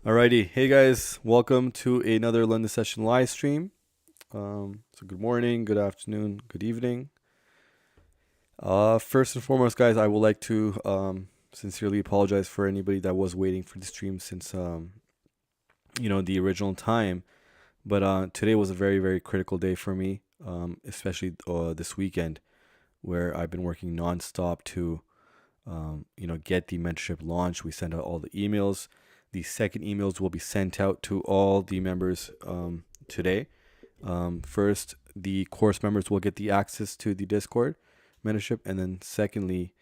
Alrighty, hey guys, welcome to another London session live stream. So good morning, good afternoon, good evening. First and foremost, guys, I would like to sincerely apologize for anybody that was waiting for the stream since the original time. But today was a very critical day for me, especially this weekend, where I've been working nonstop to get the mentorship launched. We sent out all the emails. The second emails will be sent out to all the members today. First, the course members will get the access to the Discord mentorship, and then secondly,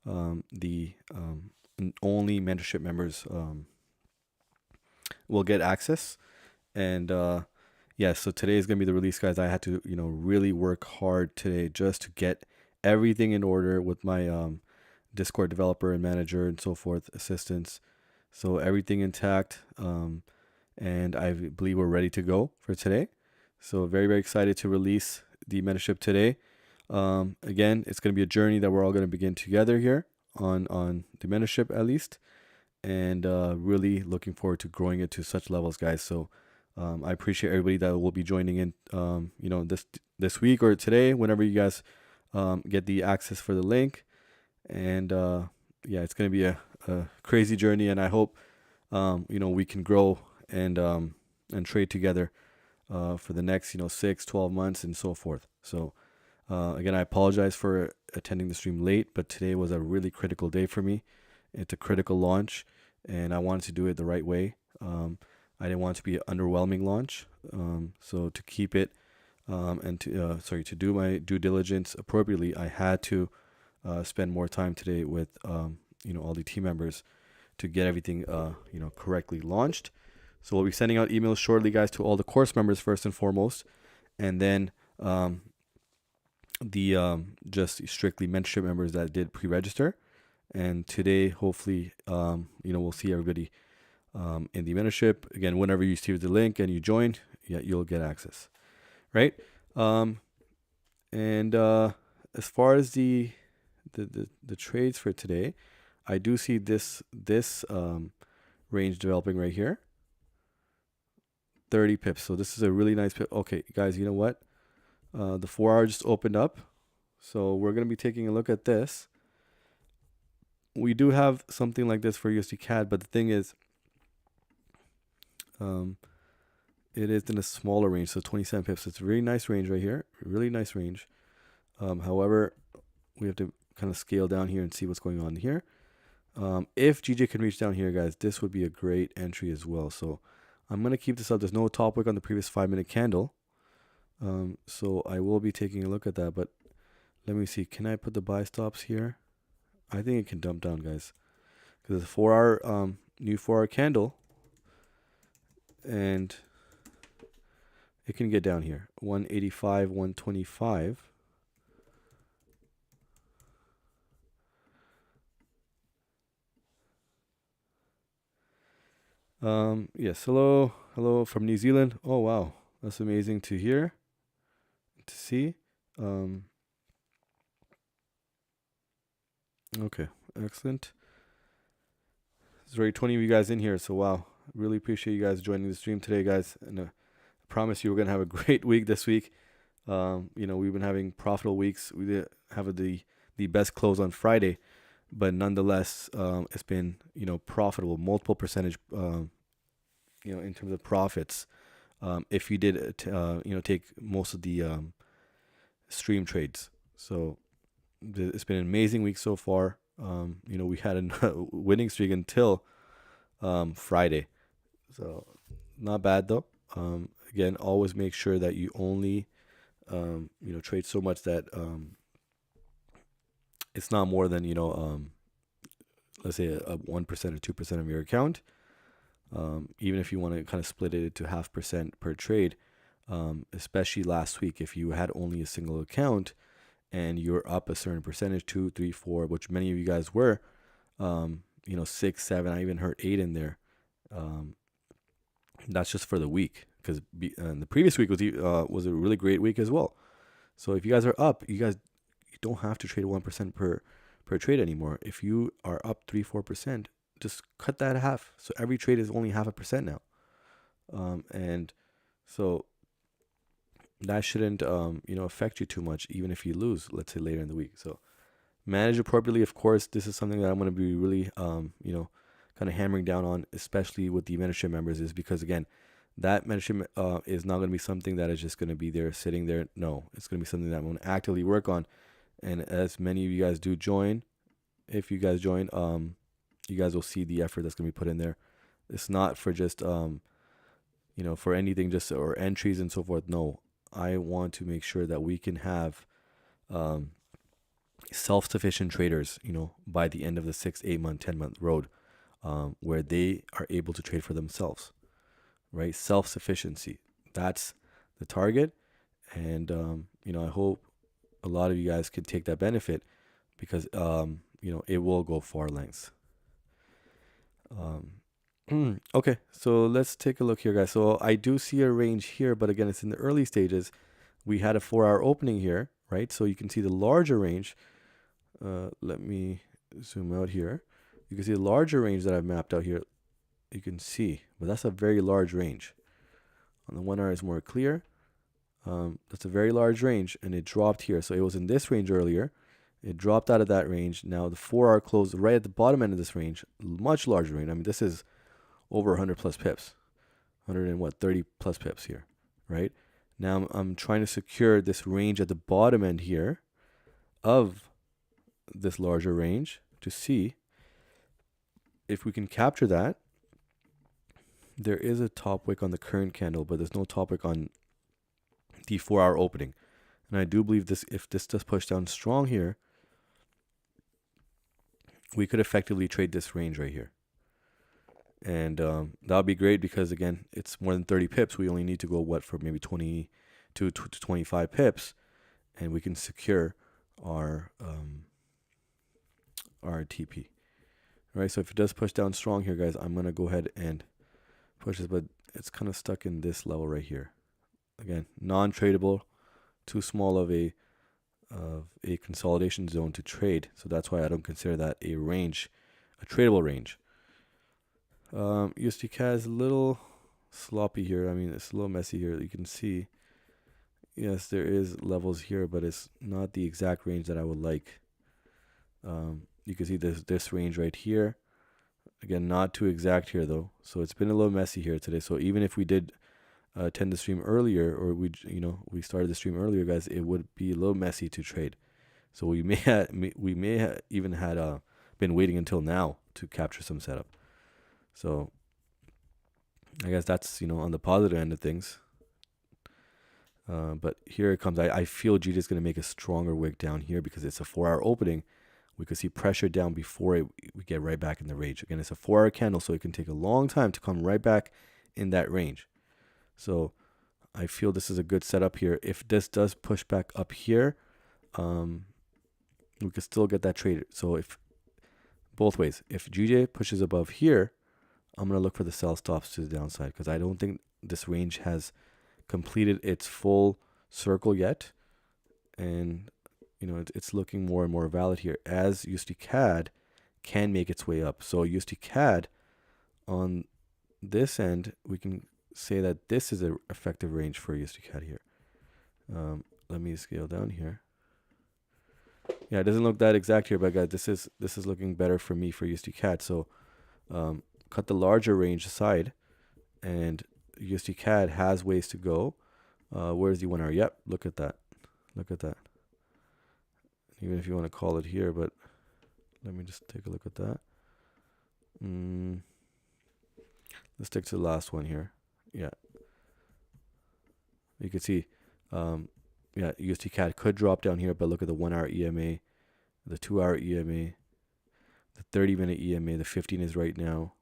the only mentorship members will get access. And yeah, so today is gonna be the release, guys. I had to really work hard today just to get everything in order with my Discord developer and manager and so forth, assistants. So everything intact, and I believe we're ready to go for today. So very excited to release the mentorship today. Again, it's going to be a journey that we're all going to begin together here on the mentorship at least, and really looking forward to growing it to such levels, guys. So I appreciate everybody that will be joining in, this week or today, whenever you guys get the access for the link. And yeah, it's going to be a crazy journey, and I hope we can grow and trade together for the next 6-12 months and so forth. So again, I apologize for attending the stream late, but today was a really critical day for me. It's a critical launch, and I wanted to do it the right way. I didn't want it to be an underwhelming launch, so to keep it and to do my due diligence appropriately, I had to spend more time today with all the team members to get everything correctly launched. So we'll be sending out emails shortly, guys, to all the course members first and foremost, and then the just strictly mentorship members that did pre-register. And today, hopefully, we'll see everybody in the mentorship. Again, whenever you receive the link and you join, you'll get access, right? And as far as the trades for today, I do see this range developing right here, 30 pips. So this is a really nice pip. Okay, guys, you know what? The 4-hour just opened up, so we're gonna be taking a look at this. We do have something like this for USD CAD, but the thing is, it is in a smaller range, so 27 pips. It's a really nice range right here, really nice range. However, we have to kind of scale down here and see what's going on here. If GJ can reach down here, guys, this would be a great entry as well. So I'm going to keep this up. There's no top wick on the previous 5-minute candle. So I will be taking a look at that. But let me see. Can I put the buy stops here? I think it can dump down, guys. Because it's a 4-hour, new 4-hour candle. And it can get down here. 185, 125. Yes, hello from New Zealand. Oh wow, that's amazing to hear, to see. Okay, excellent. There's already 20 of you guys in here, so wow, really appreciate you guys joining the stream today, guys. And I promise you we're gonna have a great week this week. We've been having profitable weeks. We did have the best close on Friday, but nonetheless, it's been profitable, multiple percentage, in terms of profits. If you did take most of the stream trades. So it's been an amazing week so far. We had a winning streak until Friday, so not bad though. Again, always make sure that you only trade so much that it's not more than let's say a 1% or 2% of your account. Even if you want to kind of split it to 0.5% per trade, especially last week, if you had only a single account and you're up a certain percentage, 2, 3, 4, which many of you guys were, 6, 7, I even heard 8 in there. That's just for the week, because the previous week was a really great week as well. So if you guys are up, you don't have to trade 1% per trade anymore. If you are up 3-4%, just cut that half. So every trade is only 0.5% now. And so that shouldn't, affect you too much, even if you lose, let's say later in the week. So manage appropriately. Of course, this is something that I'm going to be really, kind of hammering down on, especially with the mentorship members, is because again, that mentorship is not going to be something that is just going to be there sitting there. No, it's going to be something that I'm going to actively work on. And as many of you guys do join, if you guys join, you guys will see the effort that's going to be put in there. It's not for just, for anything, just or entries and so forth. No, I want to make sure that we can have self-sufficient traders, by the end of the 6, 8 month, 10-month road, where they are able to trade for themselves, right? Self-sufficiency. That's the target. And, I hope a lot of you guys could take that benefit because, it will go far lengths. Okay, so let's take a look here, guys. So I do see a range here, but again, it's in the early stages. We had a 4-hour opening here, right? So you can see the larger range. Let me zoom out here. You can see the larger range that I've mapped out here. You can see, but that's a very large range. On the 1 hour is more clear. That's a very large range, and it dropped here. So it was in this range earlier. It dropped out of that range. Now the 4-hour closed right at the bottom end of this range, much larger range. I mean, this is over 100 plus pips, 30 plus pips here, right? Now I'm trying to secure this range at the bottom end here of this larger range to see if we can capture that. There is a top wick on the current candle, but there's no top wick on the 4-hour opening. And I do believe this, if this does push down strong here, we could effectively trade this range right here. And that would be great because, again, it's more than 30 pips. We only need to go, for maybe 20 to 25 pips, and we can secure our TP. All right, so if it does push down strong here, guys, I'm going to go ahead and push this, but it's kind of stuck in this level right here. Again, non-tradable, too small of a consolidation zone to trade. So that's why I don't consider that a range, a tradable range. USD CAD is a little sloppy here. I mean, it's a little messy here. You can see, yes, there is levels here, but it's not the exact range that I would like. You can see this range right here. Again, not too exact here though. So it's been a little messy here today. So even if we did attend the stream earlier, or we started the stream earlier, guys, it would be a little messy to trade. So we may have even had been waiting until now to capture some setup. So I guess that's, on the positive end of things. But here it comes. I feel GJ is going to make a stronger wick down here because it's a 4-hour opening. We could see pressure down before we get right back in the range. Again, it's a 4-hour candle, so it can take a long time to come right back in that range. So I feel this is a good setup here. If this does push back up here, we could still get that trade. So if both ways, if GJ pushes above here, I'm going to look for the sell stops to the downside because I don't think this range has completed its full circle yet. And, it's looking more and more valid here as USD CAD can make its way up. So USD CAD on this end, we can say that this is an effective range for USD CAD here. Let me scale down here. Yeah, it doesn't look that exact here, but guys, this is looking better for me for USD CAD. So cut the larger range aside, and USD CAD has ways to go. Where's the 1 hour? Yep, look at that. Look at that. Even if you want to call it here, but let me just take a look at that. Let's stick to the last one here. Yeah. You can see, USD CAD could drop down here, but look at the 1 hour EMA, the 2 hour EMA, the 30-minute EMA, the 15 is right now.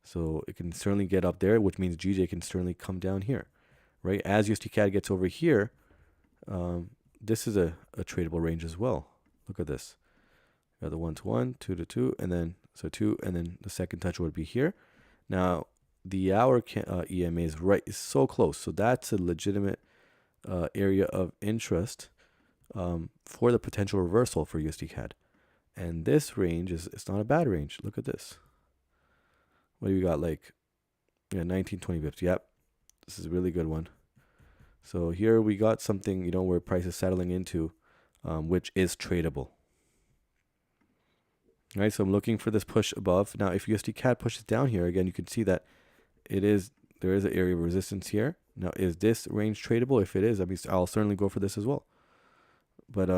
So it can certainly get up there, which means GJ can certainly come down here, right? As USD CAD gets over here, this is a tradable range as well. Look at this. Got the 1-to-1, 2-to-2, and then 2, and then the second touch would be here. Now the hour EMA is so close, so that's a legitimate area of interest for the potential reversal for USD CAD. And this range it's not a bad range. Look at this. what do we got? Like, yeah, 19, 20 pips. Yep. This is a really good one. So here we got something, where price is settling into, which is tradable. All right, so I'm looking for this push above. Now, if USD CAD pushes down here, again, you can see that there is an area of resistance here. Now, is this range tradable? If it is, I mean, I'll certainly go for this as well. But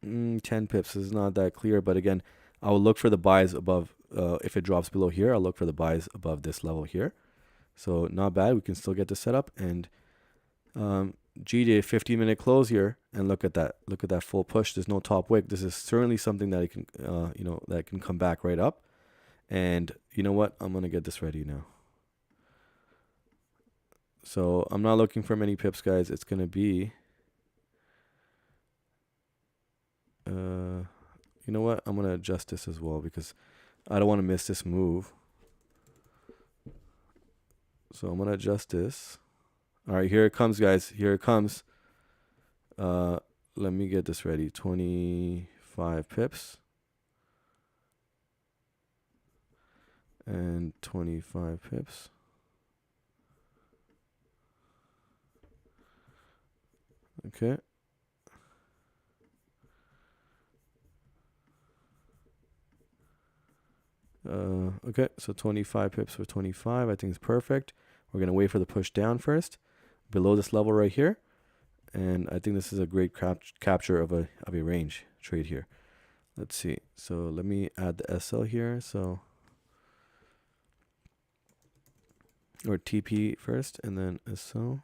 10 pips is not that clear. But again, I will look for the buys above. If it drops below here, I'll look for the buys above this level here. So not bad. We can still get this set up. And GJ 15-minute close here, and look at that. Look at that full push. There's no top wick. This is certainly something that it can, that can come back right up. And you know what? I'm gonna get this ready now. So I'm not looking for many pips, guys. It's gonna be, you know what? I'm gonna adjust this as well because I don't want to miss this move. So I'm gonna adjust this. All right, here it comes, guys. Here it comes. Let me get this ready. 25 pips. And 25 pips. Okay. Okay, so 25 pips for 25. I think it's perfect. We're gonna wait for the push down first, below this level right here, and I think this is a great capture of a range trade here. Let's see. So let me add the SL here. So, or TP first, and then SL.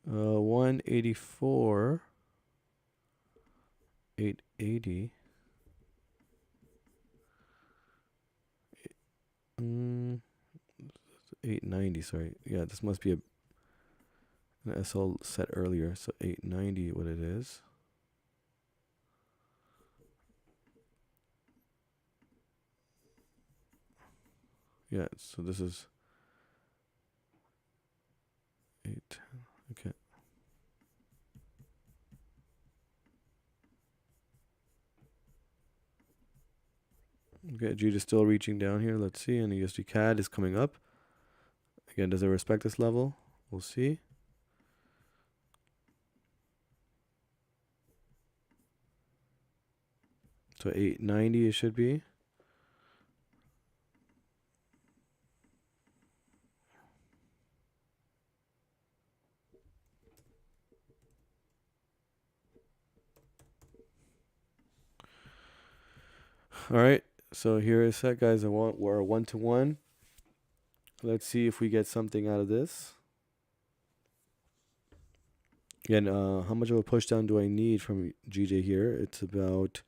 Uh, 184, 880. 890. Sorry. Yeah, this must be an SL set earlier. So 890, what it is. Yeah, so this is 8. Okay. Okay, G is still reaching down here. Let's see. And the USD CAD is coming up. Again, does it respect this level? We'll see. So 890 it should be. All right. So here is set, guys. We're 1-to-1. Let's see if we get something out of this. Again, how much of a push down do I need from GJ here? It's about,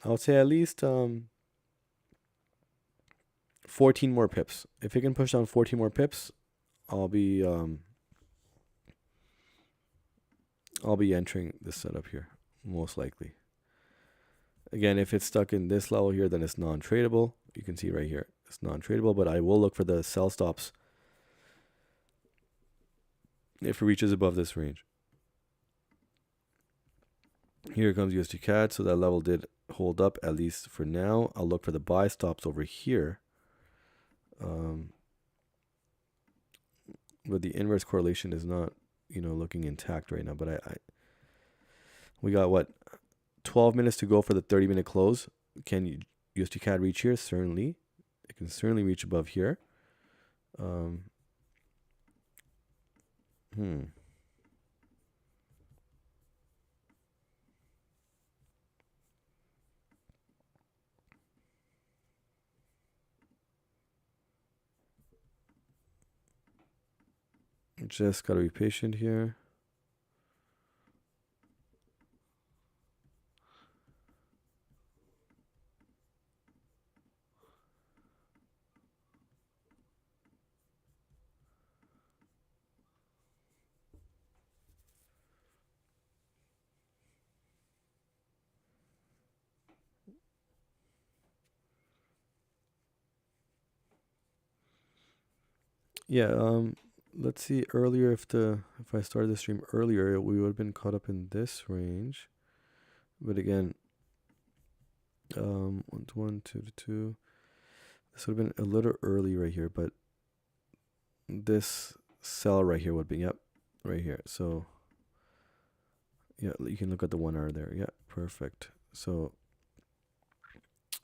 I would say at least 14 more pips. If it can push down 14 more pips, I'll be entering this setup here, most likely. Again, if it's stuck in this level here, then it's non-tradable. You can see right here, it's non-tradable, but I will look for the sell stops if it reaches above this range. Here comes USD CAD, so that level did hold up, at least for now. I'll look for the buy stops over here. But the inverse correlation is not, looking intact right now. But we got what, 12 minutes to go for the 30-minute close. Can USD CAD reach here? Certainly. It can certainly reach above here. Just gotta be patient here. Yeah, let's see earlier if I started the stream earlier, we would have been caught up in this range. But again, 1 to 1, 2 to 2. This would have been a little early right here, but this sell right here would be, yep, right here. So yeah, you can look at the 1 hour there. Yeah, perfect. So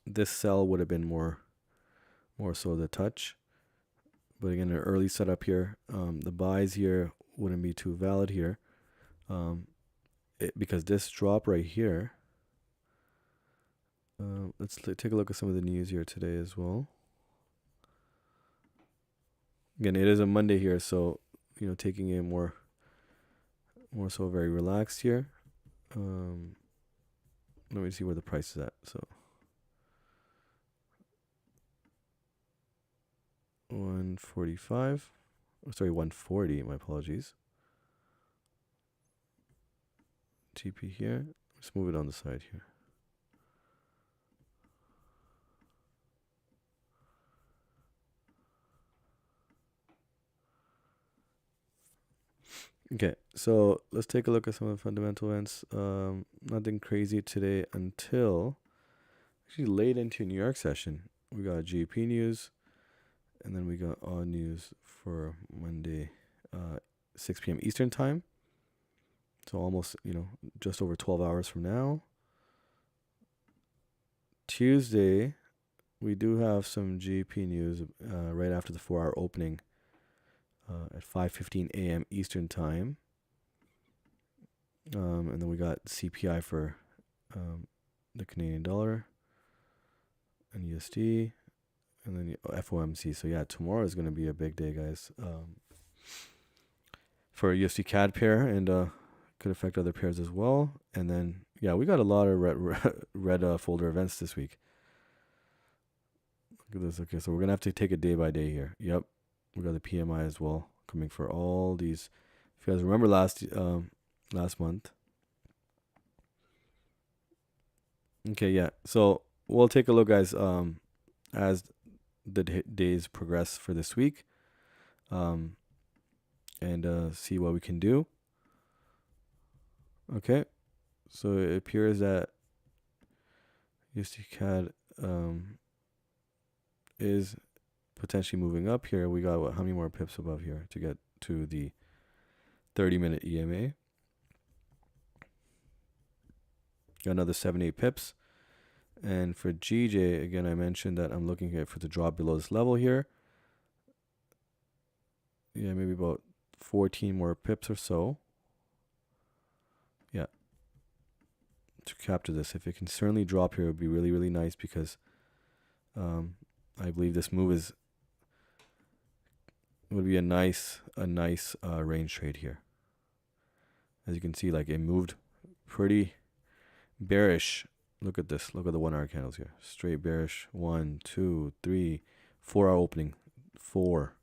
this sell would have been more so the touch. But again, an early setup here. The buys here wouldn't be too valid here. Because this drop right here. Let's take a look at some of the news here today as well. Again, it is a Monday here, so taking it more so very relaxed here. Let me see where the price is at. So 145. Oh, sorry, 140. My apologies. TP here. Let's move it on the side here. Okay, so let's take a look at some of the fundamental events. Nothing crazy today until actually late into New York session. We got GP news, and then we got odd news for Monday, 6 p.m. Eastern time. So almost, just over 12 hours from now. Tuesday, we do have some GP news right after the 4-hour opening at 5:15 a.m. Eastern time. And then we got CPI for the Canadian dollar and USD, and then FOMC. So yeah, tomorrow is going to be a big day, guys, for USD CAD pair, and could affect other pairs as well. And then yeah, we got a lot of red folder events this week. Look at this. Okay, so we're gonna have to take it day by day here. Yep, we got the PMI as well coming for all these. If you guys remember last month. Okay, yeah. So we'll take a look, guys, as the days progress for this week, and see what we can do. Okay, so it appears that USD CAD is potentially moving up here. We got how many more pips above here to get to the 30-minute EMA? Got another 7-8 pips. And for GJ, again, I mentioned that I'm looking at for the drop below this level here. Yeah, maybe about 14 more pips or so. Yeah. To capture this. If it can certainly drop here, it would be really, really nice, because I believe this move would be a nice range trade here. As you can see, like, it moved pretty bearish. Look at this. Look at the 1 hour candles here. Straight bearish. 1, 2, 3, 4 hour opening. 4.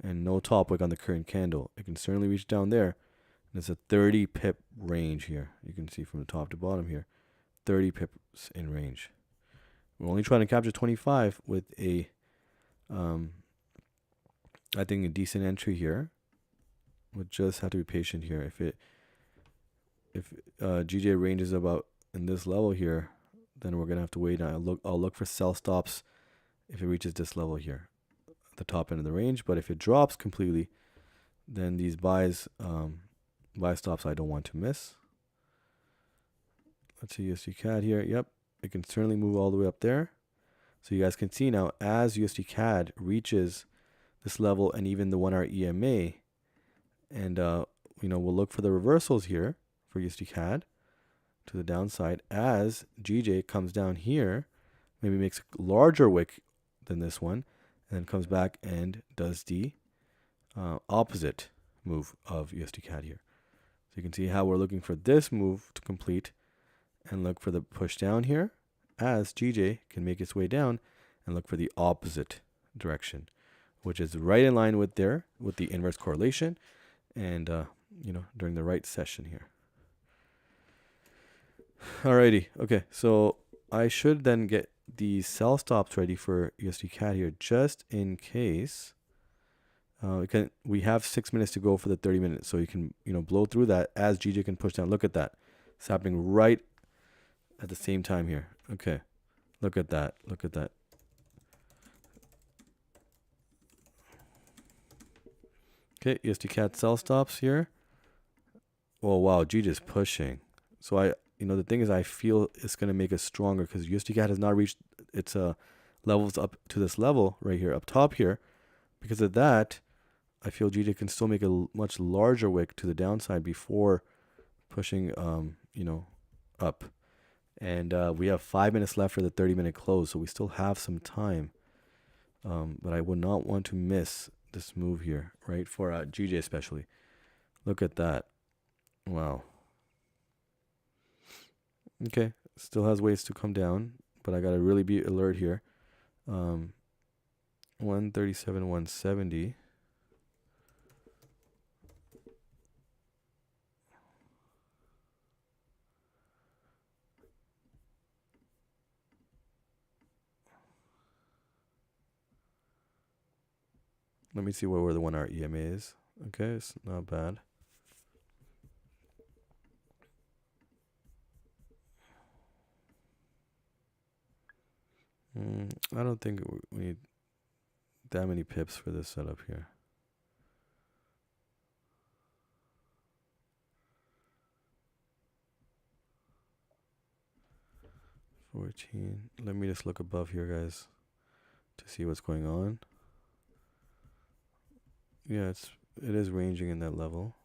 And no top wick on the current candle. It can certainly reach down there. And it's a 30 pip range here. You can see from the top to bottom here. 30 pips in range. We're only trying to capture 25 with a, I think, a decent entry here. We'll just have to be patient here. If GJ ranges about in this level here, then we're gonna have to wait. I'll look for sell stops if it reaches this level here, the top end of the range. But if it drops completely, then these buy stops I don't want to miss. Let's see USD CAD here. Yep, it can certainly move all the way up there. So you guys can see now, as USD CAD reaches this level and even the 1 hour EMA, and we'll look for the reversals here for USD CAD to the downside as GJ comes down here, maybe makes a larger wick than this one, and then comes back and does the opposite move of USD CAD here. So you can see how we're looking for this move to complete and look for the push down here as GJ can make its way down and look for the opposite direction, which is right in line with the inverse correlation and during the right session here. Alrighty, okay, so I should then get the sell stops ready for USD CAD here, just in case We have 6 minutes to go for the 30 minutes, so you can blow through that as GJ can push down. Look at that. It's happening right at the same time here. Okay, look at that. Look at that. Okay, USD CAD sell stops here. Oh wow, GJ is pushing. So the thing is, I feel it's gonna make us stronger because USD CAD has not reached its levels up to this level right here, up top here. Because of that, I feel GJ can still make a much larger wick to the downside before pushing, up. And we have 5 minutes left for the 30-minute close, so we still have some time. But I would not want to miss this move here, right? For GJ especially. Look at that. Wow. Okay, still has ways to come down, but I gotta really be alert here. 137, 170. Let me see where the 1 hour EMA is. Okay, it's not bad. I don't think we need that many pips for this setup here. 14. Let me just look above here, guys, to see what's going on. Yeah, it is ranging in that level.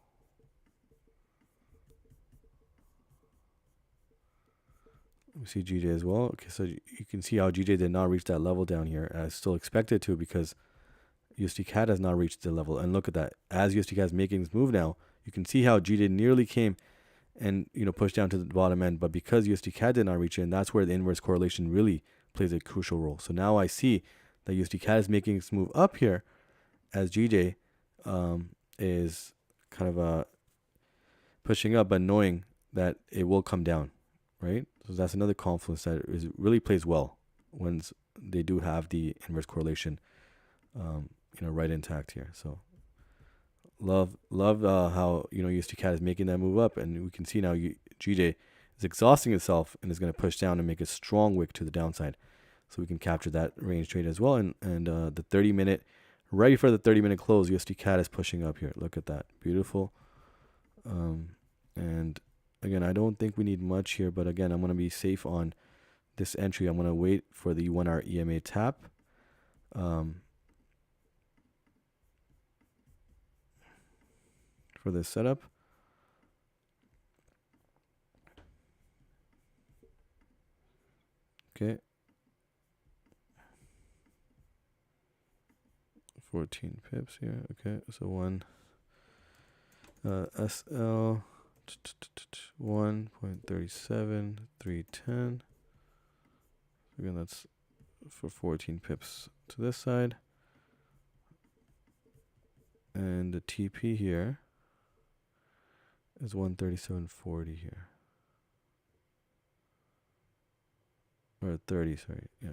We see GJ as well. Okay, so you can see how GJ did not reach that level down here. I still expected to because USD CAD has not reached the level. And look at that. As USD CAD is making this move now, you can see how GJ nearly came and pushed down to the bottom end. But because USD CAD did not reach it, and that's where the inverse correlation really plays a crucial role. So now I see that USD CAD is making this move up here as GJ is kind of pushing up, but knowing that it will come down, right? So that's another confluence that really plays well when they do have the inverse correlation, right intact here. So love how USD CAD is making that move up, and we can see now GJ is exhausting itself and is going to push down and make a strong wick to the downside. So we can capture that range trade as well, and the 30-minute. Right before the 30-minute close, USD CAD is pushing up here. Look at that. Beautiful. And again, I don't think we need much here, but again, I'm going to be safe on this entry. I'm going to wait for the 1 hour EMA tap. For this setup. Okay. 14 pips here. Okay, so one SL 1.37 310. Again, that's for 14 pips to this side, and the TP here is 137.40 here, or 30. Sorry, yeah.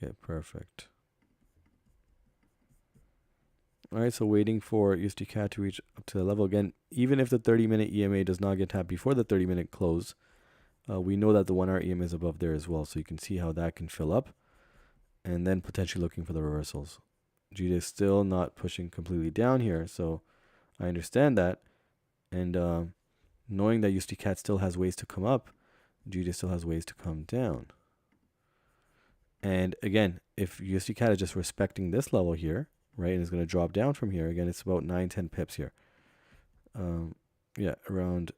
Okay, perfect. All right, so waiting for USD CAD to reach up to the level again. Even if the 30-minute EMA does not get tapped before the 30-minute close, we know that the 1 hour EMA is above there as well. So you can see how that can fill up, and then potentially looking for the reversals. GJ is still not pushing completely down here, so I understand that. And knowing that USD CAD still has ways to come up, GJ still has ways to come down. And again, if USD CAD is just respecting this level here, right, and is going to drop down from here, again, it's about 9-10 pips here. Yeah, around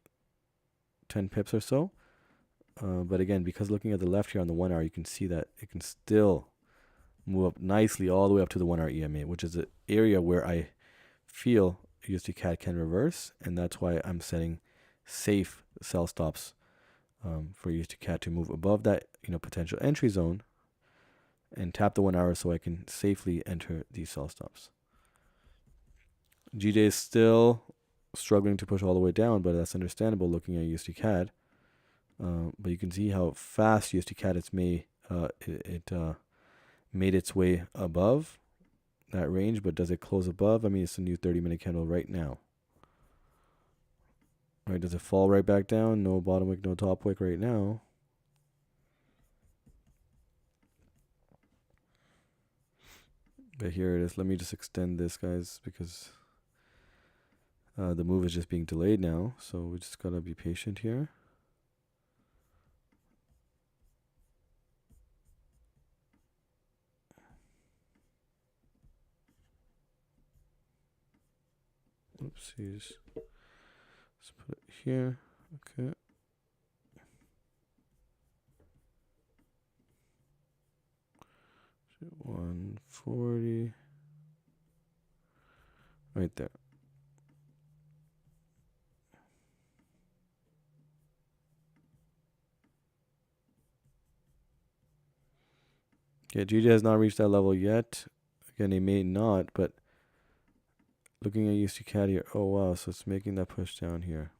10 pips or so. But again, because looking at the left here on the 1 hour, you can see that it can still move up nicely all the way up to the 1 hour EMA, which is an area where I feel USD CAD can reverse, and that's why I'm setting safe sell stops for USD CAD to move above that potential entry zone and tap the 1 hour so I can safely enter these sell stops. GJ is still struggling to push all the way down, but that's understandable looking at USD CAD. But you can see how fast USD CAD made its way above that range, but does it close above? I mean, it's a new 30-minute candle right now. All right, does it fall right back down? No bottom wick, no top wick right now. But here it is. Let me just extend this, guys, because the move is just being delayed now. So we just gotta be patient here. Oopsies. Let's put it here. Okay. $140. Right there. Okay, GJ has not reached that level yet. Again, he may not, but looking at USD CAD here, oh wow, so it's making that push down here.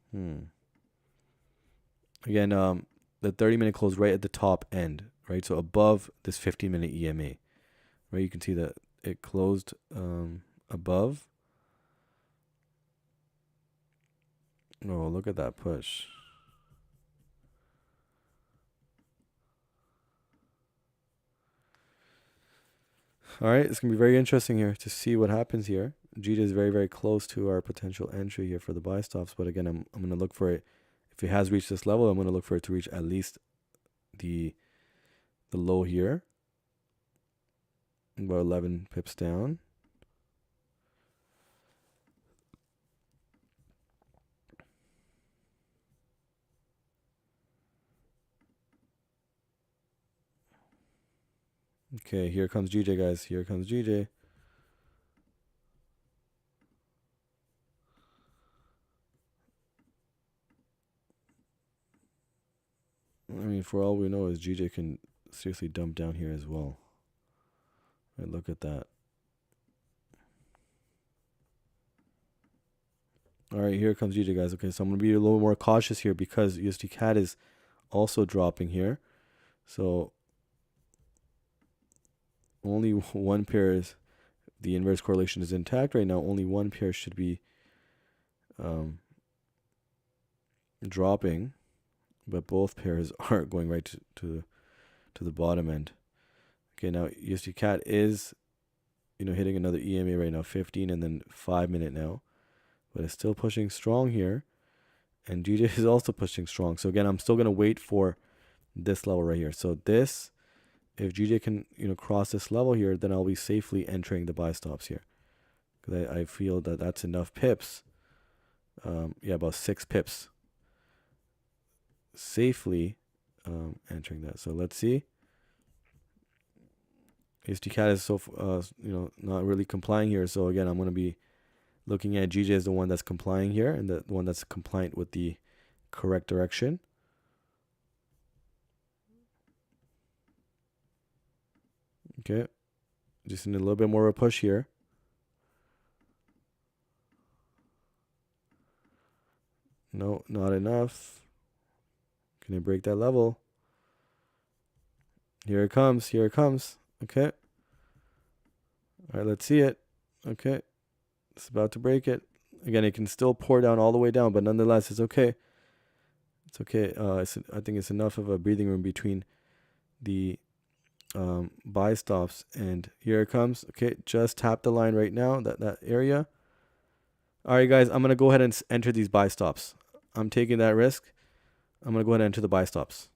Again, the 30-minute closed right at the top end, right? So above this 15-minute EMA, right? You can see that it closed above. Oh, look at that push. All right, it's going to be very interesting here to see what happens here. GJ is very, very close to our potential entry here for the buy stops. But again, I'm going to look for it. If it has reached this level, I'm going to look for it to reach at least the low here. About 11 pips down. Okay, here comes GJ, guys. Here comes GJ. I mean, for all we know is GJ can seriously dump down here as well. Right, look at that. All right, here comes GJ, guys. Okay, so I'm going to be a little more cautious here because USD CAD is also dropping here. So only one pair is, the inverse correlation is intact right now. Only one pair should be dropping, but both pairs are going right to the bottom end. Okay, now USD CAD is hitting another EMA right now, 15 and then 5 minute now, but it's still pushing strong here, and GJ is also pushing strong. So again, I'm still gonna wait for this level right here. So this, if GJ can cross this level here, then I'll be safely entering the buy stops here, because I feel that that's enough pips. Yeah, about 6 pips safely entering that. So let's see. USD CAD is so not really complying here. So again, I'm going to be looking at GJ as the one that's complying here and the one that's compliant with the correct direction. Okay, just need a little bit more of a push here. No, not enough. Can I break that level? Here it comes. Here it comes. Okay. All right, let's see it. Okay. It's about to break it. Again, it can still pour down all the way down, but nonetheless, it's okay. It's okay. I think it's enough of a breathing room between the buy stops. And here it comes. Okay, just tap the line right now, that area. All right, guys, I'm going to go ahead and enter these buy stops. I'm taking that risk. I'm going to go ahead and enter the buy stops.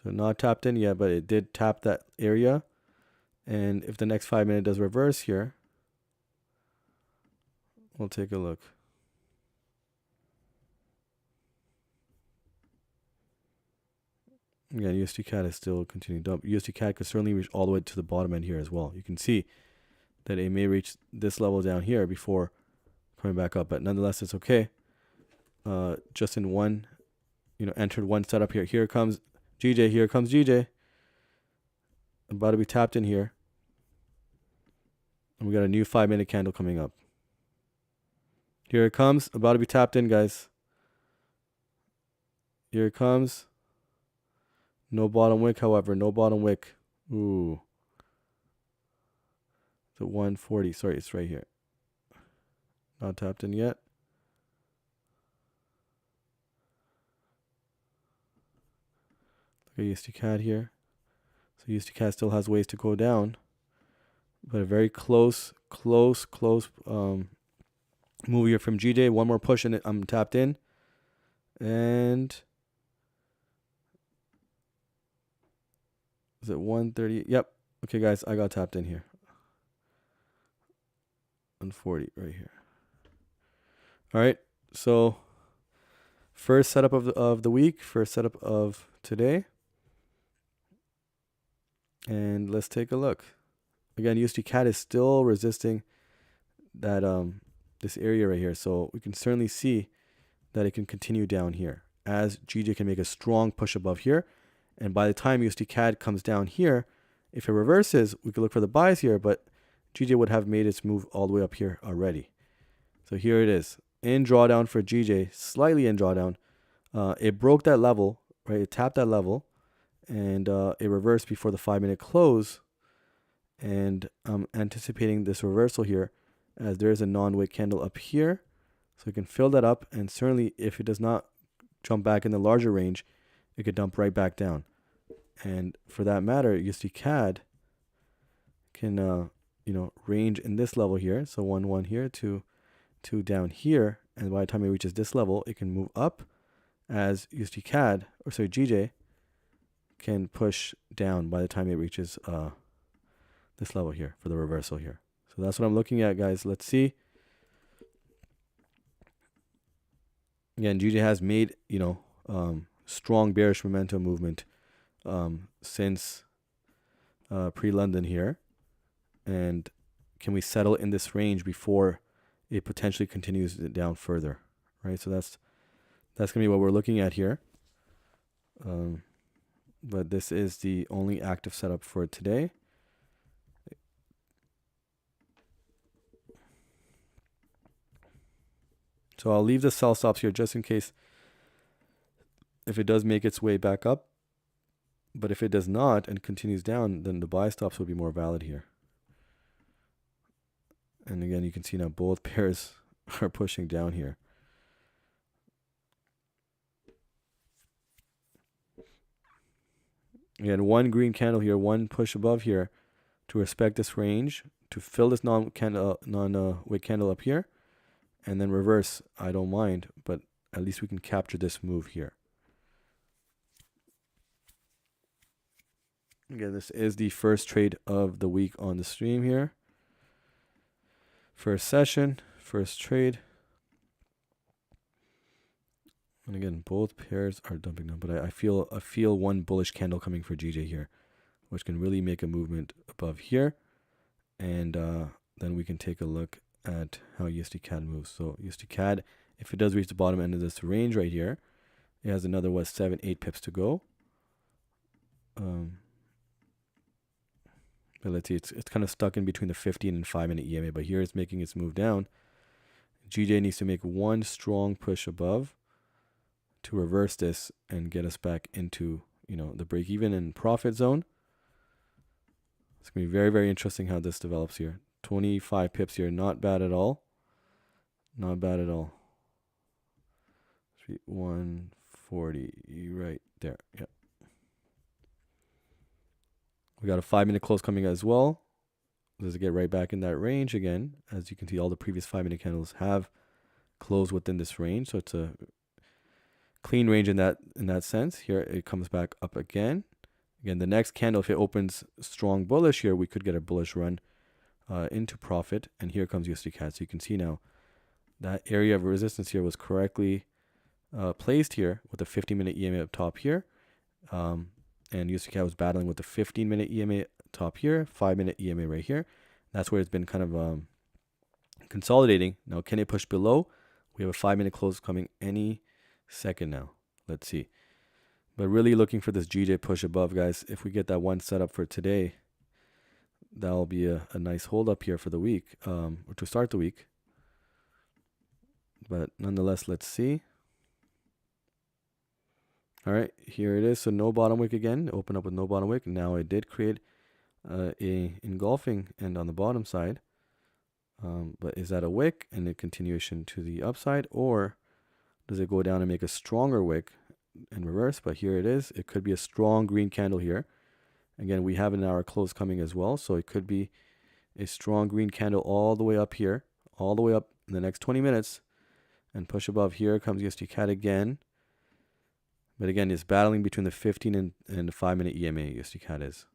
So not tapped in yet, but it did tap that area. And if the next 5 minute does reverse here, we'll take a look. Again, USD CAD is still continuing dump. USD CAD could certainly reach all the way to the bottom end here as well. You can see that it may reach this level down here before coming back up, but nonetheless, it's okay. Just in one, entered one setup here. Here comes GJ. Here comes GJ. About to be tapped in here. And we got a new 5-minute candle coming up. Here it comes. About to be tapped in, guys. Here it comes. No bottom wick, however. No bottom wick. Ooh. The 140. Sorry, it's right here. Not tapped in yet. Look at USD CAD here. So USD CAD still has ways to go down. But a very close move here from GJ. One more push and I'm tapped in. And is it 130? Yep. Okay, guys, I got tapped in here. 140 right here. All right. So first setup of the week, first setup of today. And let's take a look. Again, USD CAD is still resisting that this area right here. So we can certainly see that it can continue down here as GJ can make a strong push above here. And by the time USD CAD comes down here, if it reverses, we could look for the buys here, but GJ would have made its move all the way up here already. So here it is. In drawdown for GJ, slightly in drawdown. It broke that level, right? It tapped that level, and it reversed before the 5-minute close. And I'm anticipating this reversal here as there is a non-wick candle up here. So we can fill that up, and certainly if it does not jump back in the larger range, it could dump right back down. And for that matter, USD CAD can range in this level here. So 1 here to 2 down here, and by the time it reaches this level, it can move up as USD CAD, or sorry, GJ can push down by the time it reaches this level here for the reversal here. So that's what I'm looking at, guys. Let's see. Again, GJ has made, strong bearish momentum movement since pre-London here. And can we settle in this range before it potentially continues down further, right? So that's going to be what we're looking at here. But this is the only active setup for today. So I'll leave the sell stops here just in case if it does make its way back up. But if it does not and continues down, then the buy stops will be more valid here. And again, you can see now both pairs are pushing down here. Again, one green candle here, one push above here to respect this range, to fill this non-wick candle up here, and then reverse. I don't mind, but at least we can capture this move here. Again, this is the first trade of the week on the stream here. First session, first trade. And again, both pairs are dumping down, but I feel one bullish candle coming for GJ here, which can really make a movement above here. And then we can take a look at how USD CAD moves. So USD CAD, if it does reach the bottom end of this range right here, it has another 7-8 pips to go. But let's see, it's kind of stuck in between the 15 and 5-minute EMA, but here it's making its move down. GJ needs to make one strong push above to reverse this and get us back into, the break even and profit zone. It's going to be very, very interesting how this develops here. 25 pips here, not bad at all. Not bad at all. 140 right there. Yep. We got a 5-minute close coming as well. Let's get right back in that range again. As you can see, all the previous 5-minute candles have closed within this range. So it's a clean range in that sense. Here it comes back up again. Again, the next candle, if it opens strong bullish here, we could get a bullish run into profit. And here comes USD CAD. So you can see now that area of resistance here was correctly placed here with a 50-minute EMA up top here. and USD CAD was battling with the 15-minute EMA top here, 5-minute EMA right here. That's where it's been kind of consolidating. Now, can it push below? We have a 5-minute close coming any second now. Let's see. But really looking for this GJ push above, guys. If we get that one set up for today, that'll be a nice hold up here for the week, or to start the week. But nonetheless, let's see. All right, here it is. So no bottom wick again. Open up with no bottom wick. Now it did create a engulfing end on the bottom side. But is that a wick and a continuation to the upside, or does it go down and make a stronger wick in reverse? But here it is. It could be a strong green candle here. Again, we have an hour close coming as well, so it could be a strong green candle all the way up here, all the way up in the next 20 minutes, and push above. Here comes USD CAD again. But again, it's battling between the 15 and the 5-minute EMA. USD CAD is.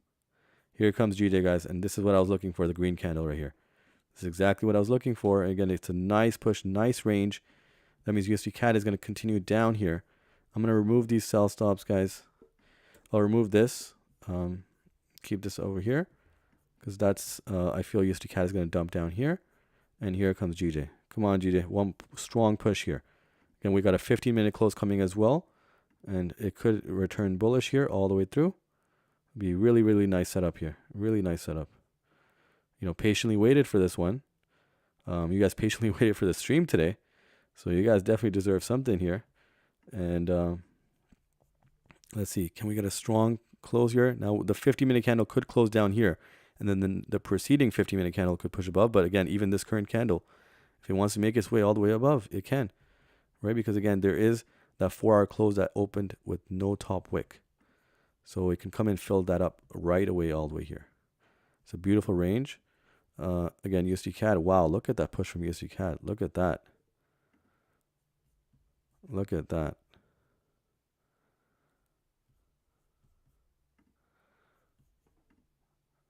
Here comes GJ, guys, and this is what I was looking for, the green candle right here. This is exactly what I was looking for. Again, it's a nice push, nice range. That means USD CAD is going to continue down here. I'm going to remove these sell stops, guys. I'll remove this. Keep this over here, because that's, I feel USD CAD is going to dump down here. And here comes GJ. Come on, GJ. One strong push here. Again, we got a 15-minute close coming as well. And it could return bullish here all the way through. Be really, really nice setup here. Really nice setup. You know, patiently waited for this one. You guys patiently waited for the stream today. So you guys definitely deserve something here. And let's see. Can we get a strong close here? Now, the 50-minute candle could close down here. And then the preceding 50-minute candle could push above. But again, even this current candle, if it wants to make its way all the way above, it can. Right? Because again, there is that 4-hour close that opened with no top wick. So it can come and fill that up right away all the way here. It's a beautiful range. Again, USD CAD. Wow, look at that push from USD CAD. Look at that. Look at that.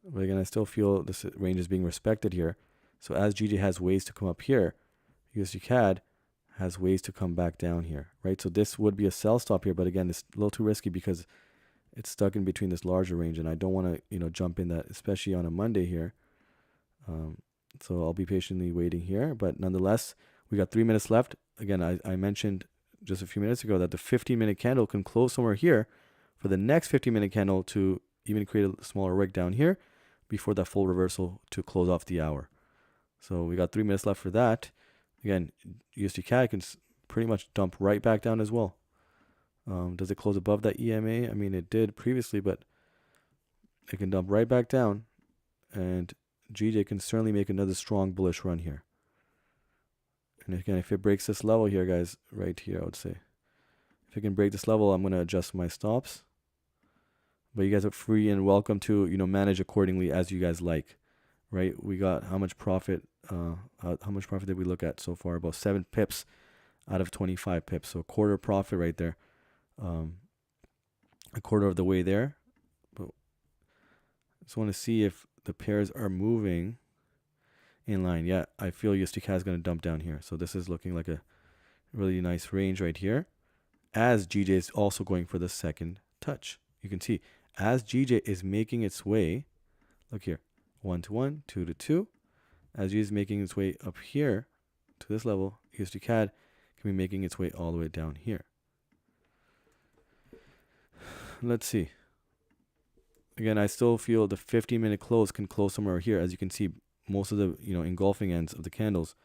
But again, I still feel this range is being respected here. So as GJ has ways to come up here, USD CAD has ways to come back down here, right? So this would be a sell stop here, but again, it's a little too risky because it's stuck in between this larger range, and I don't want to, jump in that, especially on a Monday here. So I'll be patiently waiting here, but nonetheless, we got 3 minutes left. Again, I mentioned just a few minutes ago that the 15-minute candle can close somewhere here for the next 15-minute candle to even create a smaller wick down here before that full reversal to close off the hour. So we got 3 minutes left for that. Again, USD CAD can pretty much dump right back down as well. Does it close above that EMA? I mean, it did previously, but it can dump right back down. And GJ can certainly make another strong bullish run here. And again, if it breaks this level here, guys, right here, I would say. If it can break this level, I'm going to adjust my stops. But you guys are free and welcome to, manage accordingly as you guys like. Right? We got how much profit? How much profit did we look at so far? About 7 pips out of 25 pips. So a quarter profit right there. A quarter of the way there. But I just want to see if the pairs are moving in line. Yeah, I feel USD CAD is going to dump down here. So this is looking like a really nice range right here. As GJ is also going for the second touch. You can see as GJ is making its way, look here, 1 to 1, 2 to 2. As GJ is making its way up here to this level, USD CAD can be making its way all the way down here. Let's see. Again, I still feel the 15-minute close can close somewhere here. As you can see, most of the engulfing ends of the candles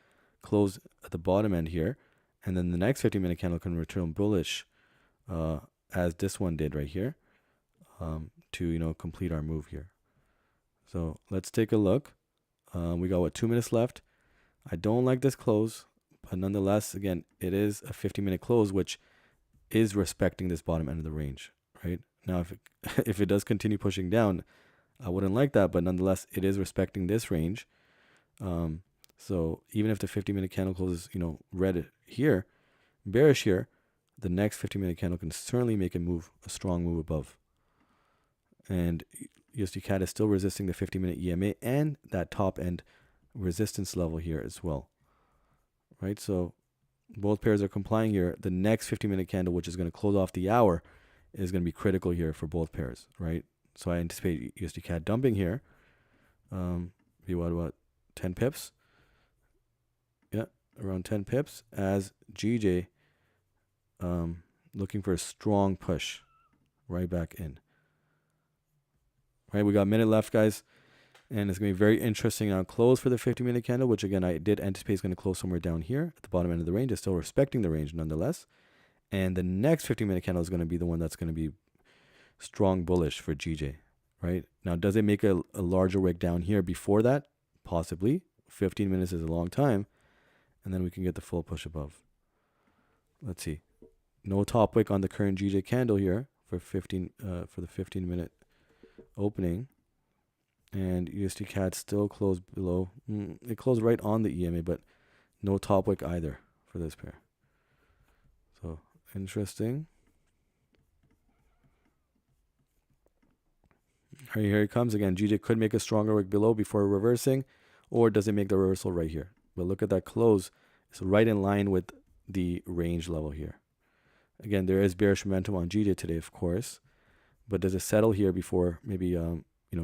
close at the bottom end here, and then the next 15-minute candle can return bullish, as this one did right here, to complete our move here. So let's take a look. We got 2 minutes left. I don't like this close, but nonetheless, again, it is a 50-minute close, which is respecting this bottom end of the range, right? Now, if it does continue pushing down, I wouldn't like that, but nonetheless, it is respecting this range. So even if the 50-minute candle closes, red here, bearish here, the next 50-minute candle can certainly make a strong move above. And USD CAD is still resisting the 50-minute EMA and that top end resistance level here as well, right? So both pairs are complying here. The next 50-minute candle, which is going to close off the hour, is going to be critical here for both pairs, right? So I anticipate USD CAD dumping here. Be what 10 pips? Yeah, around 10 pips as GJ looking for a strong push right back in. Right, we got a minute left, guys, and it's going to be very interesting on close for the 50-minute candle, which again I did anticipate is going to close somewhere down here at the bottom end of the range. It's still respecting the range nonetheless. And the next 50-minute candle is going to be the one that's going to be strong bullish for GJ. Right now, does it make a larger wick down here before that? Possibly. 15 minutes is a long time, and then we can get the full push above. Let's see. No top wick on the current GJ candle here for the 15-minute opening, and USD CAD still closed below. It closed right on the EMA, but no top wick either for this pair. So interesting. Here it comes again. GJ could make a stronger wick below before reversing, or does it make the reversal right here? But look at that close. It's right in line with the range level here. Again, there is bearish momentum on GJ today, of course, but does it settle here before maybe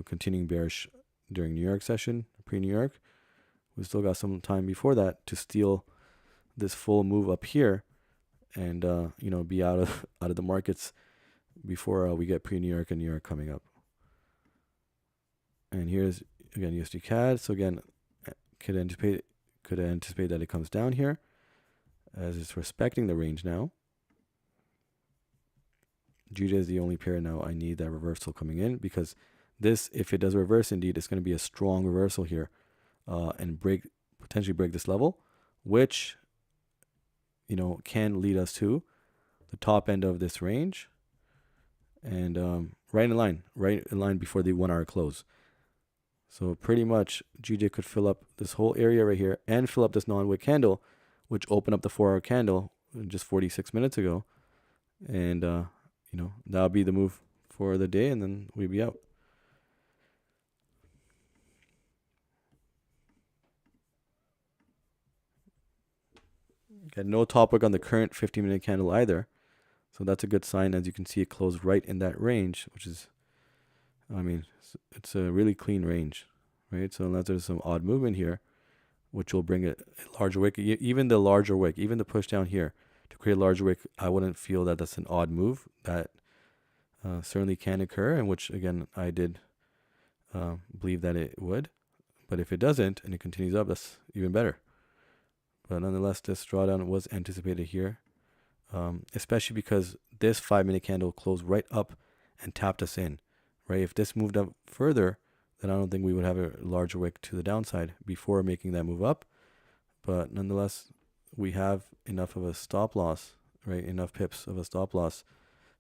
continuing bearish during New York session, pre-New York? We still got some time before that to steal this full move up here, and be out of the markets before we get pre-New York and New York coming up. And here's again USD CAD. So again, could anticipate that it comes down here as it's respecting the range now. GJ is the only pair now I need that reversal coming in, because this, if it does reverse indeed, it's going to be a strong reversal here and potentially break this level, which can lead us to the top end of this range and right in line before the 1 hour close. So pretty much GJ could fill up this whole area right here and fill up this non-wick candle, which opened up the 4-hour candle just 46 minutes ago. And, that'll be the move for the day, and then we'd be out. Got no top wick on the current 50-minute candle either. So that's a good sign. As you can see, it closed right in that range, which is, it's a really clean range, right? So unless there's some odd movement here, which will bring a larger wick, even the larger wick, even the push down here to create a larger wick, I wouldn't feel that that's an odd move. That certainly can occur, and which again I did believe that it would. But if it doesn't and it continues up, that's even better. But nonetheless, this drawdown was anticipated here, especially because this 5-minute candle closed right up and tapped us in, right? If this moved up further, then I don't think we would have a larger wick to the downside before making that move up. But nonetheless, we have enough of a stop loss, right? Enough pips of a stop loss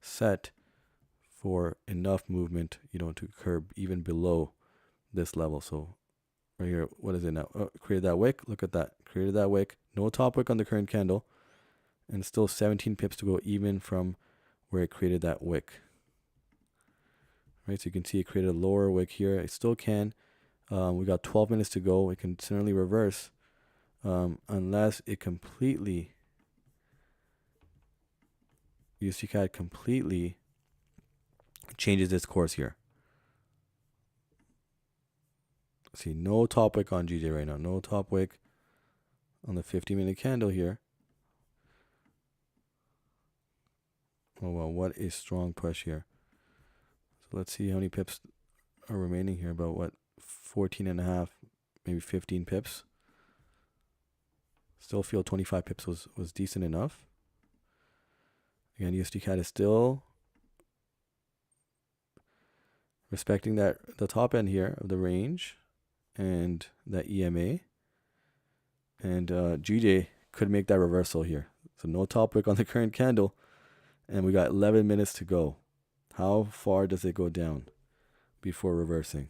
set for enough movement, to curb even below this level. So right here, what is it now? Oh, created that wick. Look at that. Created that wick. No top wick on the current candle. And still 17 pips to go even from where it created that wick. Right, so you can see it created a lower wick here. It still can. We got 12 minutes to go. It can certainly reverse unless it completely, USD CAD completely changes its course here. See, no top wick on GJ right now. No top wick on the 50-minute candle here. Oh, wow, what a strong push here. So let's see how many pips are remaining here. About 14 and a half, maybe 15 pips. Still feel 25 pips was decent enough. Again, USD CAD is still respecting the top end here of the range and that EMA. And GJ could make that reversal here. So no top wick on the current candle. And we got 11 minutes to go. How far does it go down before reversing?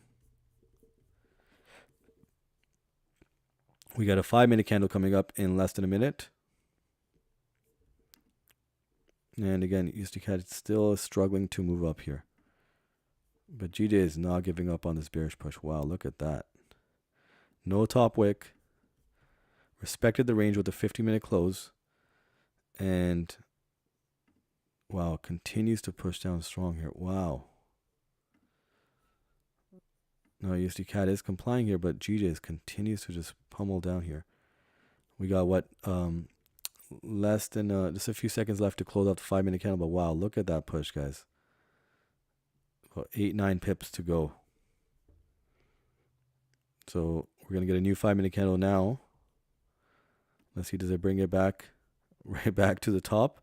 We got a 5-minute candle coming up in less than a minute. And again, USD CAD is still struggling to move up here. But GJ is not giving up on this bearish push. Wow, look at that. No top wick. Respected the range with a 50-minute close. And Wow, continues to push down strong here. Wow. No, USD CAD is complying here, but GJ continues to just pummel down here. We got what less than just a few seconds left to close out the 5 minute candle, but wow, look at that push, guys. About 8-9 pips to go. So we're gonna get a new 5 minute candle now. Let's see, does it bring it back right back to the top,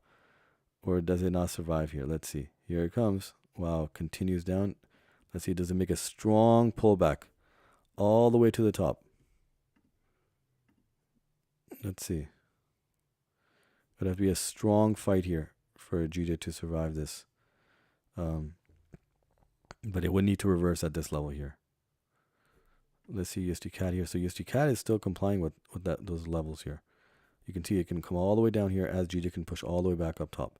or does it not survive here? Let's see. Here it comes. Wow, continues down. Let's see, does it make a strong pullback all the way to the top? Let's see. It'd have to be a strong fight here for GJ to survive this. But it would need to reverse at this level here. Let's see USD CAD here. So USD CAD is still complying with those levels here. You can see it can come all the way down here as GJ can push all the way back up top.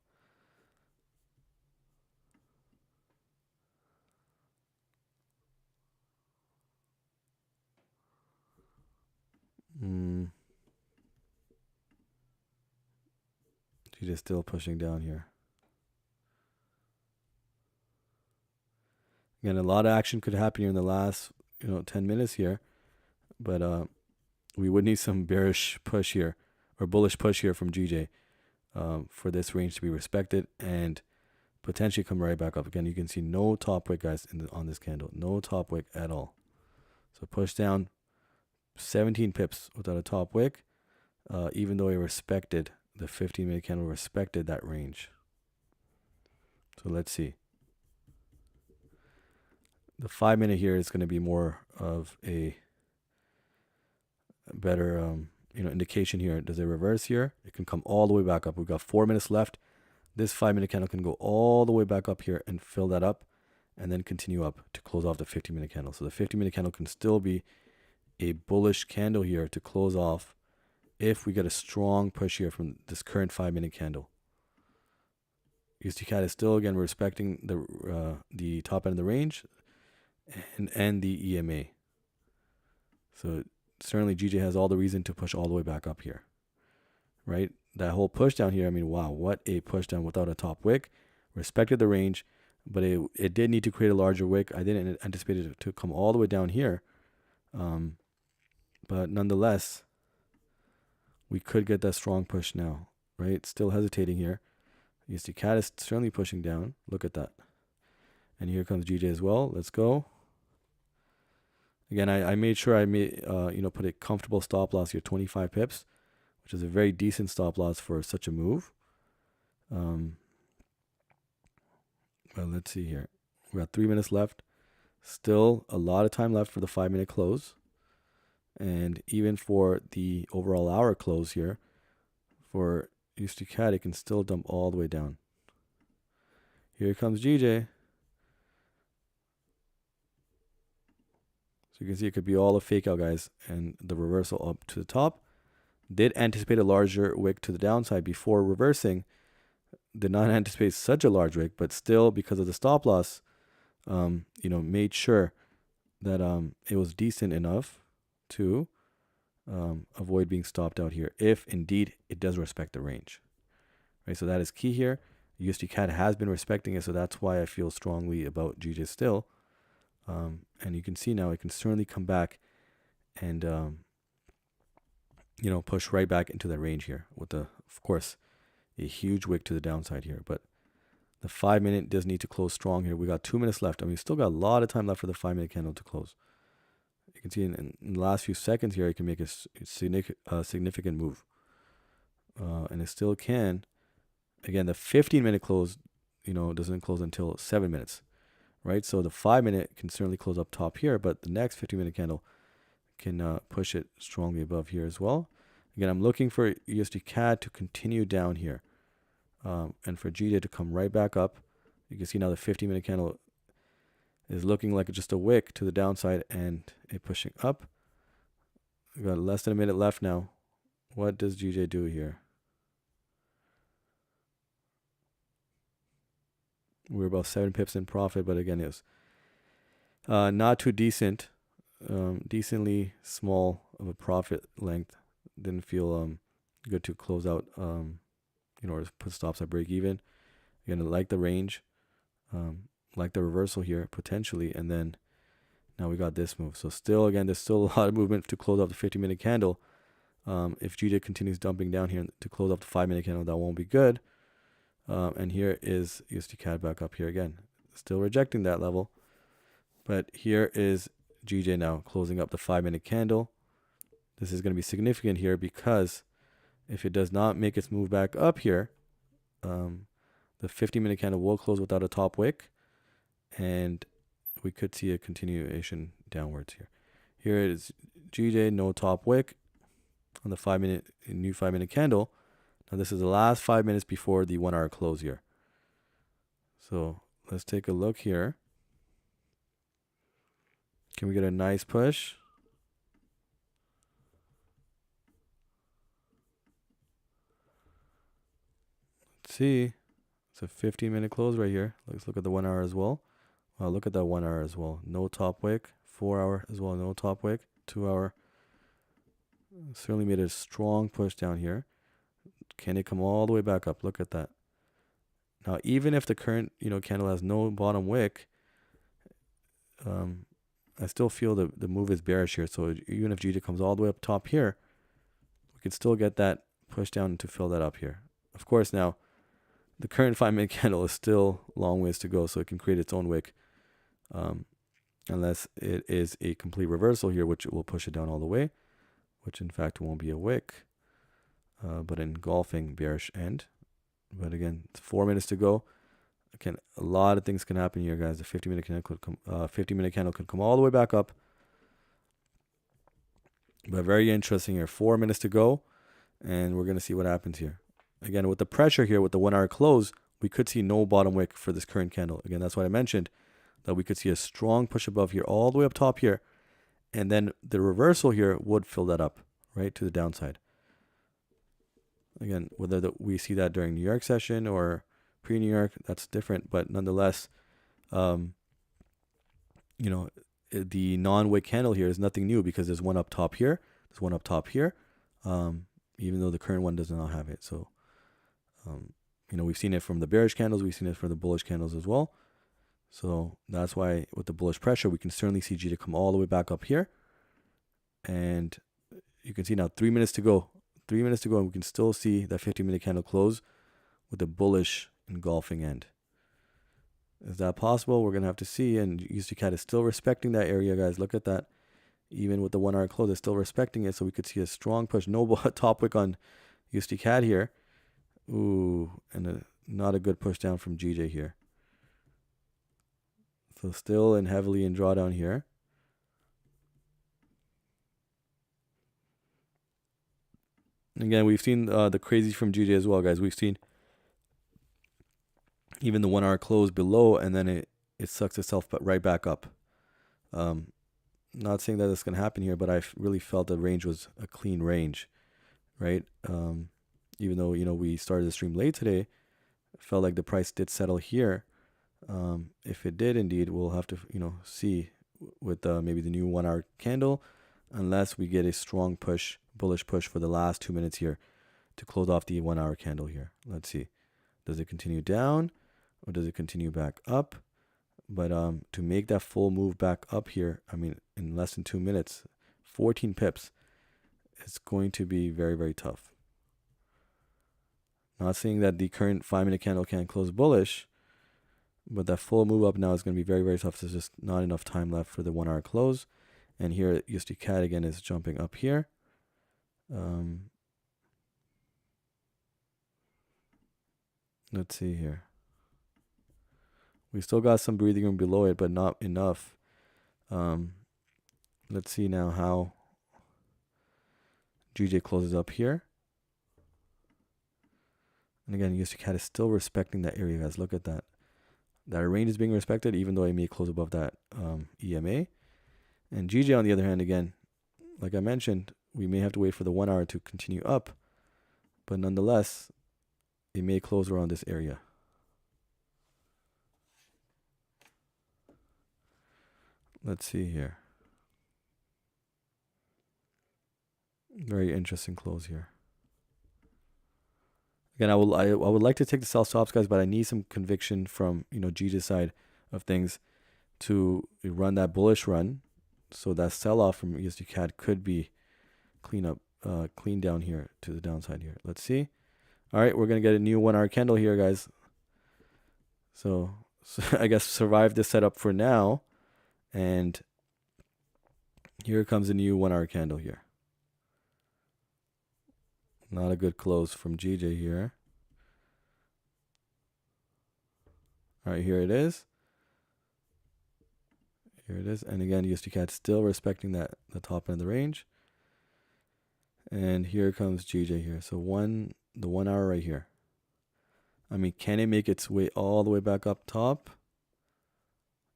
GJ is still pushing down here. Again, a lot of action could happen here in the last 10 minutes here, but we would need some bearish push here or bullish push here from GJ for this range to be respected and potentially come right back up. Again, you can see no top wick, guys, on this candle. No top wick at all. So push down 17 pips without a top wick, even though it respected the 15-minute candle, respected that range. So let's see. The 5 minute here is going to be more of a better indication here. Does it reverse here? It can come all the way back up. We've got 4 minutes left. This 5 minute candle can go all the way back up here and fill that up and then continue up to close off the 50-minute candle. So the 50-minute candle can still be a bullish candle here to close off if we get a strong push here from this current 5 minute candle. USD CAD is still, again, respecting the top end of the range and the EMA. So certainly GJ has all the reason to push all the way back up here, right? That whole push down here, I mean, wow, what a push down without a top wick. Respected the range, but it did need to create a larger wick. I didn't anticipate it to come all the way down here. But nonetheless, we could get that strong push now, right? Still hesitating here. USD CAD is certainly pushing down. Look at that. And here comes GJ as well. Let's go. Again, I made sure I put a comfortable stop loss here, 25 pips, which is a very decent stop loss for such a move. Well, let's see here. We got 3 minutes left. Still a lot of time left for the 5 minute close. And even for the overall hour close here, for USD CAD, it can still dump all the way down. Here comes GJ. So you can see it could be all a fake out, guys, and the reversal up to the top. Did anticipate a larger wick to the downside before reversing. Did not anticipate such a large wick, but still, because of the stop loss, made sure that it was decent enough to avoid being stopped out here if indeed it does respect the range. Right, so that is key here. USD CAD has been respecting it, so that's why I feel strongly about GJ still. And you can see now it can certainly come back and push right back into the range here with of course, a huge wick to the downside here. But the 5 minute does need to close strong here. We got 2 minutes left. I mean, still got a lot of time left for the 5 minute candle to close. You can see in the last few seconds here, it can make a significant move. And it still can. Again, the 15-minute close, doesn't close until 7 minutes, right? So the 5 minute can certainly close up top here, but the next 15-minute candle can push it strongly above here as well. Again, I'm looking for USD CAD to continue down here, and for GJ to come right back up. You can see now the 15-minute candle is looking like just a wick to the downside and it pushing up. We got less than a minute left now. What does GJ do here? We're about 7 pips in profit, but again, it was not too decent. Decently small of a profit length. Didn't feel good to close out, or put stops at break even. You're gonna like the range, like the reversal here potentially, and then now we got this move. So still, again, there's still a lot of movement to close off the 50-minute candle. If GJ continues dumping down here to close off the 5-minute candle, that won't be good. And here is USD CAD back up here again, still rejecting that level. But here is GJ now closing up the 5-minute candle. This is going to be significant here because if it does not make its move back up here, the 50-minute candle will close without a top wick, and we could see a continuation downwards here. Here is GJ, no top wick on the 5-minute new 5-minute candle. Now this is the last 5 minutes before the 1 hour close here. So let's take a look here. Can we get a nice push? Let's see. It's a 15-minute close right here. Let's look at the 1 hour as well. Look at that 1 hour as well. No top wick. 4 hour as well. No top wick. 2 hour. Certainly made a strong push down here. Can it come all the way back up? Look at that. Now, even if the current candle has no bottom wick, I still feel the move is bearish here. So even if GJ comes all the way up top here, we could still get that push down to fill that up here. Of course, now the current 5-minute candle is still a long ways to go, so it can create its own wick, unless it is a complete reversal here, which will push it down all the way, which in fact won't be a wick, but engulfing bearish end. But again, it's 4 minutes to go. Again, a lot of things can happen here, guys. The 50-minute candle could come, 50-minute candle could come all the way back up. But very interesting here. 4 minutes to go, and we're gonna see what happens here. Again, with the pressure here, with the 1 hour close, we could see no bottom wick for this current candle. Again, that's what I mentioned, that we could see a strong push above here, all the way up top here, and then the reversal here would fill that up, right, to the downside. Again, whether we see that during New York session or pre-New York, that's different. But nonetheless, the non-wick candle here is nothing new because there's one up top here, there's one up top here, even though the current one does not have it. So, we've seen it from the bearish candles, we've seen it from the bullish candles as well. So that's why with the bullish pressure, we can certainly see GJ come all the way back up here. And you can see now 3 minutes to go. 3 minutes to go, and we can still see that 50-minute candle close with a bullish engulfing end. Is that possible? We're going to have to see. And USD CAD is still respecting that area, guys. Look at that. Even with the 1 hour close, it's still respecting it. So we could see a strong push. No top wick on USD CAD here. Ooh, and not a good push down from GJ here. So still and heavily in drawdown here. Again, we've seen the crazies from GJ as well, guys. We've seen even the 1 hour close below, and then it sucks itself right back up. Not saying that it's going to happen here, but I really felt the range was a clean range, right? Even though, we started the stream late today, it felt like the price did settle here. If it did indeed, we'll have to, see with maybe the new 1 hour candle, unless we get a strong push, bullish push for the last 2 minutes here to close off the 1 hour candle here. Let's see. Does it continue down or does it continue back up? But to make that full move back up here, in less than 2 minutes, 14 pips, it's going to be very, very tough. Not saying that the current 5-minute candle can't close bullish, but that full move up now is going to be very, very tough. There's just not enough time left for the 1 hour close. And here USD CAD again is jumping up here. Let's see here. We still got some breathing room below it, but not enough. Let's see now how GJ closes up here. And again, USD CAD is still respecting that area, guys. Look at that. That range is being respected, even though it may close above that EMA. And GJ, on the other hand, again, like I mentioned, we may have to wait for the 1 hour to continue up. But nonetheless, it may close around this area. Let's see here. Very interesting close here. Again, I would like to take the sell stops, guys, but I need some conviction from GJ's side of things to run that bullish run. So that sell off from USD CAD could be clean down here to the downside here. Let's see. All right, we're gonna get a new 1 hour candle here, guys. So I guess survive this setup for now, and here comes a new 1 hour candle here. Not a good close from GJ here. All right, here it is. Here it is. And again, USD CAD still respecting the top end of the range. And here comes GJ here. So the 1 hour right here. I mean, can it make its way all the way back up top?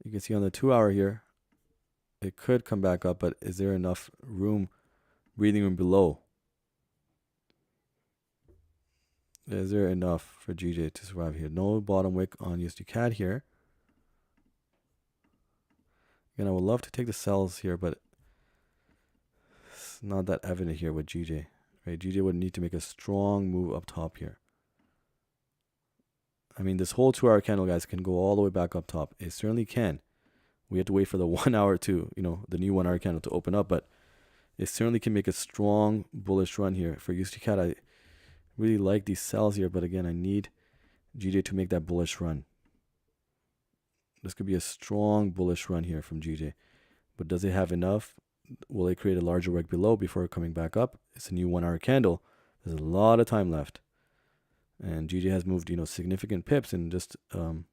You can see on the 2 hour here, it could come back up, but is there enough breathing room below? Is there enough for GJ to survive here? No bottom wick on USD CAD here. Again, I would love to take the sells here, but it's not that evident here with GJ. Right? GJ would need to make a strong move up top here. I mean, this whole 2 hour candle, guys, can go all the way back up top. It certainly can. We have to wait for the 1 hour to, the new 1 hour candle to open up, but it certainly can make a strong bullish run here. For USD CAD, I really like these sells here, but again, I need GJ to make that bullish run. This could be a strong bullish run here from GJ, but does it have enough? Will it create a larger wick below before coming back up? It's a new 1 hour candle. There's a lot of time left, and GJ has moved, significant pips in just, a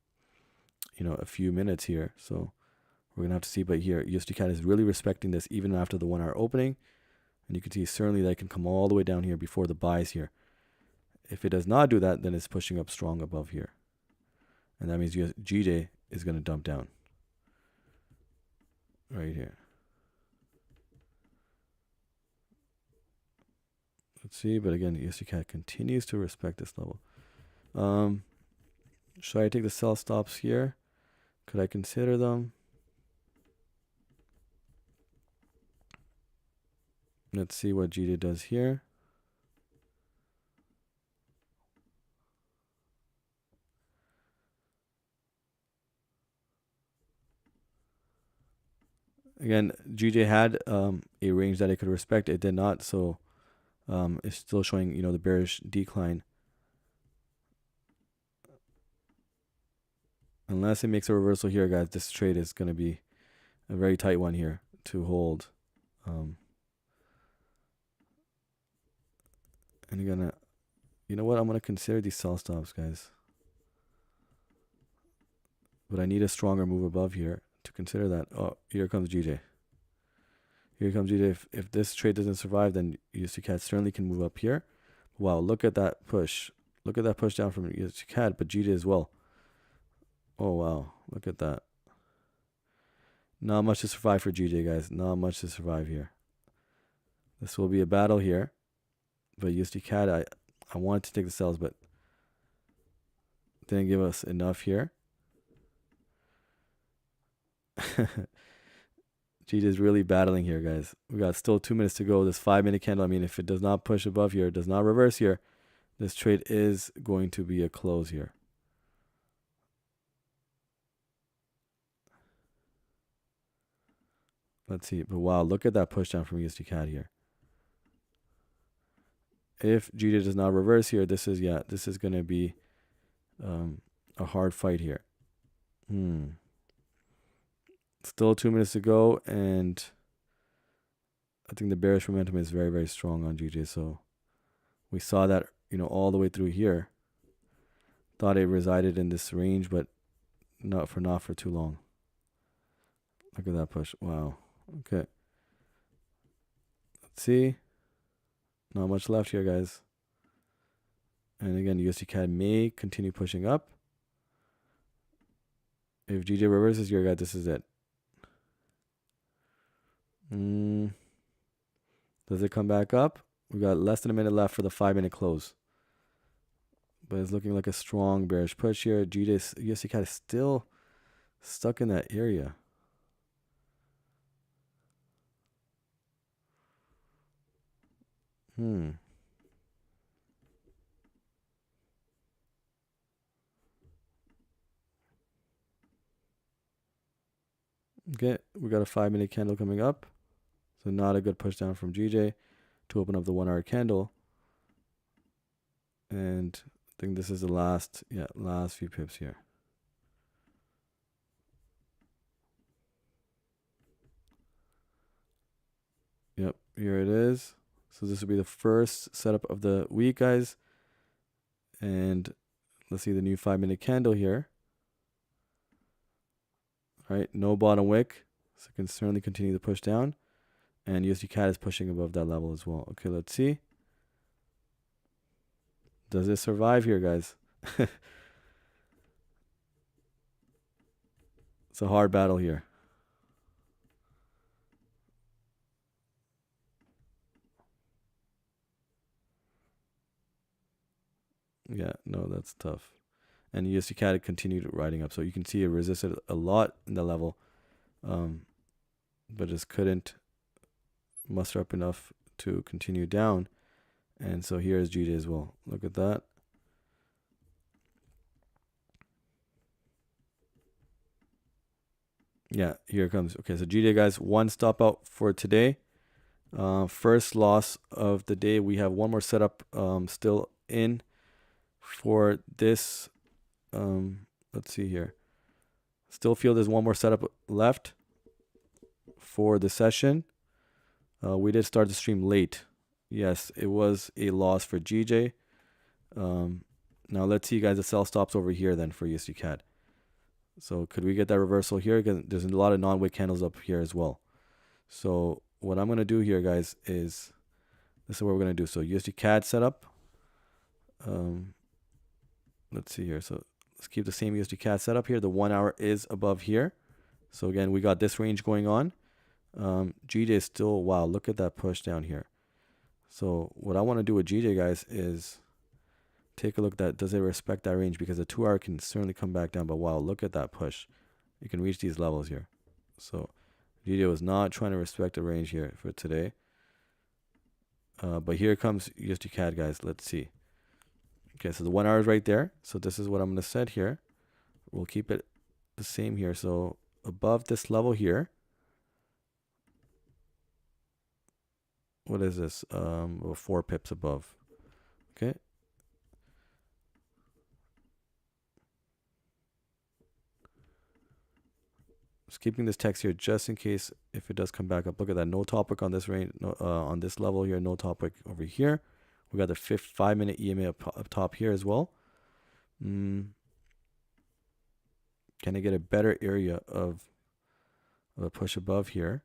few minutes here. So we're gonna have to see. But here, USD CAD is really respecting this even after the 1 hour opening, and you can see certainly that it can come all the way down here before the buys here. If it does not do that, then it's pushing up strong above here, and that means GJ is going to dump down right here. Let's see, but again, USD CAD continues to respect this level. Should I take the sell stops here? Could I consider them? Let's see what GJ does here. Again, GJ had a range that it could respect. It did not, so it's still showing, the bearish decline. Unless it makes a reversal here, guys, this trade is going to be a very tight one here to hold. And again, you know what? I'm going to consider these sell stops, guys. But I need a stronger move above here to consider that. Oh, here comes GJ. Here comes GJ. If this trade doesn't survive, then USD CAD certainly can move up here. Wow, look at that push. Look at that push down from USD CAD, but GJ as well. Oh, wow. Look at that. Not much to survive for GJ, guys. Not much to survive here. This will be a battle here. But USD CAD, I wanted to take the sells, but didn't give us enough here. GJ is really battling here, guys. We got still 2 minutes to go. This 5-minute candle, I mean, if it does not push above here, does not reverse here, this trade is going to be a close here. Let's see. But wow, look at that push down from USD CAD here. If GJ does not reverse here, this is going to be a hard fight here. Still 2 minutes to go, and I think the bearish momentum is very, very strong on GJ. So we saw that, all the way through here. Thought it resided in this range, but not for too long. Look at that push. Wow. Okay. Let's see. Not much left here, guys. And again, USD CAD may continue pushing up. If GJ reverses here, guys, this is it. Does it come back up? We got less than a minute left for the 5-minute close. But it's looking like a strong bearish push here. USD CAD is still stuck in that area. Okay, we got a 5-minute candle coming up. So not a good push down from GJ to open up the 1 hour candle. And I think this is the last few pips here. Yep, here it is. So this will be the first setup of the week, guys. And let's see the new 5-minute candle here. All right, no bottom wick. So it can certainly continue to push down. And USD CAD is pushing above that level as well. Okay, let's see. Does it survive here, guys? It's a hard battle here. Yeah, no, that's tough. And USD CAD continued riding up. So you can see it resisted a lot in the level, but just couldn't muster up enough to continue down. And so here is GJ as well. Look at that. Yeah, here it comes. Okay, so GJ, guys, one stop out for today. First loss of the day. We have one more setup still in for this. Let's see here. Still feel there's one more setup left for the session. We did start the stream late. Yes, it was a loss for GJ. Now let's see, guys, the sell stops over here then for USD CAD. So could we get that reversal here? Because there's a lot of non-wick candles up here as well. So what I'm going to do here, guys, is this is what we're going to do. So USD CAD setup. Let's see here. So let's keep the same USD CAD setup here. The 1 hour is above here. So again, we got this range going on. GJ is still, wow, look at that push down here. So what I want to do with GJ, guys, is take a look at that. Does it respect that range? Because the 2 hour can certainly come back down. But wow, look at that push. You can reach these levels here. So GJ was not trying to respect the range here for today. But here comes USD CAD, guys. Let's see. Okay, so the 1 hour is right there. So this is what I'm going to set here. We'll keep it the same here. So above this level here. What is this? 4 pips above. Okay. Just keeping this text here just in case if it does come back up. Look at that. No top wick on this range, no, on this level here. No top wick over here. We got the 5-minute EMA up top here as well. Can I get a better area of a push above here?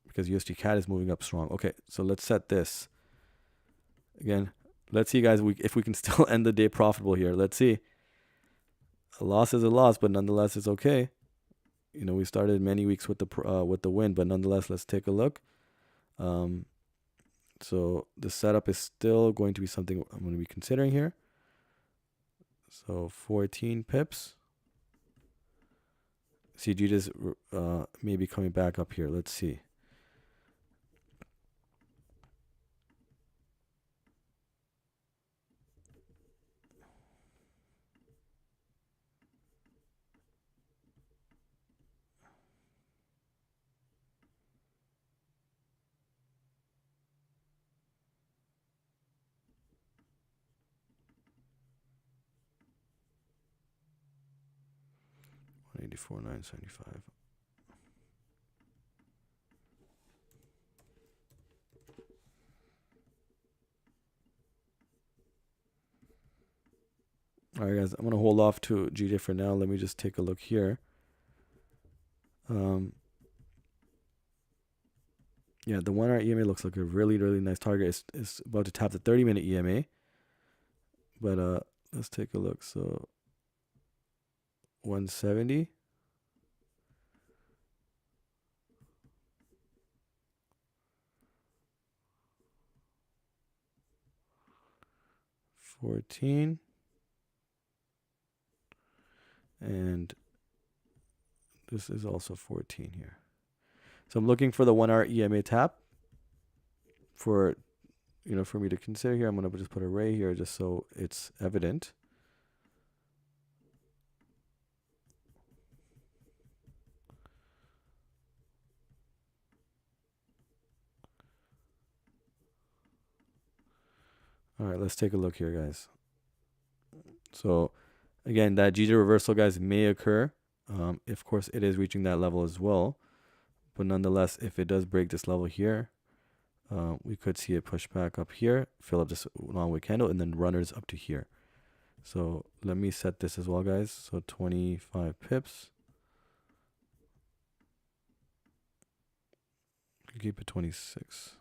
Because USD CAD is moving up strong. Okay, so let's set this. Again, let's see, guys, if we can still end the day profitable here. Let's see. A loss is a loss, but nonetheless, it's okay. You know, we started many weeks with the win, but nonetheless, let's take a look. So the setup is still going to be something I'm going to be considering here. So 14 pips. CG is maybe coming back up here. Let's see. $184,975. All right, guys, I'm going to hold off to GJ for now. Let me just take a look here. Yeah, the 1 hour EMA looks like a really, really nice target. It's about to tap the 30-minute EMA. But let's take a look. So 170. $14. And this is also 14 here. So I'm looking for the 1 hour EMA tap for me to consider here. I'm going to just put a ray here just so it's evident. All right, let's take a look here, guys. So again, that GJ reversal, guys, may occur. Of course, it is reaching that level as well. But nonetheless, if it does break this level here, we could see it push back up here, fill up this long wick candle, and then runners up to here. So let me set this as well, guys. So 25 pips. Keep it 26.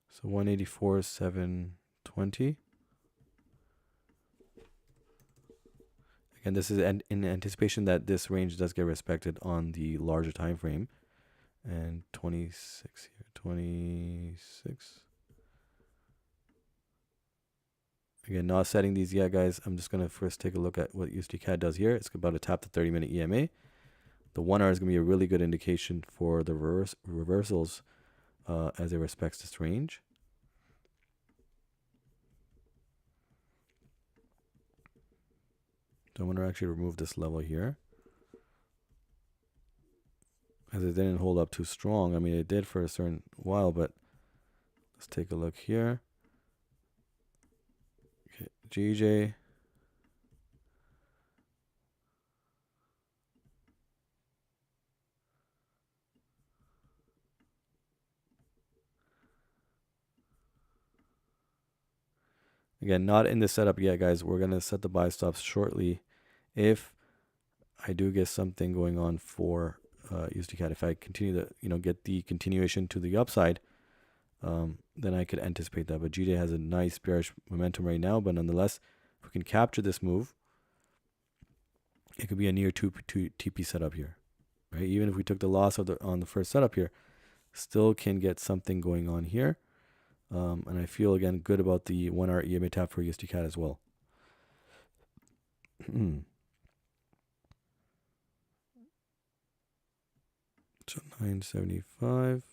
So 184, 720. Again, this is in anticipation that this range does get respected on the larger time frame. And 26 here, 26. Again, not setting these yet, guys. I'm just going to first take a look at what USD CAD does here. It's about to tap the 30-minute EMA. The 1 hour is going to be a really good indication for the reversals as it respects this range. So I'm going to actually remove this level here, as it didn't hold up too strong. I mean, it did for a certain while, but let's take a look here. Okay, GJ. Again, not in the setup yet, guys. We're going to set the buy stops shortly. If I do get something going on for USD CAD, if I continue to, get the continuation to the upside, then I could anticipate that. But GJ has a nice bearish momentum right now. But nonetheless, if we can capture this move, it could be a near 2 TP setup here, right? Even if we took the loss on the first setup here, still can get something going on here. And I feel, again, good about the 1 hour EMA tap for USD CAD as well. So 975.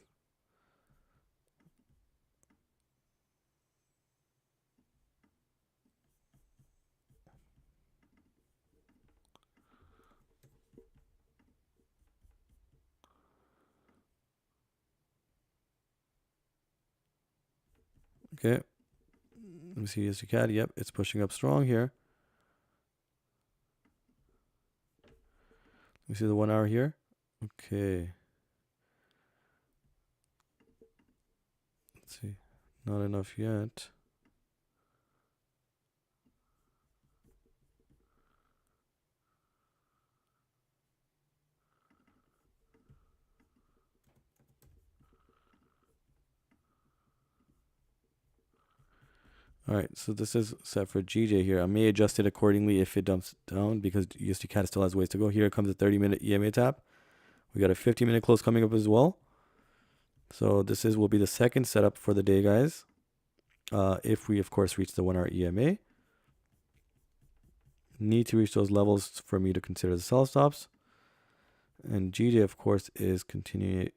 Okay. Let me see USD CAD. Yep, it's pushing up strong here. Let me see the 1 hour here. Okay. Let's see. Not enough yet. All right, so this is set for GJ here. I may adjust it accordingly if it dumps down because USD CAD still has ways to go. Here comes a 30-minute EMA tap. We got a 50-minute close coming up as well. So this will be the second setup for the day, guys. If we, of course, reach the 1 hour EMA. Need to reach those levels for me to consider the sell stops. And GJ, of course, is continuing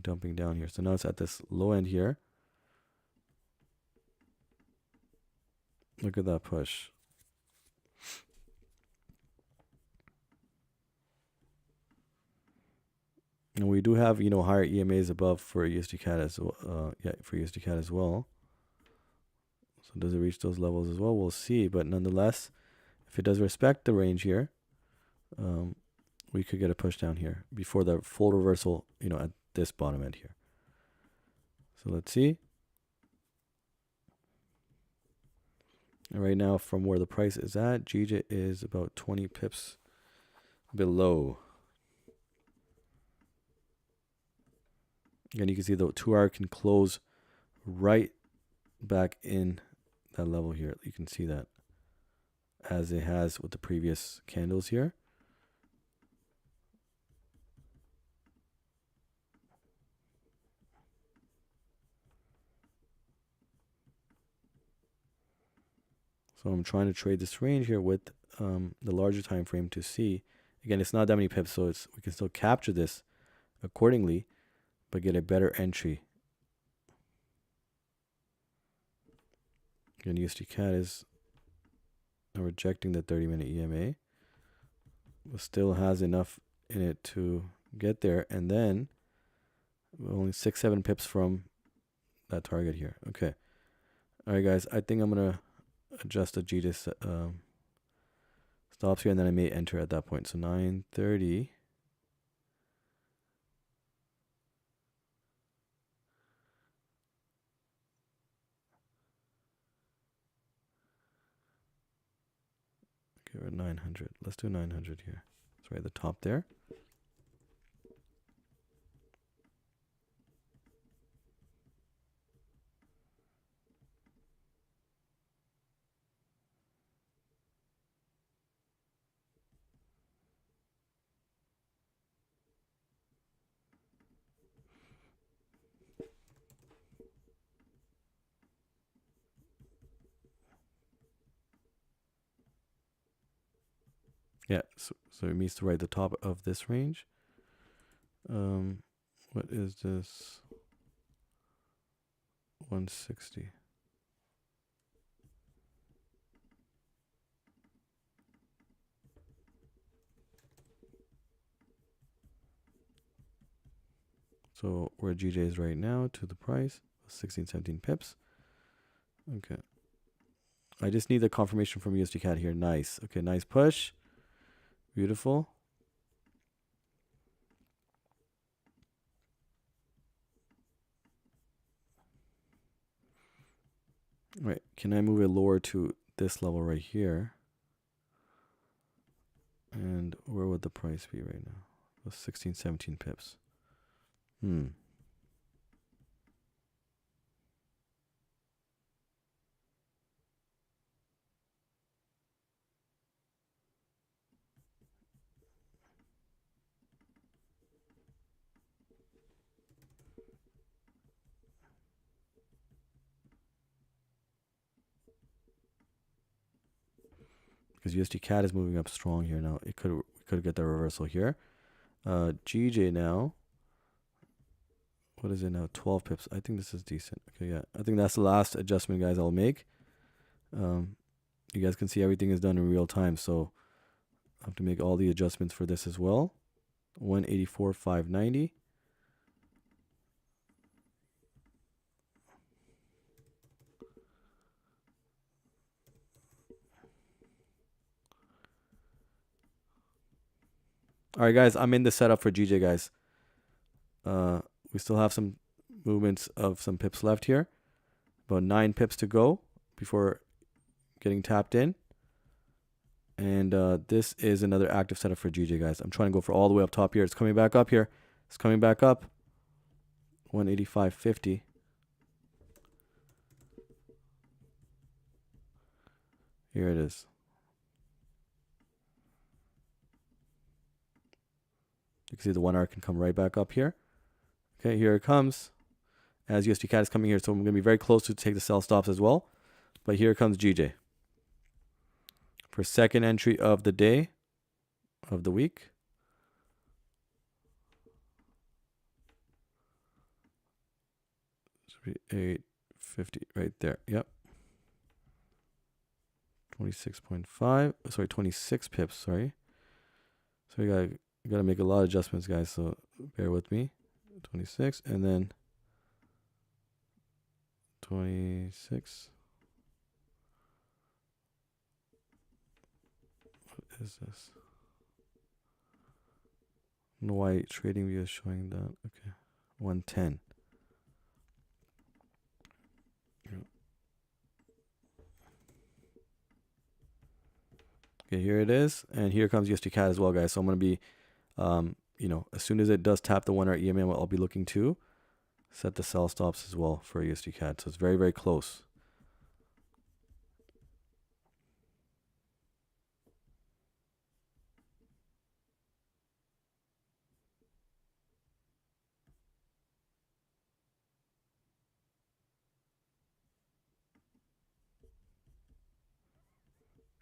dumping down here. So now it's at this low end here. Look at that push. And we do have, higher EMAs above for USD CAD as well. For USD CAD as well. So does it reach those levels as well? We'll see. But nonetheless, if it does respect the range here, we could get a push down here before the full reversal, at this bottom end here. So let's see. And right now, from where the price is at, GJ is about 20 pips below. And you can see the 2 hour can close right back in that level here. You can see that as it has with the previous candles here. So I'm trying to trade this range here with the larger time frame to see. Again, it's not that many pips, so we can still capture this accordingly, but get a better entry. Again, USD CAD is rejecting the 30-minute EMA, but still has enough in it to get there, and then we're only 6-7 pips from that target here. Okay. All right, guys. I think I'm gonna adjust the GJ stops here, and then I may enter at that point. So 9:30. Okay, we're at 900. Let's do 900 here. It's right at the top there. Yeah, so it means to right at the top of this range. What is this? 160. So where GJ is right now to the price, 16, 17 pips. Okay. I just need the confirmation from USD CAD here. Nice. Okay, nice push. Beautiful. Right. Can I move it lower to this level right here? And where would the price be right now? 16, 17 pips. Because USD CAD is moving up strong here now. We could get the reversal here. GJ now. What is it now? 12 pips. I think this is decent. Okay, yeah. I think that's the last adjustment, guys, I'll make. You guys can see everything is done in real time, so I have to make all the adjustments for this as well. 184.590. All right, guys, I'm in the setup for GJ, guys. We still have some movements of some pips left here. About 9 pips to go before getting tapped in. And this is another active setup for GJ, guys. I'm trying to go for all the way up top here. It's coming back up here. It's coming back up. 185.50. Here it is. You can see the 1 hour can come right back up here. Okay, here it comes. As USD CAD is coming here, so I'm going to be very close to take the sell stops as well. But here comes GJ. For second entry of the day, of the week. $8.50 right there. Yep. 26.5. Sorry, 26 pips. Sorry. So we gotta make a lot of adjustments, guys. So bear with me. 26 and then 26. What is this? I don't know why TradingView is showing that. Okay. 110. Okay, here it is. And here comes USD CAD as well, guys. So I'm going to be, as soon as it does tap the 1 hour EMA, I'll be looking to set the sell stops as well for USD CAD. So it's very, very close.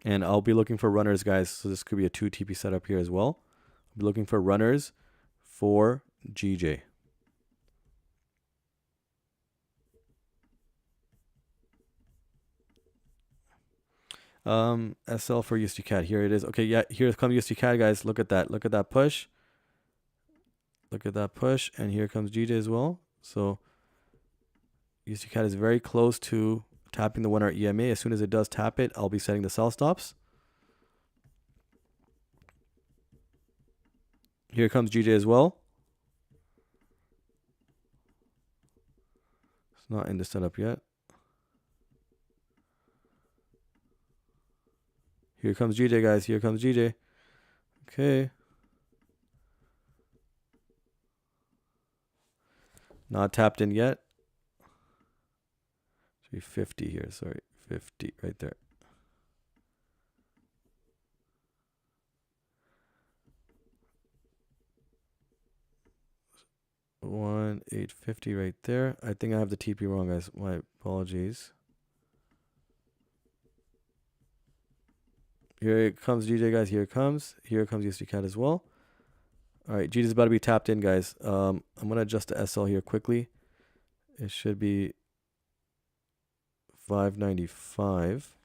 And I'll be looking for runners, guys. So this could be a 2 TP setup here as well. I'll be looking for runners for GJ. SL for USD CAD. Here it is. Okay, yeah, here comes USD CAD, guys. Look at that. Look at that push. Look at that push, and here comes GJ as well. So USD CAD is very close to tapping the 1 hour EMA. As soon as it does tap it, I'll be setting the sell stops. Here comes GJ as well. It's not in the setup yet. Here comes GJ, guys. Here comes GJ. Okay. Not tapped in yet. Should be 50 here. Sorry. 50 right there. One 850 right there. I think I have the TP wrong, guys. My apologies. Here it comes, GJ, guys. Here it comes. Here comes USD CAD as well. All right, GJ is about to be tapped in, guys. I'm gonna adjust the SL here quickly. It should be 595.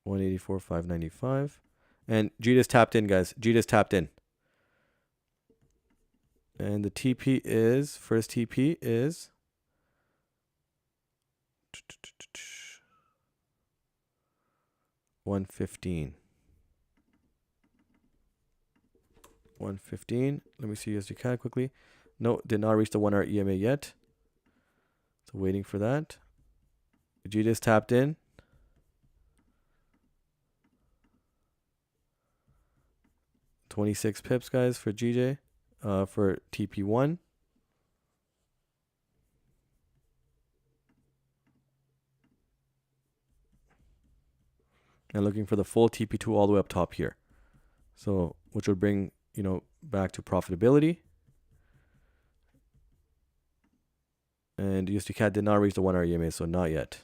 $184, 595. And GJ is tapped in, guys. GJ is tapped in. And the TP is, first TP is 115. 115. Let me see USD CAD quickly. No, did not reach the 1 hour EMA yet. So waiting for that. GJ is tapped in. $26 pips, guys, for GJ. For TP1. And looking for the full TP2 all the way up top here. So, which would bring, back to profitability. And USD CAD did not reach the 1 hour EMA, so not yet.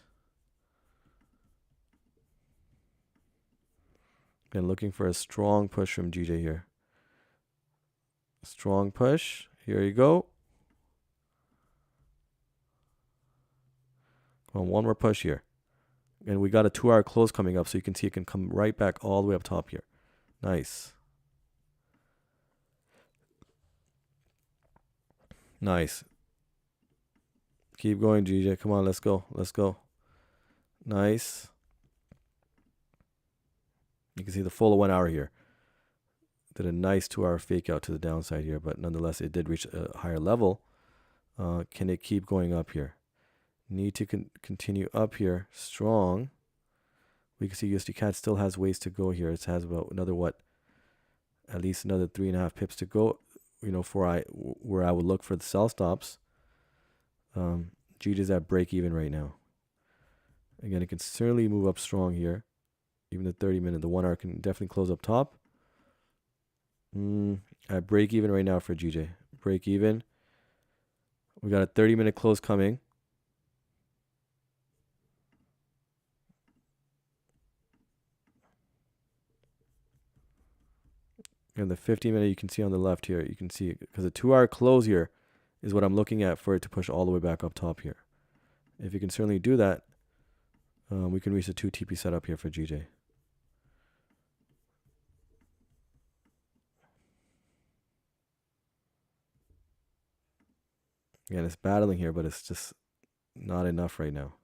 And looking for a strong push from GJ here. Strong push. Here you go. Come on, one more push here. And we got a 2 hour close coming up, so you can see it can come right back all the way up top here. Nice. Nice. Keep going, GJ. Come on, let's go. Let's go. Nice. You can see the full 1 hour here. Did a nice 2 hour fake out to the downside here, but nonetheless, it did reach a higher level. Can it keep going up here? Need to continue up here. Strong. We can see USD CAD still has ways to go here. It has about another, at least another 3.5 pips to go, for where I would look for the sell stops. GJ is at break even right now. Again, it can certainly move up strong here. Even the 30-minute, the 1 hour can definitely close up top. At break even right now for GJ. Break even. We got a 30-minute close coming. And the 50-minute you can see on the left here. You can see it because the 2 hour close here is what I'm looking at for it to push all the way back up top here. If you can certainly do that, we can reach the 2 TP setup here for GJ. Again, it's battling here, but it's just not enough right now.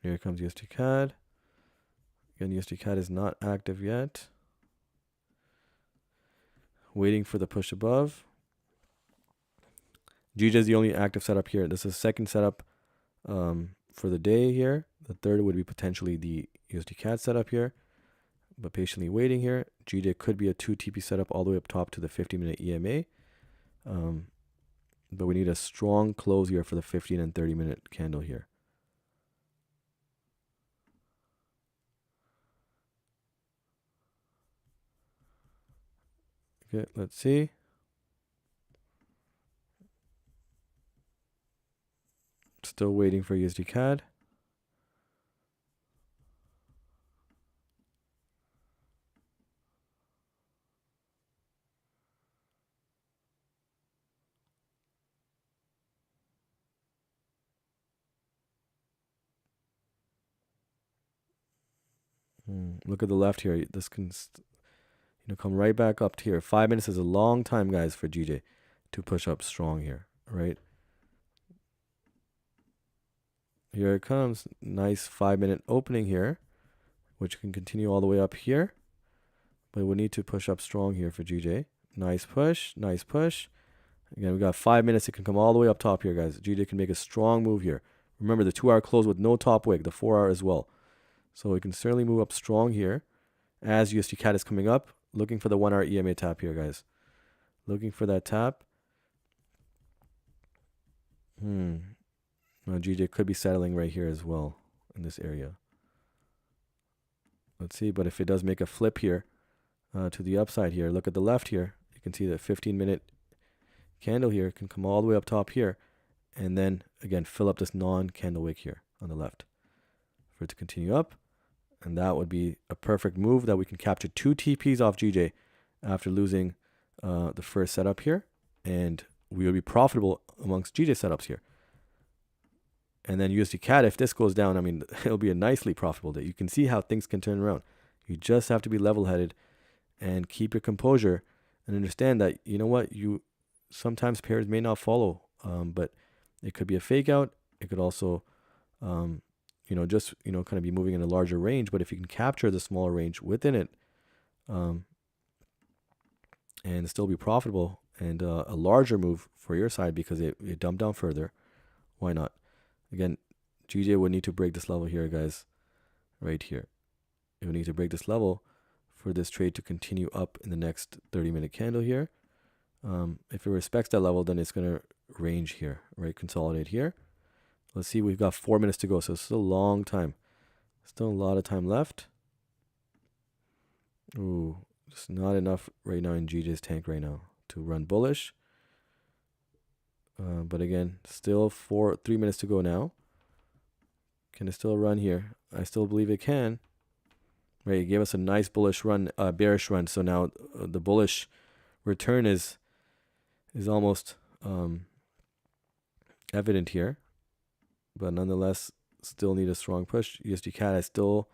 Here comes USD CAD. Again, USD CAD is not active yet. Waiting for the push above. GJ is the only active setup here. This is second setup for the day here. The third would be potentially the USD CAD setup here. But patiently waiting here. GJ could be a 2 TP setup all the way up top to the 50-minute EMA. But we need a strong close here for the 15 and 30-minute candle here. Okay, let's see. Still waiting for USD CAD. Look at the left here. This can come right back up to here. 5 minutes is a long time, guys, for GJ to push up strong here, right? Here it comes. Nice 5 minute opening here, which can continue all the way up here. But we need to push up strong here for GJ. Nice push. Nice push. Again, we got 5 minutes. It can come all the way up top here, guys. GJ can make a strong move here. Remember, the 2 hour close with no top wick. The 4 hour as well. So we can certainly move up strong here. As USD CAD is coming up. Looking for the 1 hour EMA tap here, guys. Looking for that tap. Now GJ could be settling right here as well in this area. Let's see, but if it does make a flip here to the upside here, look at the left here. You can see that 15-minute candle here can come all the way up top here. And then, again, fill up this non-candle wick here on the left for it to continue up. And that would be a perfect move that we can capture 2 TPs off GJ after losing the first setup here. And we will be profitable amongst GJ setups here. And then USD CAD, if this goes down, I mean, it'll be a nicely profitable day. You can see how things can turn around. You just have to be level-headed and keep your composure and understand that, you know what, sometimes pairs may not follow, but it could be a fake out. It could also, just, kind of be moving in a larger range. But if you can capture the smaller range within it and still be profitable and a larger move for your side because it dumped down further, why not? Again, GJ would need to break this level here, guys, right here. It would need to break this level for this trade to continue up in the next 30-minute candle here. If it respects that level, then it's going to range here, right? Consolidate here. Let's see, we've got 4 minutes to go, so it's still a long time. Still a lot of time left. Ooh, just not enough right now in GJ's tank right now to run bullish. But again, still 3 minutes to go now. Can it still run here? I still believe it can. Right, it gave us a nice bullish run, bearish run. So now the bullish return is almost evident here. But nonetheless, still need a strong push. USD CAD, I still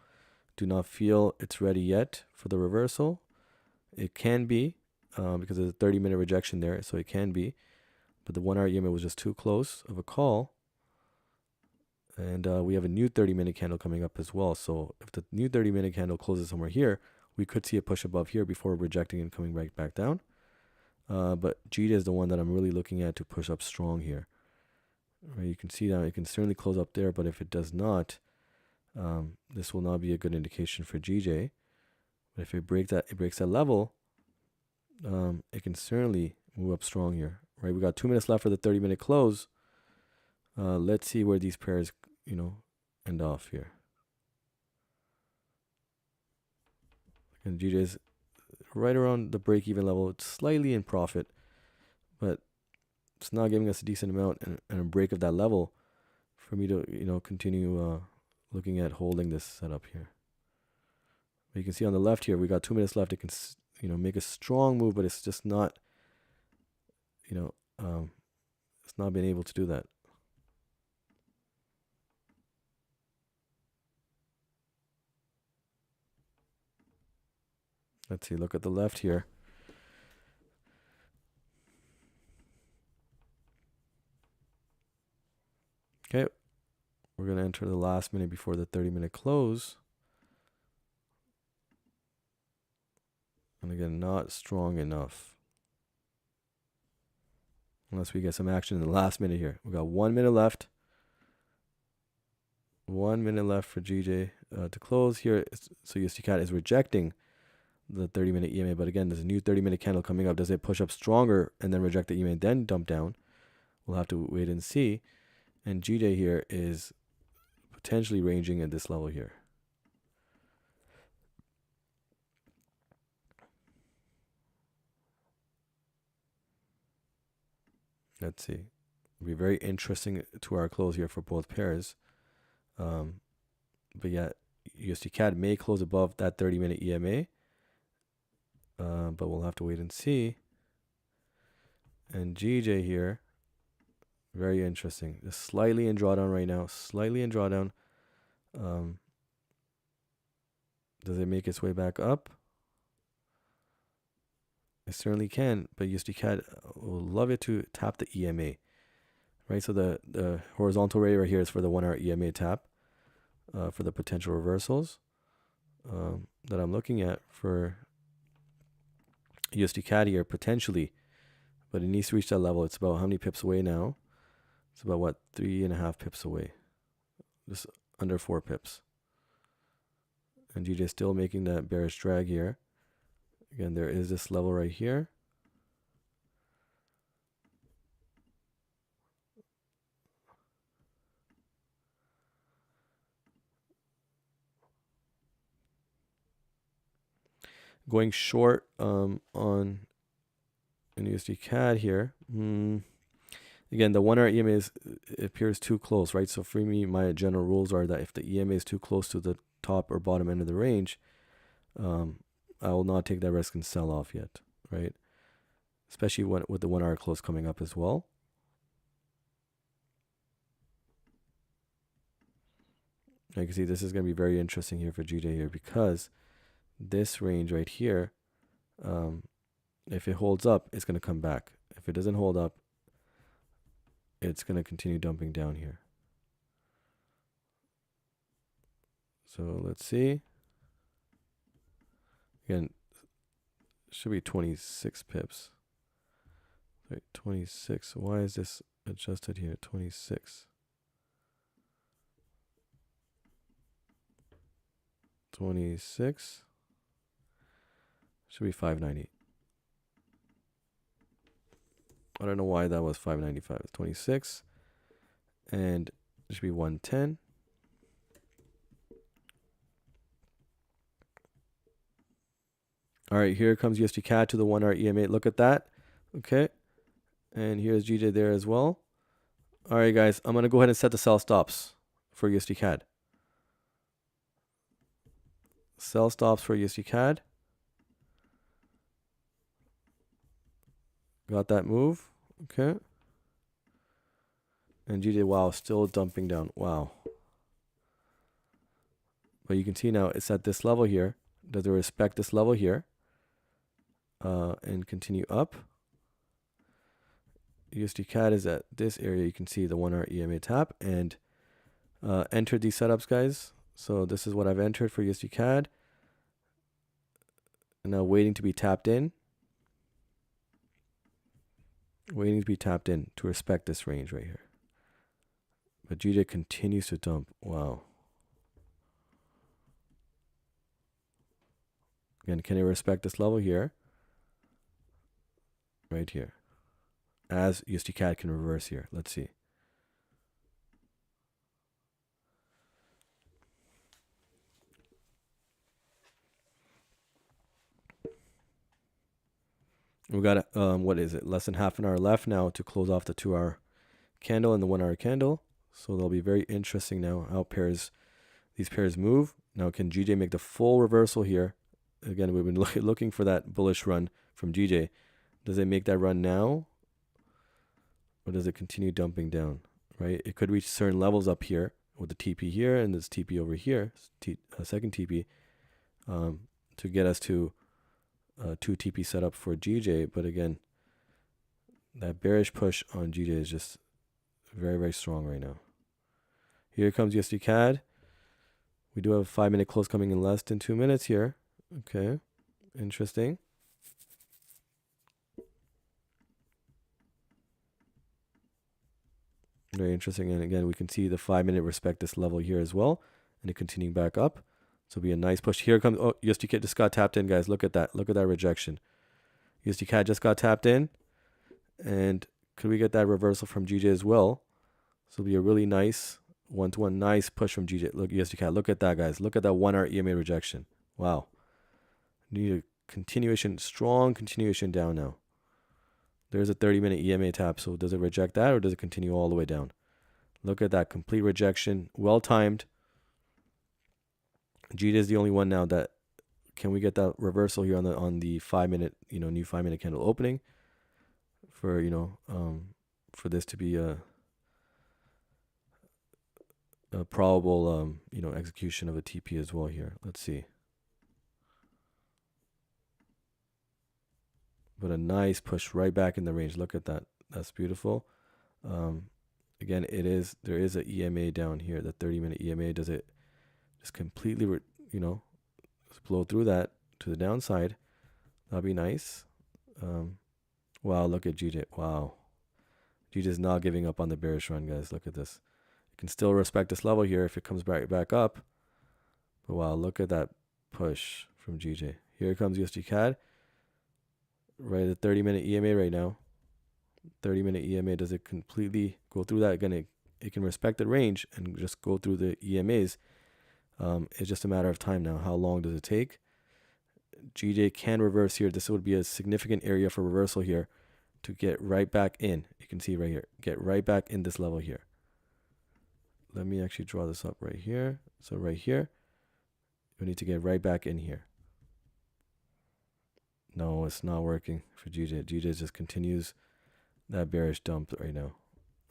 do not feel it's ready yet for the reversal. It can be because there's a 30-minute rejection there, so it can be. But the 1 hour EMA was just too close of a call. And we have a new 30-minute candle coming up as well. So if the new 30-minute candle closes somewhere here, we could see a push above here before rejecting and coming right back down. But GJ is the one that I'm really looking at to push up strong here. Right, you can see that it can certainly close up there, but if it does not, this will not be a good indication for GJ. But if it breaks that level, it can certainly move up strong here. Right, we got 2 minutes left for the 30-minute close. Let's see where these pairs, end off here. And GJ is right around the break-even level. It's slightly in profit, but it's not giving us a decent amount and a break of that level for me to, continue looking at holding this setup here. But you can see on the left here, we got 2 minutes left. It can, make a strong move, but it's just not, it's not been able to do that. Let's see, look at the left here. Okay, we're going to enter the last minute before the 30-minute close. And again, not strong enough. Unless we get some action in the last minute here. We got 1 minute left. 1 minute left for GJ to close here. So USD CAD is rejecting the 30-minute EMA. But again, there's a new 30-minute candle coming up. Does it push up stronger and then reject the EMA and then dump down? We'll have to wait and see. And GJ here is potentially ranging at this level here. Let's see. It'll be very interesting to our close here for both pairs. But yeah, USD CAD may close above that 30-minute EMA. But we'll have to wait and see. And GJ here, very interesting. Just slightly in drawdown right now. Slightly in drawdown. Does it make its way back up? It certainly can, but USD CAD will love it to tap the EMA, right? So the horizontal ray right here is for the 1 hour EMA tap for the potential reversals that I'm looking at for USD CAD here potentially, but it needs to reach that level. It's about how many pips away now? It's about what, 3.5 pips away, just under 4 pips. And GJ is still making that bearish drag here. Again, there is this level right here. Going short on an USD CAD here. Again, the 1 hour EMA appears too close, right? So for me, my general rules are that if the EMA is too close to the top or bottom end of the range, I will not take that risk and sell off yet, right? Especially with the 1 hour close coming up as well. You can see this is going to be very interesting here for GJ here, because this range right here, if it holds up, it's going to come back. If it doesn't hold up, it's going to continue dumping down here. So let's see. Again, should be 26 pips. Right, 26. Why is this adjusted here? 26. 26. Should be 590. I don't know why that was 595. It's 26. And it should be 110. All right, here comes USD CAD to the 1 hour EMA. Look at that. Okay. And here's GJ there as well. All right, guys, I'm going to go ahead and set the sell stops for USD CAD. Sell stops for USD CAD. Got that move. Okay. And GJ, wow, still dumping down. Wow. But you can see now it's at this level here. Does it respect this level here? And continue up. USD CAD is at this area. You can see the 1 hour EMA tap and enter these setups, guys. So this is what I've entered for USD CAD. And now waiting to be tapped in. Waiting to be tapped in to respect this range right here. But GJ continues to dump. Wow. Again, can it respect this level here? Right here. As USD CAD can reverse here. Let's see. We got what is it? Less than half an hour left now to close off the 2 hour candle and the 1 hour candle. So they'll be very interesting now how these pairs move. Now can GJ make the full reversal here? Again, we've been looking for that bullish run from GJ. Does it make that run now? Or does it continue dumping down? Right? It could reach certain levels up here with the TP here and this TP over here, second TP, to get us to 2 TP setup for GJ. But again, that bearish push on GJ is just very, very strong right now. Here comes USD CAD. We do have a 5-minute close coming in less than 2 minutes here. Okay, interesting. Very interesting. And again, we can see the 5-minute respect this level here as well. And it continuing back up. So it'll be a nice push. Here comes, oh, USD CAD just got tapped in, guys. Look at that. Look at that rejection. USD CAD just got tapped in. And could we get that reversal from GJ as well? So it'll be a really nice one-to-one, nice push from GJ. Look, USD CAD. Look at that, guys. Look at that 1 hour EMA rejection. Wow. Need a continuation, strong continuation down now. There's a 30-minute EMA tap. So does it reject that or does it continue all the way down? Look at that complete rejection. Well timed. GJ is the only one now that can we get that reversal here on the 5-minute, new 5-minute candle opening for, for this to be a probable, execution of a TP as well here. Let's see. but a nice push right back in the range. Look at that. That's beautiful. Um, Again, there is a EMA down here. The 30-minute EMA, does it just completely, just blow through that to the downside? That'd be nice. Wow, look at GJ. Wow. GJ's not giving up on the bearish run, guys. Look at this. You can still respect this level here if it comes back up. But wow, look at that push from GJ. Here comes USD CAD. Right at the 30-minute EMA right now. 30-minute EMA, does it completely go through that? Again, it can respect the range and just go through the EMAs. It's just a matter of time now. How long does it take? GJ can reverse here. This would be a significant area for reversal here to get right back in. You can see right here. Get right back in this level here. Let me actually draw this up right here. So right here, we need to get right back in here. No, it's not working for GJ. GJ just continues that bearish dump right now.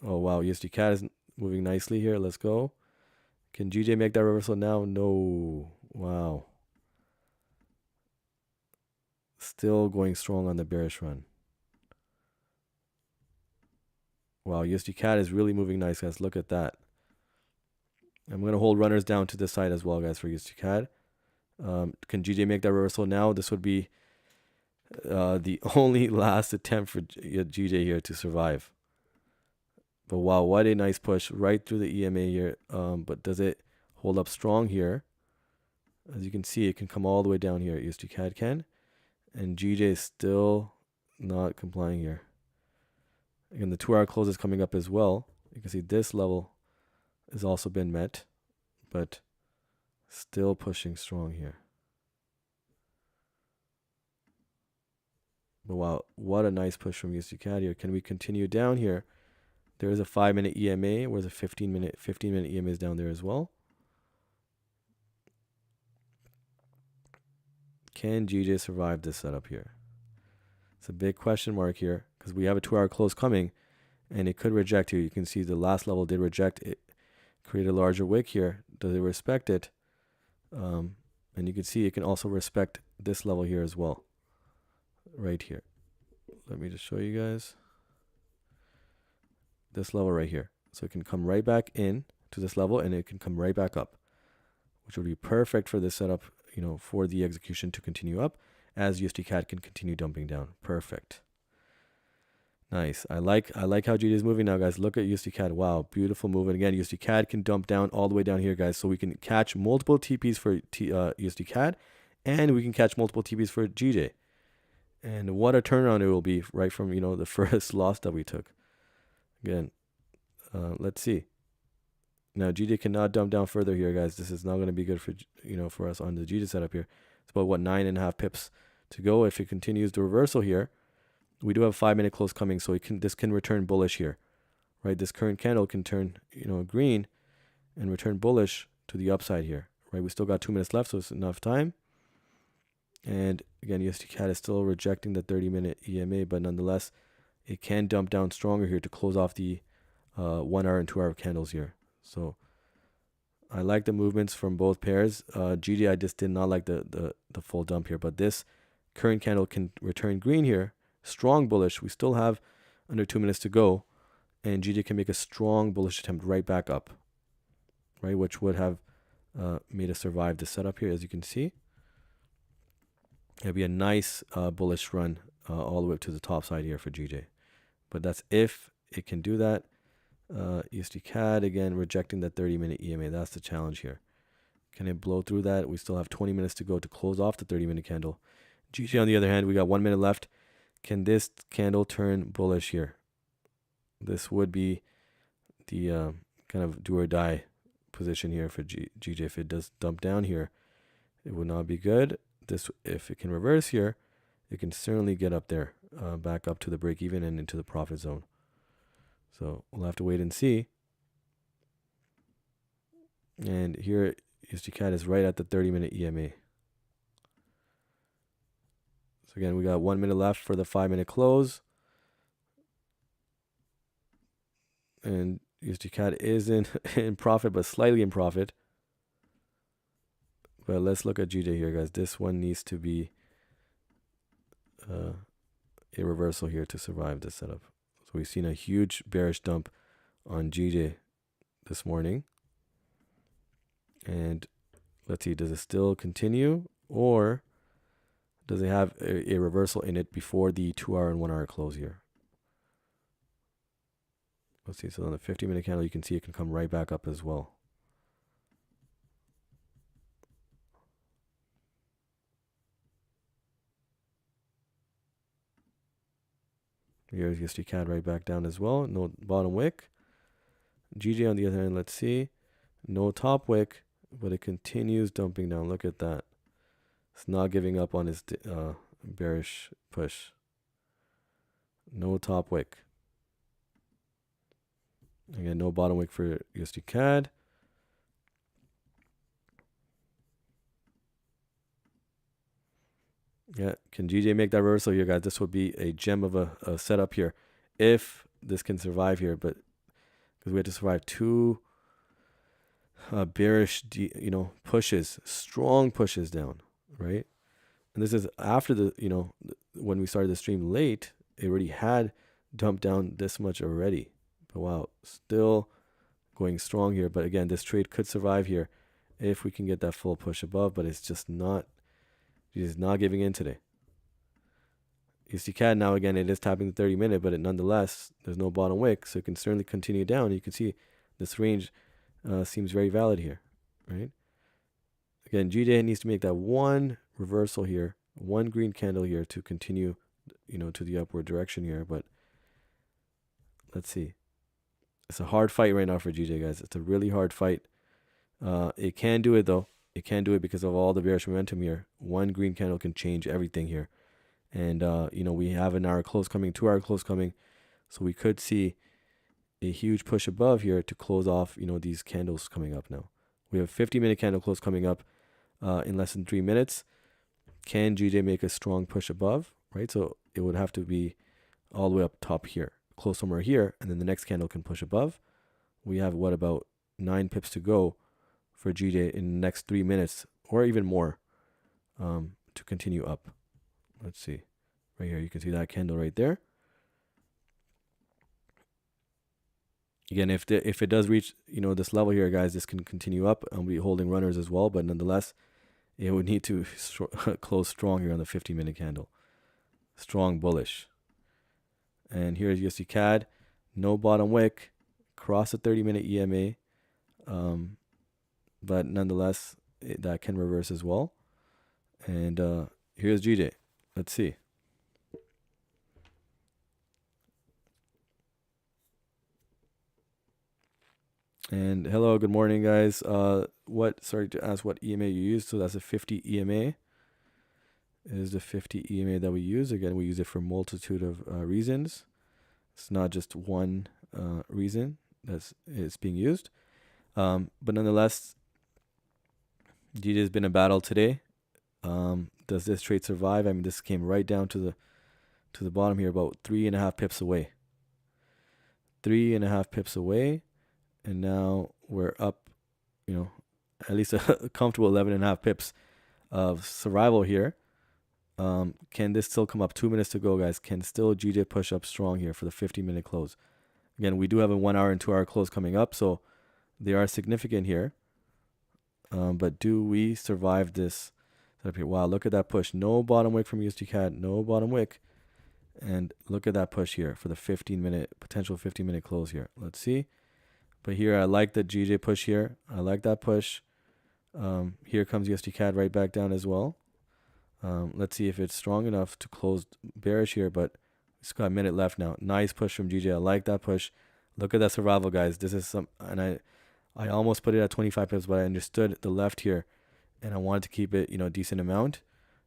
Oh, wow. USD CAD is moving nicely here. Let's go. Can GJ make that reversal now? No. Wow. Still going strong on the bearish run. Wow, USD CAD is really moving nice, guys. Look at that. I'm going to hold runners down to this side as well, guys, for USD CAD. Can GJ make that reversal now? This would be the only last attempt for GJ here to survive. But wow, what a nice push right through the EMA here. But does it hold up strong here? As you can see, it can come all the way down here. USD CAD can. And GJ is still not complying here. Again, the 2-hour close is coming up as well. You can see this level has also been met, but still pushing strong here. But wow, what a nice push from USD CAD here. Can we continue down here? There is a 5-minute EMA, whereas a 15-minute EMA is down there as well. Can GJ survive this setup here? It's a big question mark here because we have a 2-hour close coming and it could reject here. You can see the last level did reject it, create a larger wick here. Does it respect it? And you can see it can also respect this level here as well. Right here. Let me just show you guys. This level right here. So it can come right back in to this level and it can come right back up, which would be perfect for this setup, for the execution to continue up as USD CAD can continue dumping down. Perfect. Nice. I like how GD is moving now, guys. Look at USD CAD. Wow, beautiful movement. Again, USD CAD can dump down all the way down here, guys. So we can catch multiple TPs for USD CAD and we can catch multiple TPs for GJ. And what a turnaround it will be right from, the first loss that we took. Again, let's see. Now, GJ cannot dump down further here, guys. This is not going to be good for, for us on the GJ setup here. It's about, 9.5 pips to go. If it continues the reversal here, we do have a 5-minute close coming, so this can return bullish here, right? This current candle can turn, green and return bullish to the upside here, right? We still got 2 minutes left, so it's enough time. And again, USD CAD is still rejecting the 30-minute EMA, but nonetheless, it can dump down stronger here to close off the 1-hour and 2-hour candles here. So I like the movements from both pairs. GD, I just did not like the full dump here, but this current candle can return green here. Strong bullish. We still have under 2 minutes to go, and GD can make a strong bullish attempt right back up, right, which would have made us survive the setup here, as you can see. It'd be a nice bullish run all the way up to the top side here for GJ. But that's if it can do that. USD CAD, again, rejecting that 30-minute EMA. That's the challenge here. Can it blow through that? We still have 20 minutes to go to close off the 30-minute candle. GJ, on the other hand, we got 1 minute left. Can this candle turn bullish here? This would be the kind of do or die position here for GJ. If it does dump down here, it would not be good. If it can reverse here, it can certainly get up there, back up to the break even and into the profit zone. So we'll have to wait and see. And here, USD CAD is right at the 30-minute EMA. So again, we got 1 minute left for the 5-minute close. And USD CAD is in profit, but slightly in profit. But let's look at GJ here, guys. This one needs to be a reversal here to survive this setup. So we've seen a huge bearish dump on GJ this morning. And let's see, does it still continue, or does it have a reversal in it before the 2-hour and 1-hour close here? Let's see. So on the 50-minute candle, you can see it can come right back up as well. Here's USD CAD right back down as well. No bottom wick. GJ on the other hand, let's see. No top wick, but it continues dumping down. Look at that. It's not giving up on its bearish push. No top wick. Again, no bottom wick for USD CAD. Yeah, can GJ make that reversal here, guys? This would be a gem of a setup here, if this can survive here. But because we had to survive two bearish, pushes, strong pushes down, right? And this is after when we started the stream late, it already had dumped down this much already. But wow, still going strong here. But again, this trade could survive here if we can get that full push above, but it's just not. He's not giving in today. USD CAD now, again, it is tapping the 30-minute, but nonetheless, there's no bottom wick, so it can certainly continue down. You can see this range seems very valid here, right? Again, GJ needs to make that one reversal here, one green candle here to continue, to the upward direction here. But let's see. It's a hard fight right now for GJ, guys. It's a really hard fight. It can do it, though. It can do it because of all the bearish momentum here. One green candle can change everything here. And, we have an hour close coming, 2-hour close coming. So we could see a huge push above here to close off, these candles coming up now. We have a 50-minute candle close coming up in less than 3 minutes. Can GJ make a strong push above, right? So it would have to be all the way up top here, close somewhere here, and then the next candle can push above. We have, about 9 pips to go for GJ in the next 3 minutes, or even more, to continue up. Let's see. Right here, you can see that candle right there. Again, if it does reach, this level here, guys, this can continue up. I'll be holding runners as well, but nonetheless, it would need to close strong here on the 50-minute candle. Strong bullish. And here's USD CAD. No bottom wick. Cross the 30-minute EMA. But nonetheless, that can reverse as well. And here's GJ. Let's see. And hello, good morning, guys. Sorry to ask what EMA you use. So that's a 50 EMA. It is the 50 EMA that we use. Again, we use it for a multitude of reasons. It's not just one reason it's being used. But nonetheless, GJ has been a battle today. Does this trade survive? I mean, this came right down to the bottom here, about 3.5 pips away. 3.5 pips away. And now we're up, at least a comfortable 11.5 pips of survival here. Can this still come up? 2 minutes to go, guys. Can still GJ push up strong here for the 50-minute close? Again, we do have a 1-hour and 2-hour close coming up, so they are significant here. But do we survive this setup here? Wow, look at that push. No bottom wick from USD CAD. No bottom wick. And look at that push here for the potential 50-minute close here. Let's see. But here, I like the GJ push here. I like that push. Here comes USD CAD right back down as well. Let's see if it's strong enough to close bearish here, but it's got a minute left now. Nice push from GJ. I like that push. Look at that survival, guys. This is and I almost put it at 25 pips, but I understood the left here, and I wanted to keep it, a decent amount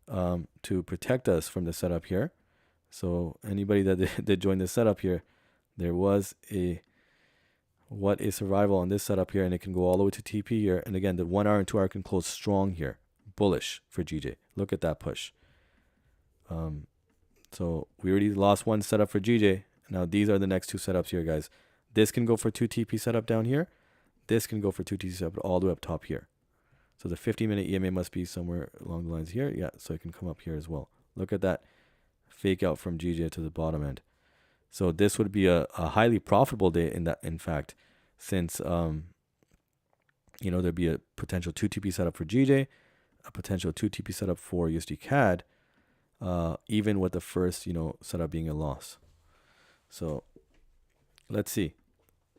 to protect us from the setup here. So anybody that did join the setup here, there was a survival on this setup here, and it can go all the way to TP here. And again, the 1-hour and 2-hour can close strong here, bullish for GJ. Look at that push. So we already lost one setup for GJ. Now these are the next two setups here, guys. This can go for 2 TP setup down here. This can go for 2 TP setup all the way up top here. So the 50-minute EMA must be somewhere along the lines here. Yeah, so it can come up here as well. Look at that fake out from GJ to the bottom end. So this would be a highly profitable day in fact, since there'd be a potential 2 TP setup for GJ, a potential 2 TP setup for USD CAD, even with the first setup being a loss. So let's see.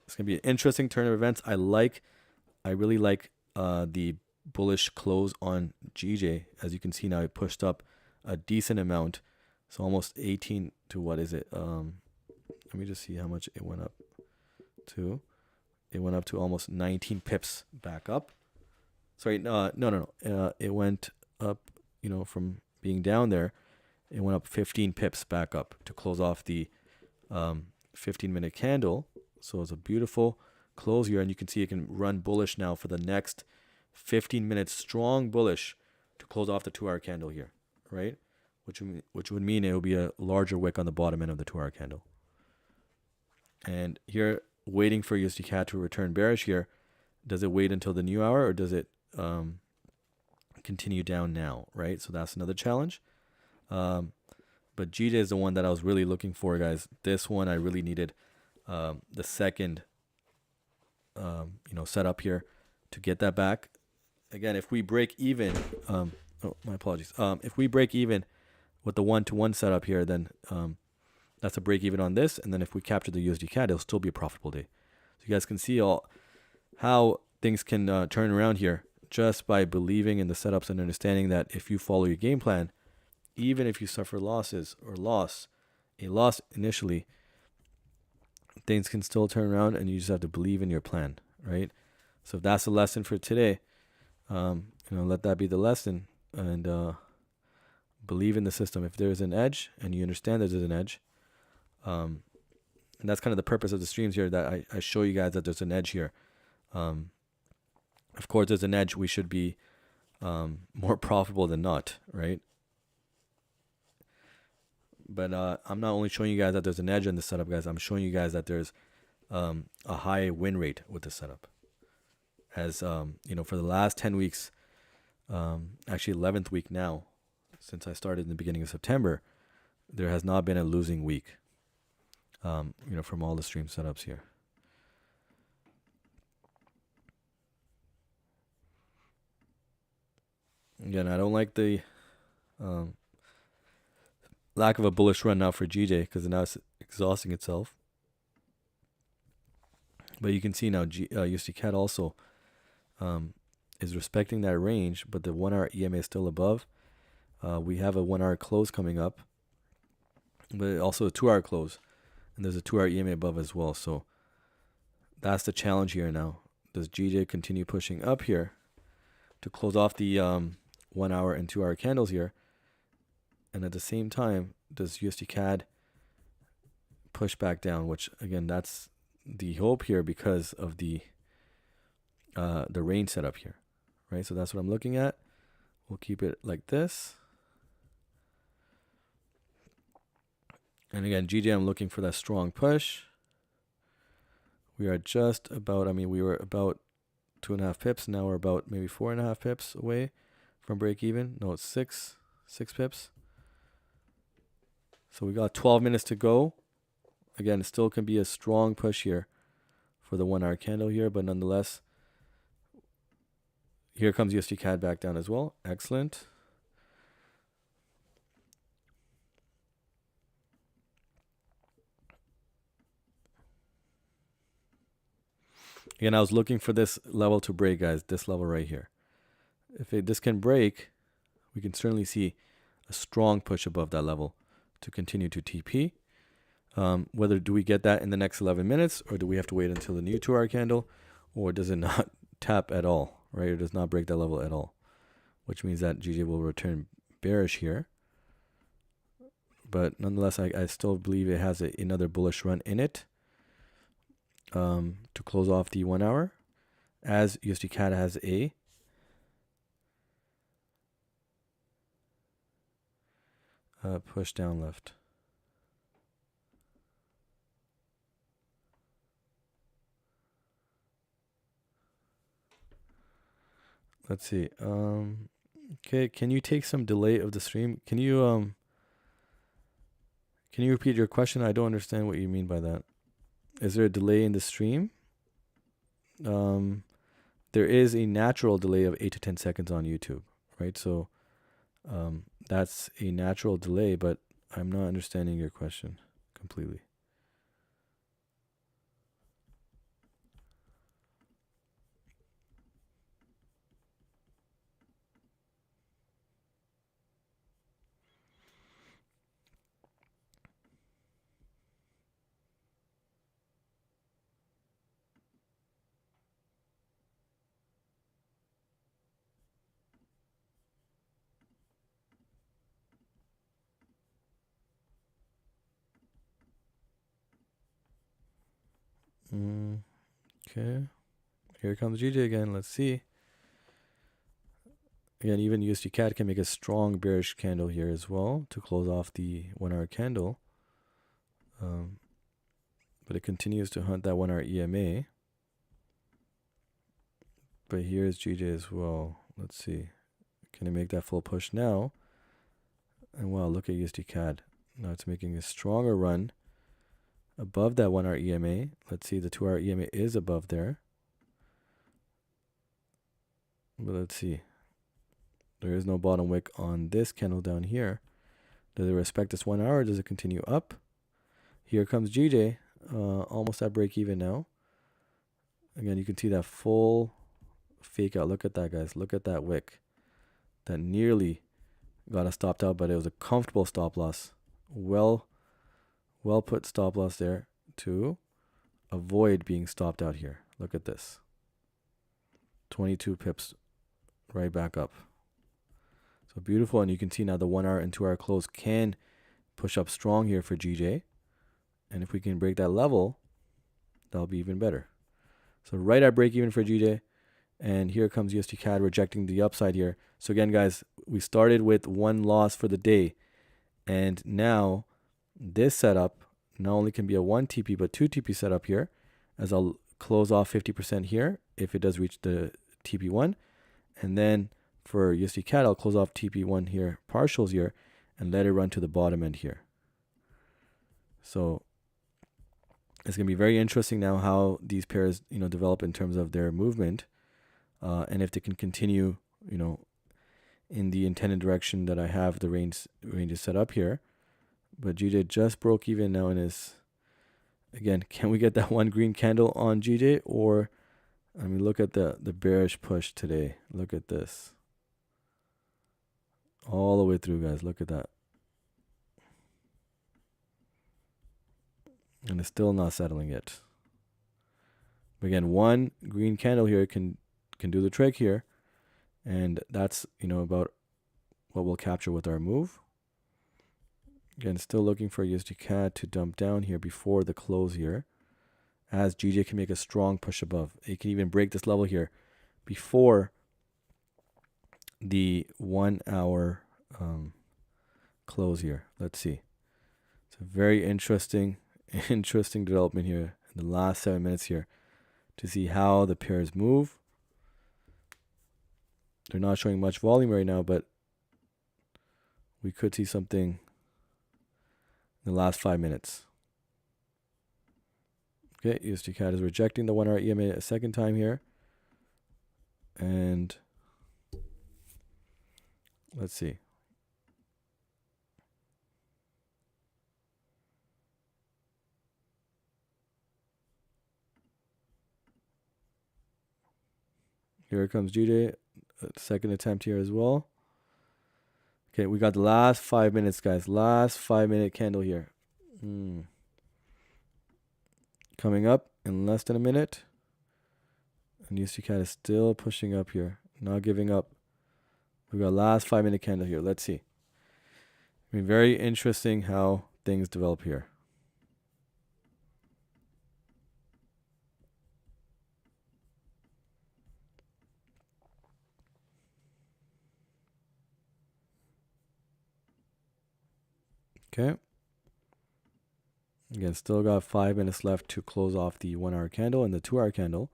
It's gonna be an interesting turn of events. I really like the bullish close on GJ. As you can see now, it pushed up a decent amount, so almost 18 to what is it? Let me just see how much it went up to. It went up to almost 19 pips back up. Sorry, no. It went up, from being down there, it went up 15 pips back up to close off the 15-minute candle. So it's a beautiful close here, and you can see it can run bullish now for the next 15 minutes, strong bullish to close off the 2-hour candle here, right? Which would mean it will be a larger wick on the bottom end of the 2-hour candle. And here, waiting for USD CAD to return bearish here. Does it wait until the new hour, or does it continue down now, right? So that's another challenge. But GJ is the one that I was really looking for, guys. This one I really needed the second setup here to get that back. Again, if we break even, my apologies. If we break even with the 1-to-1 setup here, then that's a break even on this. And then if we capture the USD CAD, it'll still be a profitable day. So you guys can see how things can turn around here just by believing in the setups and understanding that if you follow your game plan, even if you suffer losses or a loss initially, things can still turn around, and you just have to believe in your plan, right? So if that's the lesson for today, let that be the lesson, and believe in the system. If there's an edge and you understand there's an edge, and that's kind of the purpose of the streams here, that I show you guys that there's an edge here. Of course, there's an edge. We should be more profitable than not, right? But I'm not only showing you guys that there's an edge in the setup, guys. I'm showing you guys that there's a high win rate with the setup. As for the last 10 weeks, actually 11th week now, since I started in the beginning of September, there has not been a losing week. From all the stream setups here. Again, I don't like the lack of a bullish run now for GJ, because now it's exhausting itself. But you can see now USD CAD also is respecting that range, but the 1-hour EMA is still above. We have a 1-hour close coming up, but also a 2-hour close. And there's a 2-hour EMA above as well. So that's the challenge here now. Does GJ continue pushing up here to close off the 1-hour and 2-hour candles here? And at the same time, does USD CAD push back down? Which, again, that's the hope here because of the range setup here, right? So that's what I'm looking at. We'll keep it like this. And again, GJ, I'm looking for that strong push. We are just about, we were about 2.5 pips. Now we're about maybe 4.5 pips away from break even. No, it's 6 pips. So we got 12 minutes to go. Again, it still can be a strong push here for the 1-hour candle here, but nonetheless, here comes USD CAD back down as well. Excellent. Again, I was looking for this level to break, guys. This level right here. If this can break, we can certainly see a strong push above that level to continue to TP. Whether do we get that in the next 11 minutes, or do we have to wait until the new 2-hour candle, or does it not tap at all, right? It does not break that level at all, which means that GJ will return bearish here. But nonetheless, I still believe it has another bullish run in it. To close off the 1-hour, as USD CAD has a push down left. Let's see. Okay, can you take some delay of the stream? Can you Can you repeat your question? I don't understand what you mean by that. Is there a delay in the stream? There is a natural delay of 8 to 10 seconds on YouTube, right? So that's a natural delay, but I'm not understanding your question completely. Okay. Here comes GJ again. Let's see. Again, even USD CAD can make a strong bearish candle here as well to close off the 1 hour candle. But it continues to hunt that 1 hour EMA. But here's GJ as well. Let's see. Can it make that full push now? And wow, look at USD CAD. Now it's making a stronger run above that 1 hour EMA. Let's see, the 2 hour EMA is above there. But let's see. There is no bottom wick on this candle down here. Does it respect this 1 hour or does it continue up? Here comes GJ. Almost at break even now. Again, you can see that full fake out. Look at that, guys. Look at that wick. That nearly got us stopped out, but it was a comfortable stop loss. Well put stop loss there to avoid being stopped out here. Look at this. 22 pips right back up. So beautiful. And you can see now the 1 hour and 2 hour close can push up strong here for GJ. And if we can break that level, that'll be even better. So right at break even for GJ. And here comes USD CAD rejecting the upside here. So again, guys, we started with 1 loss for the day. And now this setup not only can be a 1 TP, but 2 TP setup here, as I'll close off 50% here if it does reach the TP1. And then for USD CAD, I'll close off TP1 here, partials here, and let it run to the bottom end here. So it's going to be very interesting now how these pairs, develop in terms of their movement. And if they can continue, in the intended direction that I have the range is set up here. But GJ just broke even now and is, again, can we get that 1 green candle on GJ? Or, look at the bearish push today. Look at this. All the way through, guys. Look at that. And it's still not settling yet. But again, 1 green candle here can do the trick here. And that's, about what we'll capture with our move. Again, still looking for USD CAD to dump down here before the close here. As GJ can make a strong push above. It can even break this level here before the 1 hour close here. Let's see. It's a very interesting development here in the last 7 minutes here to see how the pairs move. They're not showing much volume right now, but we could see something in the last 5 minutes. Okay, USD CAD is rejecting the 1 hour EMA a second time here. And let's see. Here comes GJ. Second attempt here as well. Okay, we got the last 5 minutes, guys. Last 5-minute candle here. Coming up in less than a minute. And USD CAD is still pushing up here. Not giving up. We got last 5-minute candle here. Let's see. Very interesting how things develop here. Okay. Again, still got 5 minutes left to close off the 1 hour candle and the 2 hour candle,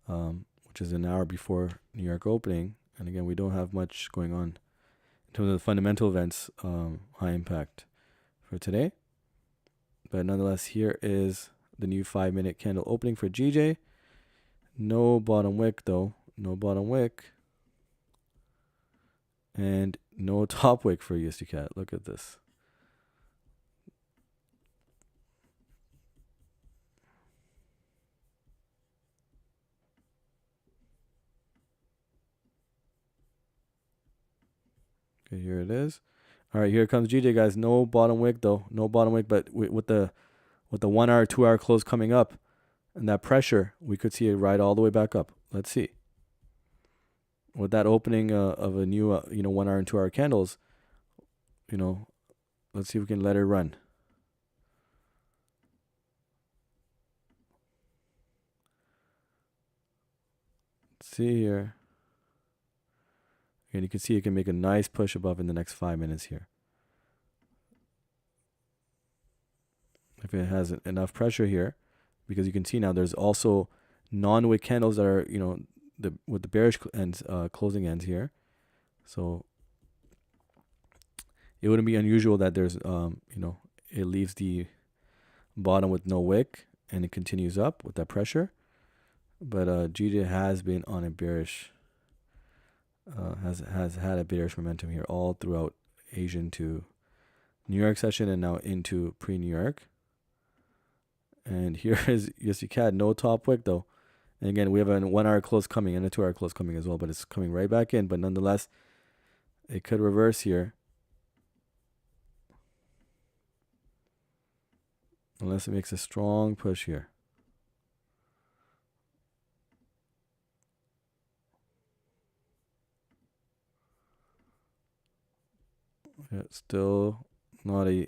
which is an hour before New York opening. And again, we don't have much going on in terms of the fundamental events, high impact for today. But nonetheless, here is the new 5-minute candle opening for GJ. No bottom wick though. No bottom wick. And no top wick for USD CAD. Look at this. Okay, here it is. All right, here comes GJ, guys. No bottom wick though. No bottom wick, but with the 1 hour, 2 hour close coming up and that pressure, we could see it ride all the way back up. Let's see. With that opening of a new 1 hour and 2 hour candles, let's see if we can let it run. Let's see here. And you can see it can make a nice push above in the next 5 minutes here. If it has enough pressure here, because you can see now there's also non-wick candles that are, with the bearish ends, closing ends here. So it wouldn't be unusual that there's, it leaves the bottom with no wick and it continues up with that pressure. But GJ has been on a bearish, has had a bearish momentum here all throughout Asian to New York session and now into pre-New York. And here is USD CAD, no top wick though. And again, we have a 1 hour close coming and a 2 hour close coming as well, but it's coming right back in. But nonetheless, it could reverse here. Unless it makes a strong push here. Yeah, still not a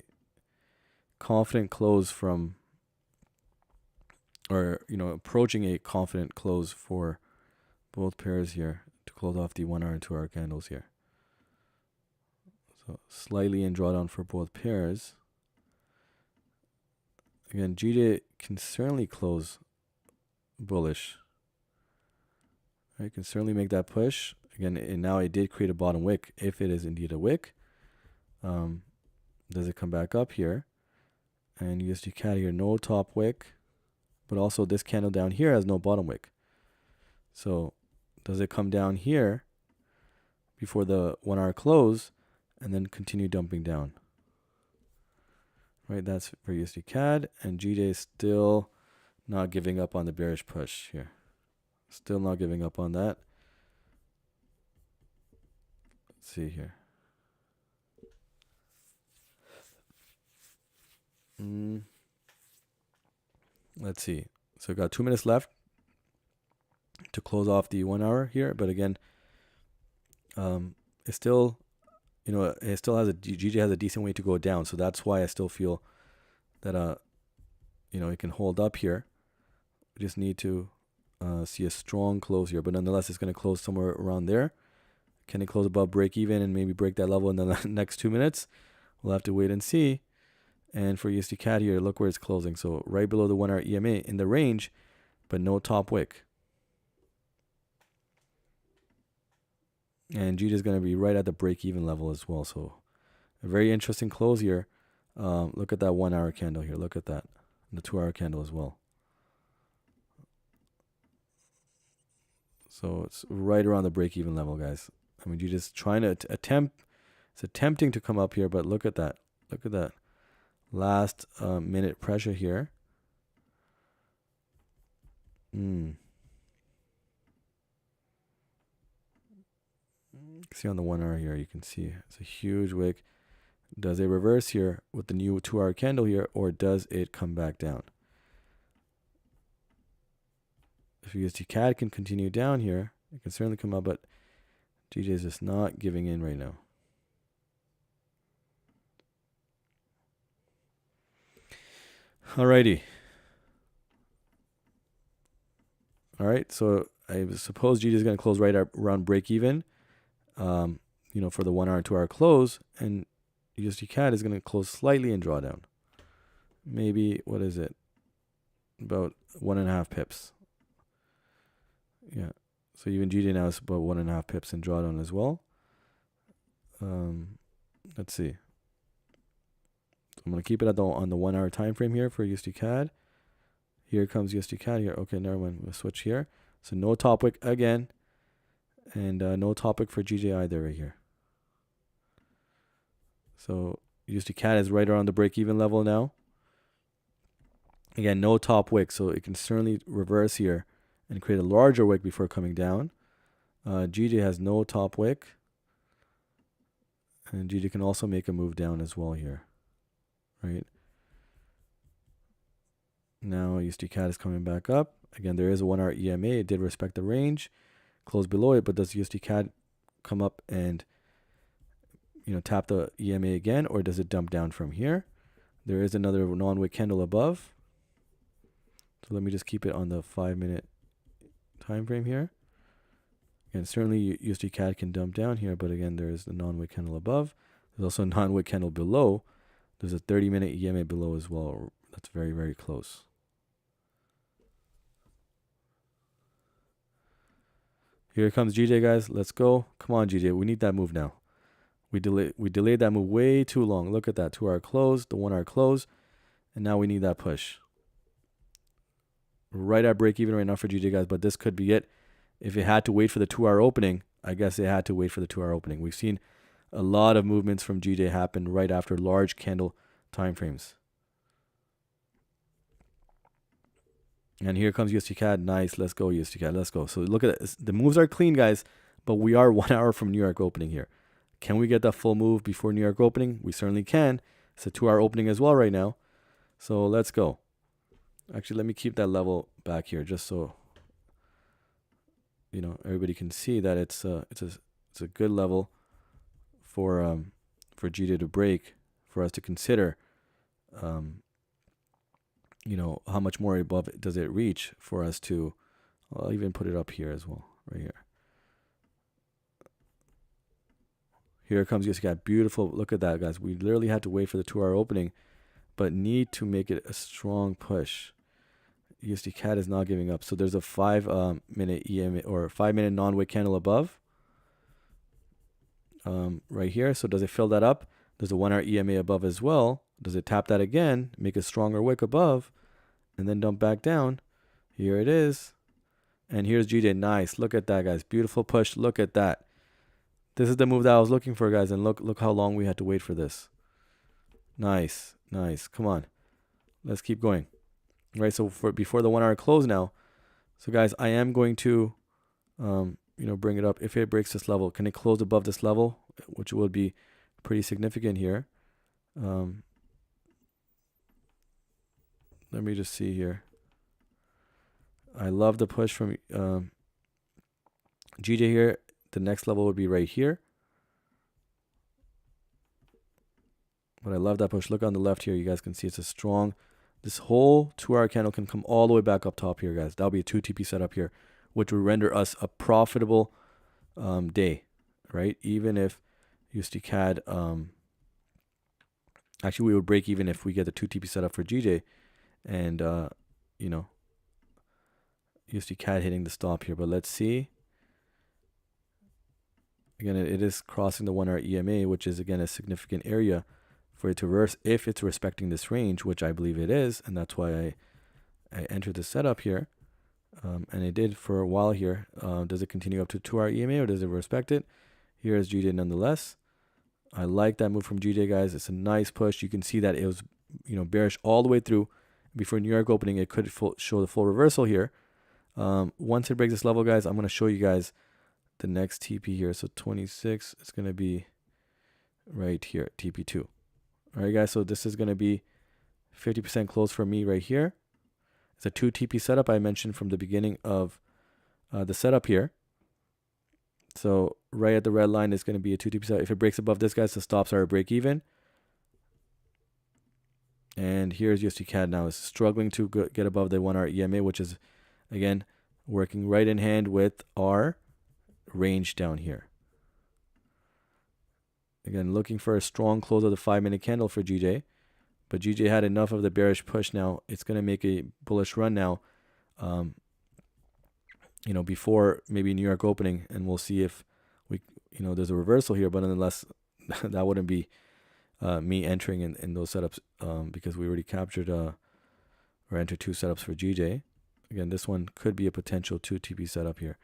confident close from, or approaching a confident close for both pairs here to close off the 1 hour and 2 hour candles here. So slightly in drawdown for both pairs. Again, GJ can certainly close bullish. Right, can certainly make that push. Again, and now it did create a bottom wick. If it is indeed a wick, does it come back up here? And USD CAD here, no top wick, but also this candle down here has no bottom wick. So does it come down here before the 1 hour close and then continue dumping down? Right, that's for USD CAD, and GJ is still not giving up on the bearish push here. Still not giving up on that. Let's see here. Let's see. So we've got 2 minutes left to close off the 1 hour here, but again, it's still, it still has GJ has a decent way to go down. So that's why I still feel that, it can hold up here. We just need to see a strong close here, but nonetheless, it's going to close somewhere around there. Can it close above break even and maybe break that level in the next 2 minutes? We'll have to wait and see. And for USD CAD here, look where it's closing. So right below the 1 hour EMA in the range, but no top wick. And GJ is going to be right at the break-even level as well. So a very interesting close here. Look at that 1 hour candle here. Look at that. And the 2 hour candle as well. So it's right around the break-even level, guys. I mean, GJ is trying to it's attempting to come up here, but look at that. Look at that. Last minute pressure here. See on the 1 hour here, you can see it's a huge wick. Does it reverse here with the new 2 hour candle here, or does it come back down? If USD CAD can continue down here, it can certainly come up, but GJ is just not giving in right now. Alrighty. All right, so I suppose GJ is going to close right up around break even, for the 1 hour, 2 hour close, and USD CAD is going to close slightly in drawdown. Maybe, what is it? About 1.5 pips. Yeah, so even GJ now is about 1.5 pips in drawdown as well. Let's see. I'm going to keep it at on the 1 hour time frame here for USD CAD. Here comes USD CAD here. Okay, never mind. We'll switch here. So no top wick again. And no top wick for GJ either right here. So USD CAD is right around the break-even level now. Again, no top wick. So it can certainly reverse here and create a larger wick before coming down. GJ has no top wick. And GJ can also make a move down as well here. Right? Now USD CAD is coming back up. Again, there is a 1 hour EMA. It did respect the range. Close below it, but does USD CAD come up and tap the EMA again, or does it dump down from here? There is another non-wick candle above. So let me just keep it on the 5-minute time frame here. And certainly USD CAD can dump down here, but again, there is the non-wick candle above. There's also a non-wick candle below. There's a 30-minute EMA below as well. That's very, very close. Here comes GJ, guys. Let's go. Come on, GJ. We need that move now. We delayed that move way too long. Look at that. 2 hour close, the 1 hour close. And now we need that push. Right at break even right now for GJ, guys. But this could be it. If it had to wait for the 2 hour opening, I guess it had to wait for the 2 hour opening. We've seen a lot of movements from GJ happen right after large candle time frames. And here comes USD CAD. Nice. Let's go, USD CAD. Let's go. So look at it. The moves are clean, guys. But we are 1 hour from New York opening here. Can we get that full move before New York opening? We certainly can. It's a 2 hour opening as well right now. So let's go. Actually, let me keep that level back here just so everybody can see that it's a good level for GJ to break, for us to consider how much more above does it reach for us to, I'll even put it up here as well, right here. Here comes USD CAD. Beautiful. Look at that, guys. We literally had to wait for the 2 hour opening, but need to make it a strong push. USD CAD is not giving up. So there's a 5-minute EMA or 5-minute non-wick candle above right here. So does it fill that up? There's a 1 hour EMA above as well. Does it tap that again, make a stronger wick above, and then dump back down? Here it is. And here's GJ. Nice. Look at that, guys. Beautiful push. Look at that. This is the move that I was looking for, guys. And look how long we had to wait for this. Nice. Nice. Come on. Let's keep going. Right, so before the 1 hour close now. So, guys, I am going to, bring it up. If it breaks this level, can it close above this level, which would be pretty significant here. Let me just see here. I love the push from GJ here. The next level would be right here. But I love that push. Look on the left here. You guys can see it's a strong. This whole 2 hour candle can come all the way back up top here, guys. That'll be a 2 TP setup here, which will render us a profitable day, right? Even if USD CAD, actually we would break even if we get the 2 TP setup for GJ, and USD CAD hitting the stop here. But let's see. Again, it is crossing the 1 hour EMA, which is again a significant area for it to reverse if it's respecting this range, which I believe it is, and that's why I entered the setup here. And it did for a while here. Does it continue up to 2 hour EMA or does it respect it? Here is GJ nonetheless. I like that move from GJ, guys. It's a nice push. You can see that it was bearish all the way through. Before New York opening, it could show the full reversal here. Once it breaks this level, guys, I'm going to show you guys the next TP here. So 26, it's going to be right here, TP2. All right, guys, so this is going to be 50% close for me right here. It's a 2 TP setup I mentioned from the beginning of the setup here. So right at the red line is going to be a 2 TP setup. If it breaks above this, guys, the stops are a break even. And here's USD CAD now. It's struggling to get above the 1 hour EMA, which is, again, working right in hand with our range down here. Again, looking for a strong close of the 5-minute candle for GJ. But GJ had enough of the bearish push now. It's going to make a bullish run now, before maybe New York opening. And we'll see if there's a reversal here. But nonetheless, that wouldn't be me entering in those setups because we already captured or entered 2 setups for GJ. Again, this one could be a potential 2 TP setup here.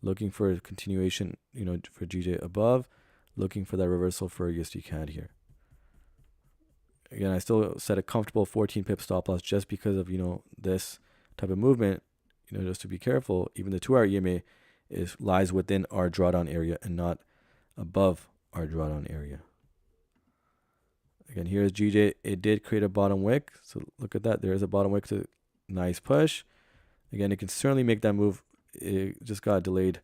Looking for a continuation, for GJ above. Looking for that reversal for USD CAD here. Again, I still set a comfortable 14 pip stop loss just because of, this type of movement, just to be careful. Even the 2-hour EMA lies within our drawdown area and not above our drawdown area. Again, here's GJ. It did create a bottom wick. So look at that. There is a bottom wick. To nice push. Again, it can certainly make that move. It just got delayed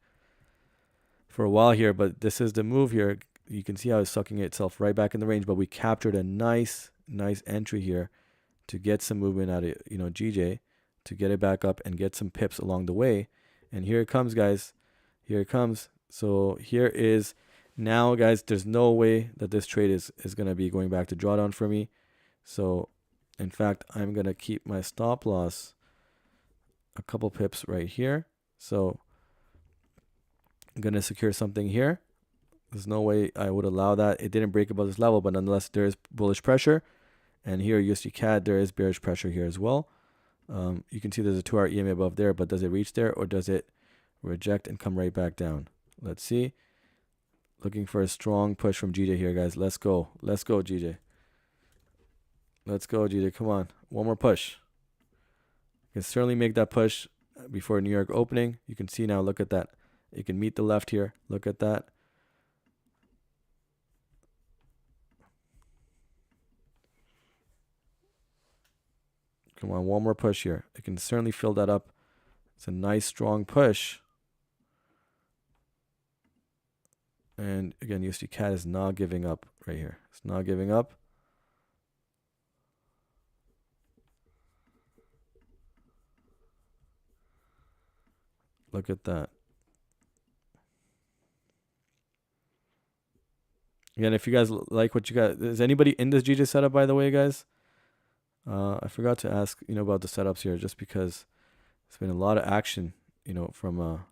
for a while here, but this is the move here. You can see how it's sucking itself right back in the range, but we captured a nice entry here to get some movement out of, GJ, to get it back up and get some pips along the way. And here it comes, guys. Here it comes. So here is now, guys, there's no way that this trade is going to be going back to drawdown for me. So in fact, I'm going to keep my stop loss a couple pips right here. So I'm going to secure something here. There's no way I would allow that. It didn't break above this level, but nonetheless, there is bullish pressure. And here, USD CAD, there is bearish pressure here as well. You can see there's a 2-hour EMA above there, but does it reach there or does it reject and come right back down? Let's see. Looking for a strong push from GJ here, guys. Let's go. Let's go, GJ. Let's go, GJ. Come on. One more push. You can certainly make that push before New York opening. You can see now, look at that. It can meet the left here. Look at that. Come on, one more push here. It can certainly fill that up. It's a nice, strong push. And again, USD CAD is not giving up right here. It's not giving up. Look at that. Again, if you guys like what you got, is anybody in this GJ setup, by the way, guys? I forgot to ask, about the setups here, just because there's been a lot of action, from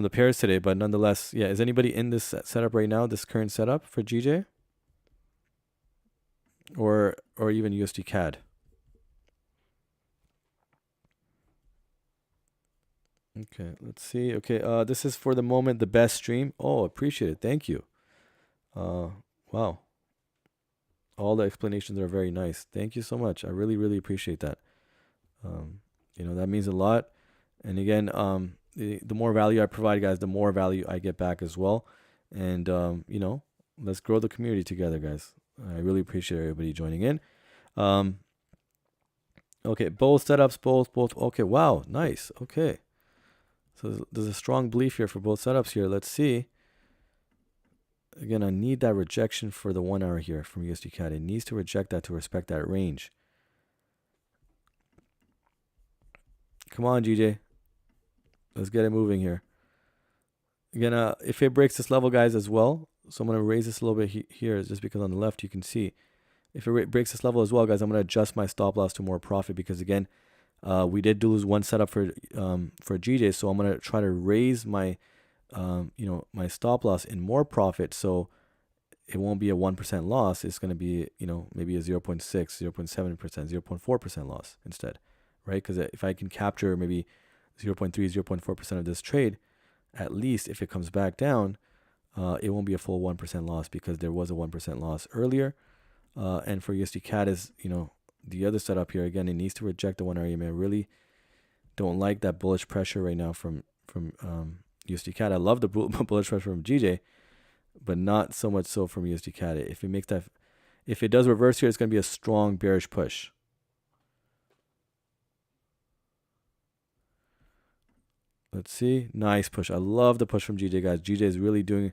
the pairs today. But nonetheless, yeah, is anybody in this setup right now, this current setup for GJ? Or even USD CAD? Okay, let's see. Okay, this is for the moment the best stream. Oh, appreciate it. Thank you. Wow. All the explanations are very nice. Thank you so much. I really, really appreciate that. That means a lot. And again, the more value I provide, guys, the more value I get back as well. And, let's grow the community together, guys. I really appreciate everybody joining in. Okay, both setups, both. Okay, wow, nice. Okay. So there's a strong belief here for both setups here. Let's see. Again, I need that rejection for the 1 hour here from USD CAD. It needs to reject that to respect that range. Come on, GJ. Let's get it moving here. Again, if it breaks this level, guys, as well. So I'm going to raise this a little bit here just because on the left you can see. If it breaks this level as well, guys, I'm going to adjust my stop loss to more profit because, again, we did lose one setup for GJ. So I'm going to try to raise my my stop loss in more profit, so it won't be a 1% loss. It's going to be, maybe a 0.6, 0.7%, 0.4% loss instead, right? Because if I can capture maybe 0.3, 0.4% of this trade, at least if it comes back down, it won't be a full 1% loss because there was a 1% loss earlier. And for USD CAD is, the other setup here, again, it needs to reject the 1 hour EMA. I really don't like that bullish pressure right now from USD CAD. I love the bullish pressure from GJ, but not so much so from USD CAD. If it does reverse here, it's going to be a strong bearish push. Let's see. Nice push. I love the push from GJ, guys. GJ is really doing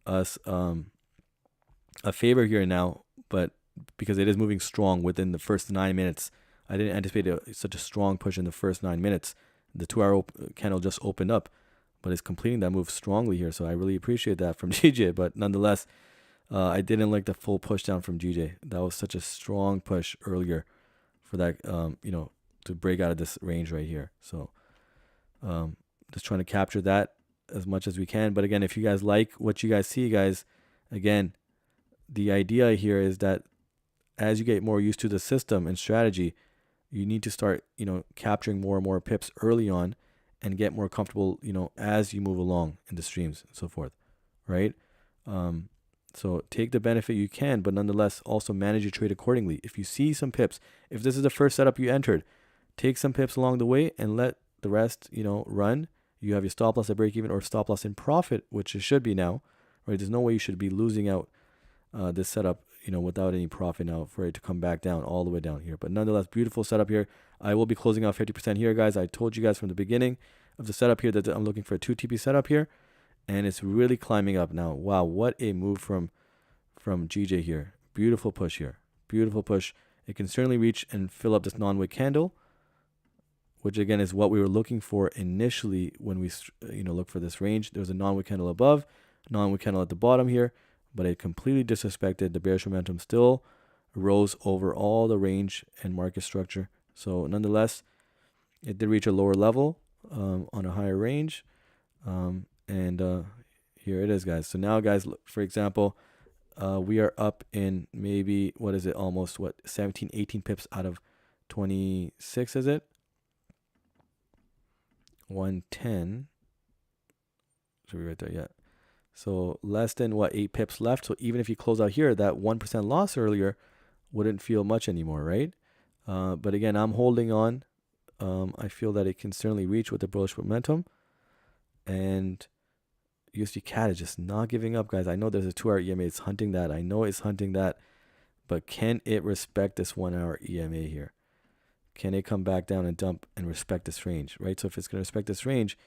us a favor here now, but because it is moving strong within the first 9 minutes. I didn't anticipate such a strong push in the first 9 minutes. The 2 hour candle just opened up, but it's completing that move strongly here. So I really appreciate that from GJ. But nonetheless, I didn't like the full push down from GJ. That was such a strong push earlier for that, to break out of this range right here. So just trying to capture that as much as we can. But again, if you guys like what you guys see, guys, again, the idea here is that as you get more used to the system and strategy, you need to start, capturing more and more pips early on and get more comfortable, as you move along in the streams and so forth, right? Um, so take the benefit you can, but nonetheless also manage your trade accordingly. If you see some pips, if this is the first setup you entered, take some pips along the way and let the rest, run. You have your stop loss at break even or stop loss in profit, which it should be now, right? There's no way you should be losing out this setup, without any profit now for it to come back down all the way down here. But nonetheless, beautiful setup here. I will be closing out 50% here, guys. I told you guys from the beginning of the setup here that I'm looking for a 2 TP setup here, and it's really climbing up now. Wow, what a move from GJ here. Beautiful push here. Beautiful push. It can certainly reach and fill up this non-wick candle, which again is what we were looking for initially when we look for this range. There was a non-wick candle above, non-wick candle at the bottom here, but it completely disrespected the bearish momentum. Still rose over all the range and market structure. So nonetheless, it did reach a lower level on a higher range, and here it is, guys. So now, guys, for example, we are up in maybe, what is it, almost 17, 18 pips out of 26, is it? 110. Should be right there, yeah. So less than 8 pips left. So even if you close out here, that 1% loss earlier wouldn't feel much anymore, right? But again, I'm holding on. I feel that it can certainly reach with the bullish momentum. And USD CAD is just not giving up, guys. I know there's a 2-hour EMA. It's hunting that. I know it's hunting that. But can it respect this 1-hour EMA here? Can it come back down and dump and respect this range, right? So if it's going to respect this range,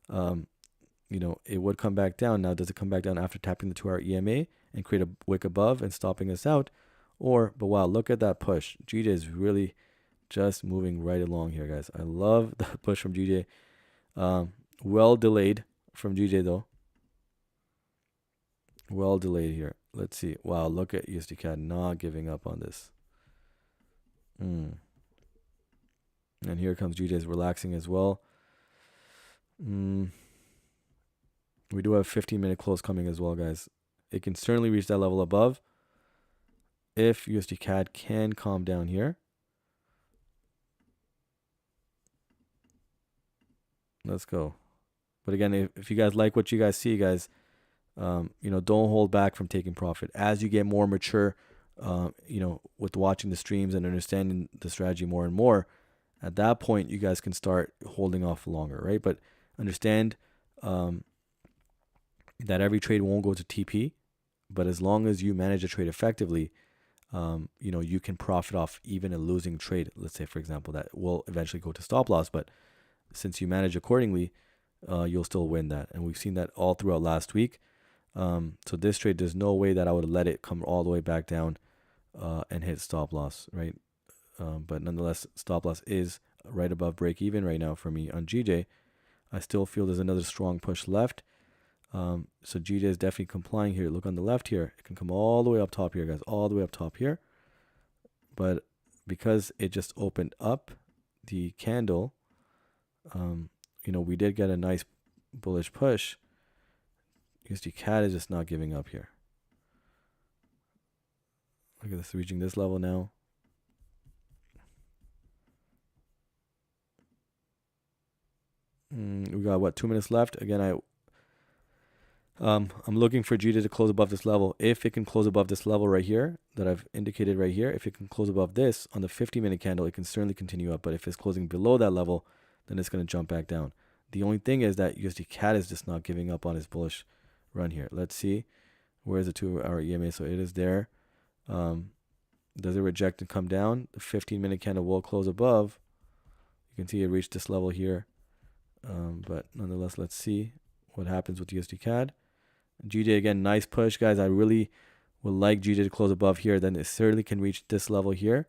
it would come back down. Now, does it come back down after tapping the 2-hour EMA and create a wick above and stopping us out? But wow, look at that push. GJ is really just moving right along here, guys. I love the push from GJ. Well delayed from GJ, though. Well delayed here. Let's see. Wow, look at USD CAD not giving up on this. And here comes GJ's relaxing as well. We do have 15-minute close coming as well, guys. It can certainly reach that level above if USD CAD can calm down here. Let's go. But again, if you guys like what you guys see, guys, don't hold back from taking profit. As you get more mature, with watching the streams and understanding the strategy more and more, at that point, you guys can start holding off longer, right? But understand that every trade won't go to TP, but as long as you manage a trade effectively, you can profit off even a losing trade. Let's say, for example, that will eventually go to stop loss, but since you manage accordingly, you'll still win that. And we've seen that all throughout last week. So this trade, there's no way that I would let it come all the way back down and hit stop loss, right? But nonetheless, stop loss is right above break even right now for me on GJ. I still feel there's another strong push left. So GJ is definitely complying here. Look on the left here. It can come all the way up top here, guys. All the way up top here. But because it just opened up the candle, we did get a nice bullish push. USD CAD is just not giving up here. Look at this, reaching this level now. We got 2 minutes left. Again, I'm looking for GJ to close above this level. If it can close above this level right here that I've indicated right here, if it can close above this on the 50-minute candle, it can certainly continue up. But if it's closing below that level, then it's going to jump back down. The only thing is that USD CAD is just not giving up on his bullish run here. Let's see. Where's the 2-hour EMA? So it is there. Does it reject and come down? The 15-minute candle will close above. You can see it reached this level here. But nonetheless, let's see what happens with USD CAD. GJ, again, nice push, guys. I really would like GJ to close above here. Then it certainly can reach this level here.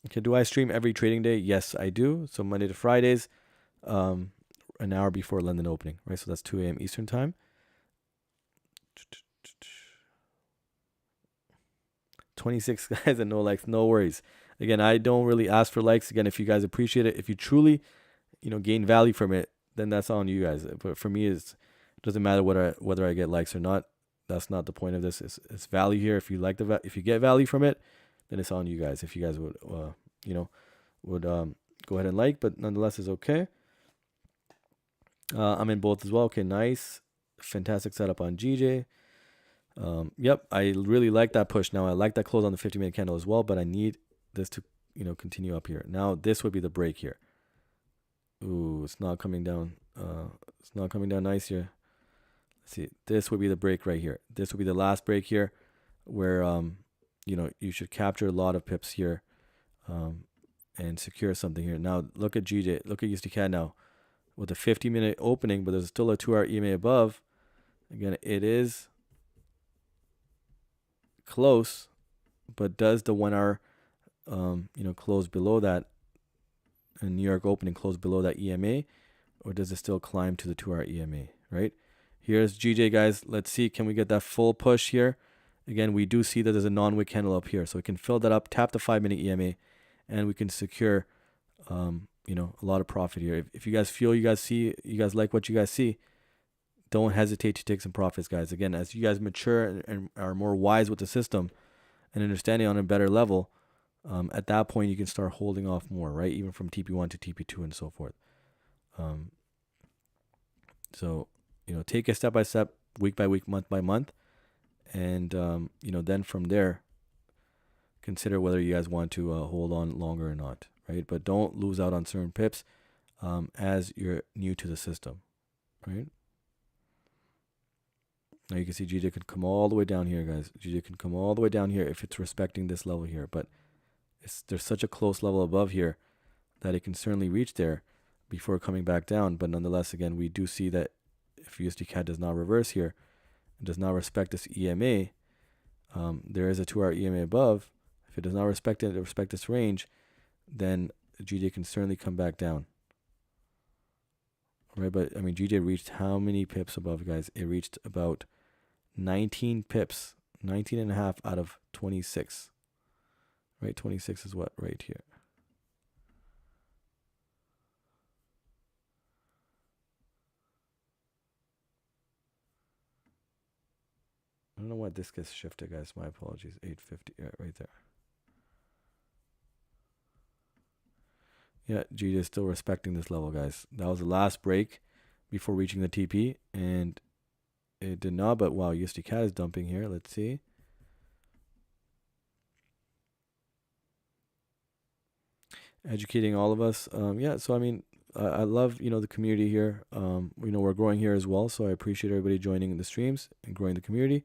Okay, do I stream every trading day? Yes, I do. So Monday to Fridays, an hour before London opening, right? So that's 2 a.m. Eastern time. 26 guys and no likes, no worries. Again, I don't really ask for likes. Again, if you guys appreciate it, if you truly gain value from it, then that's on you guys. But for me, it doesn't matter whether I get likes or not. That's not the point of this. It's value here. If you like if you get value from it, then it's on you guys. If you guys would would go ahead and like, but nonetheless is okay. I'm in both as well. Okay, nice, fantastic setup on GJ. Yep, I really like that push. Now I like that close on the 50-minute candle as well, but I need this to continue up here. Now this would be the break here. Ooh, it's not coming down. It's not coming down nice here. Let's see, this would be the break right here. This would be the last break here, where you should capture a lot of pips here, and secure something here. Now look at GJ. Look at USD now, with a 50-minute opening, but there's still a 2-hour EMA above. Again, it is close, but does the 1 hour close below that, and New York opening close below that EMA, or does it still climb to the 2-hour EMA? Right, here's GJ, guys. Let's see, can we get that full push here? Again, we do see that there's a non-wick candle up here, so we can fill that up, tap the 5-minute EMA, and we can secure a lot of profit here. If you guys feel you guys like what you guys see, don't hesitate to take some profits, guys. Again, as you guys mature and are more wise with the system and understanding on a better level, at that point you can start holding off more, right? Even from TP1 to TP2 and so forth. So take it step by step, week by week, month by month, and then from there, consider whether you guys want to hold on longer or not, right? But don't lose out on certain pips as you're new to the system, right? Now you can see GJ can come all the way down here, guys. GJ can come all the way down here if it's respecting this level here. But there's such a close level above here that it can certainly reach there before coming back down. But nonetheless, again, we do see that if USD CAD does not reverse here, and does not respect this EMA, there is a 2-hour EMA above. If it does not respect this range, then GJ can certainly come back down. Right, but I mean, GJ reached how many pips above, guys? It reached about 19 pips, 19 and a half out of 26. Right, 26 is what right here. I don't know why this gets shifted, guys. My apologies. 850, yeah, right there. Yeah, GJ is still respecting this level, guys. That was the last break before reaching the TP, and it did not. But wow, USD CAD is dumping here. Let's see. Educating all of us. Yeah, so I mean, I love the community here. We're growing here as well, so I appreciate everybody joining the streams and growing the community.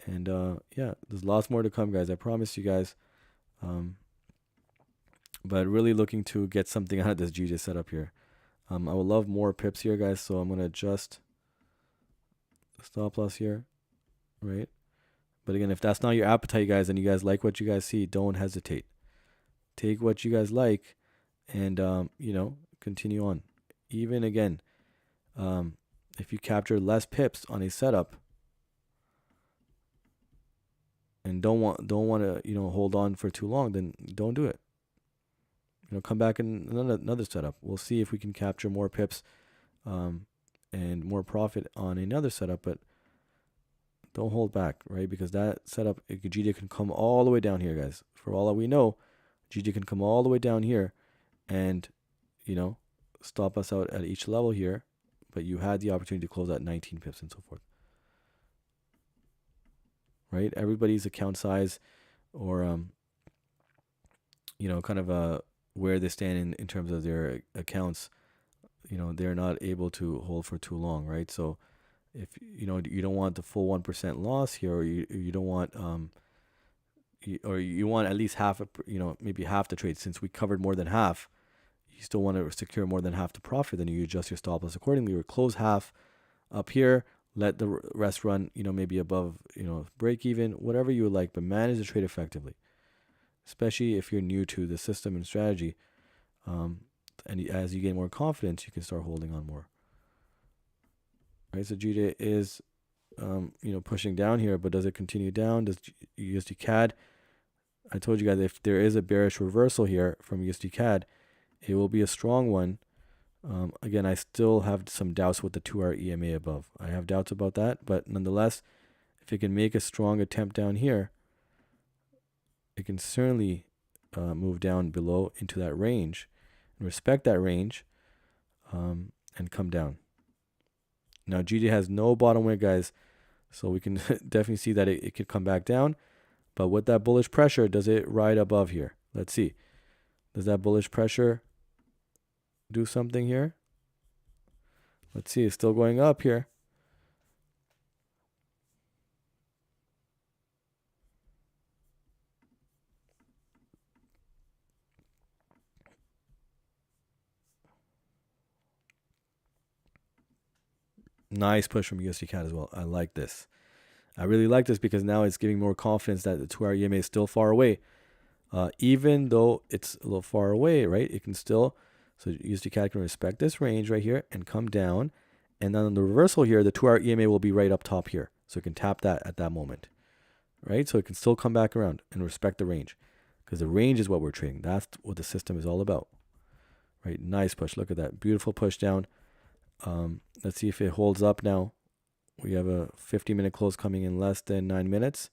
And yeah, there's lots more to come, guys. I promise you guys. But really looking to get something out of this GJ setup here. I would love more pips here, guys. So I'm gonna adjust the stop loss here, right? But again, if that's not your appetite, guys, and you guys like what you guys see, don't hesitate. Take what you guys like, and continue on. Even again, if you capture less pips on a setup, and don't want to hold on for too long, then don't do it. Come back in another setup. We'll see if we can capture more pips and more profit on another setup, but don't hold back, right? Because that setup, GJ can come all the way down here, guys. For all that we know, GJ can come all the way down here and stop us out at each level here, but you had the opportunity to close at 19 pips and so forth, right? Everybody's account size or kind of where they stand in terms of their accounts, they're not able to hold for too long, right? So if you don't want the full 1% loss here, or you don't want or you want at least half maybe half the trade. Since we covered more than half, you still want to secure more than half the profit, then you adjust your stop loss accordingly, or close half up here, let the rest run maybe above break even, whatever you would like, but manage the trade effectively, especially if you're new to the system and strategy. And as you gain more confidence, you can start holding on more. Right, so GJ is pushing down here, but does it continue down? Does USD CAD? I told you guys, if there is a bearish reversal here from USD CAD, it will be a strong one. Again, I still have some doubts with the 2-hour EMA above. I have doubts about that, but nonetheless, if it can make a strong attempt down here, it can certainly move down below into that range and respect that range and come down. Now, GJ has no bottom wick, guys, so we can definitely see that it could come back down. But with that bullish pressure, does it ride above here? Let's see. Does that bullish pressure do something here? Let's see. It's still going up here. Nice push from USD CAD as well. I like this. I really like this because now it's giving more confidence that the 2-hour EMA is still far away. Even though it's a little far away, right? It can still, so USD CAD can respect this range right here and come down. And then on the reversal here, the 2-hour EMA will be right up top here. So it can tap that at that moment, right? So it can still come back around and respect the range because the range is what we're trading. That's what the system is all about, right? Nice push. Look at that. Beautiful push down. Let's see if it holds up now. We have a 50-minute close coming in less than 9 minutes.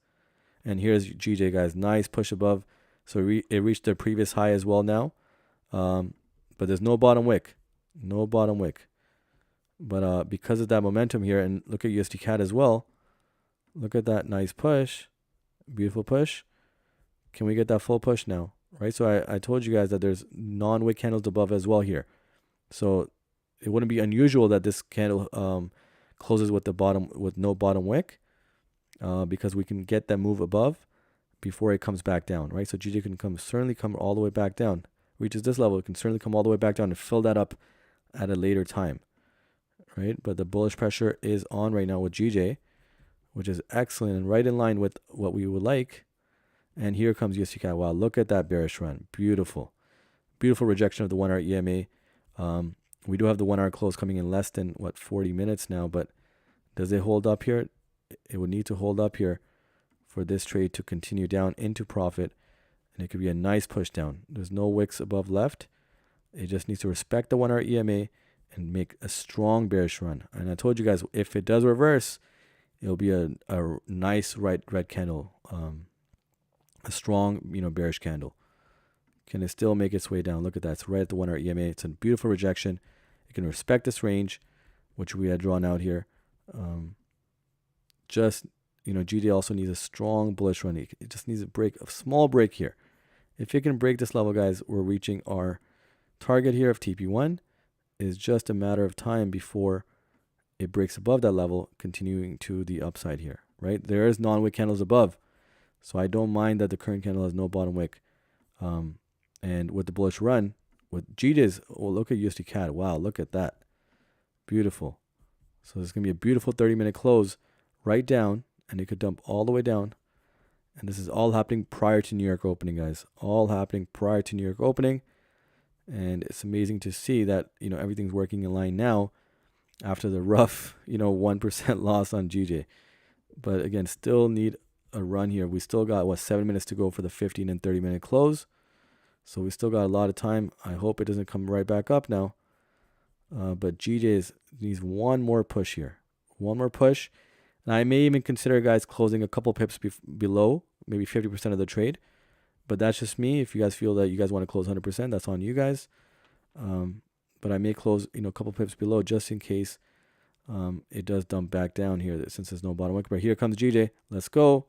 And here's GJ, guys. Nice push above. So it reached the previous high as well now. But there's no bottom wick. No bottom wick. But because of that momentum here, and look at USD CAD as well. Look at that nice push. Beautiful push. Can we get that full push now? Right? So I told you guys that there's non-wick candles above as well here. So it wouldn't be unusual that this candle closes with no bottom wick, because we can get that move above before it comes back down, right? So GJ can certainly come all the way back down, reaches this level, it can certainly come all the way back down and fill that up at a later time, right? But the bullish pressure is on right now with GJ, which is excellent and right in line with what we would like. And here comes USD CAD. Wow, look at that bearish run. Beautiful. Beautiful rejection of the 1-hour EMA. We do have the 1-hour close coming in less than, 40 minutes now, but does it hold up here? It would need to hold up here for this trade to continue down into profit, and it could be a nice push down. There's no wicks above left. It just needs to respect the 1-hour EMA and make a strong bearish run. And I told you guys, if it does reverse, it'll be a nice red candle, a strong bearish candle. Can it still make its way down? Look at that. It's right at the 1-hour EMA. It's a beautiful rejection. It can respect this range, which we had drawn out here. GD also needs a strong bullish run. It just needs a small break here. If it can break this level, guys, we're reaching our target here of TP1. It's just a matter of time before it breaks above that level, continuing to the upside here, right? There is non-wick candles above, so I don't mind that the current candle has no bottom wick. And with the bullish run, with GD's, look at USD CAD. Wow, look at that. Beautiful. So there's going to be a beautiful 30-minute close right down, and it could dump all the way down. And this is all happening prior to New York opening, guys. All happening prior to New York opening. And it's amazing to see that, everything's working in line now after the rough, 1% loss on GJ. But again, still need a run here. We still got, 7 minutes to go for the 15 and 30-minute close. So we still got a lot of time. I hope it doesn't come right back up now. But GJ needs one more push here. One more push. And I may even consider, guys, closing a couple pips below, maybe 50% of the trade. But that's just me. If you guys feel that you guys want to close 100%, that's on you guys. But I may close, a couple pips below just in case it does dump back down here since there's no bottom wick. But here comes GJ. Let's go.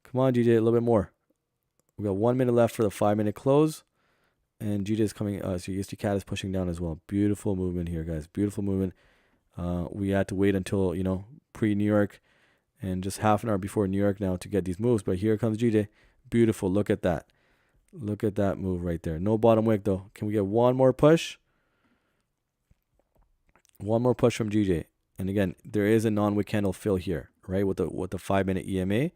Come on, GJ, a little bit more. We got 1 minute left for the 5-minute close. And GJ is coming. So USD CAD is pushing down as well. Beautiful movement here, guys. Beautiful movement. We had to wait until, pre-New York and just half an hour before New York now to get these moves. But here comes GJ. Beautiful. Look at that. Look at that move right there. No bottom wick, though. Can we get one more push? One more push from GJ. And again, there is a non-wick candle fill here, right, with the 5-minute EMA.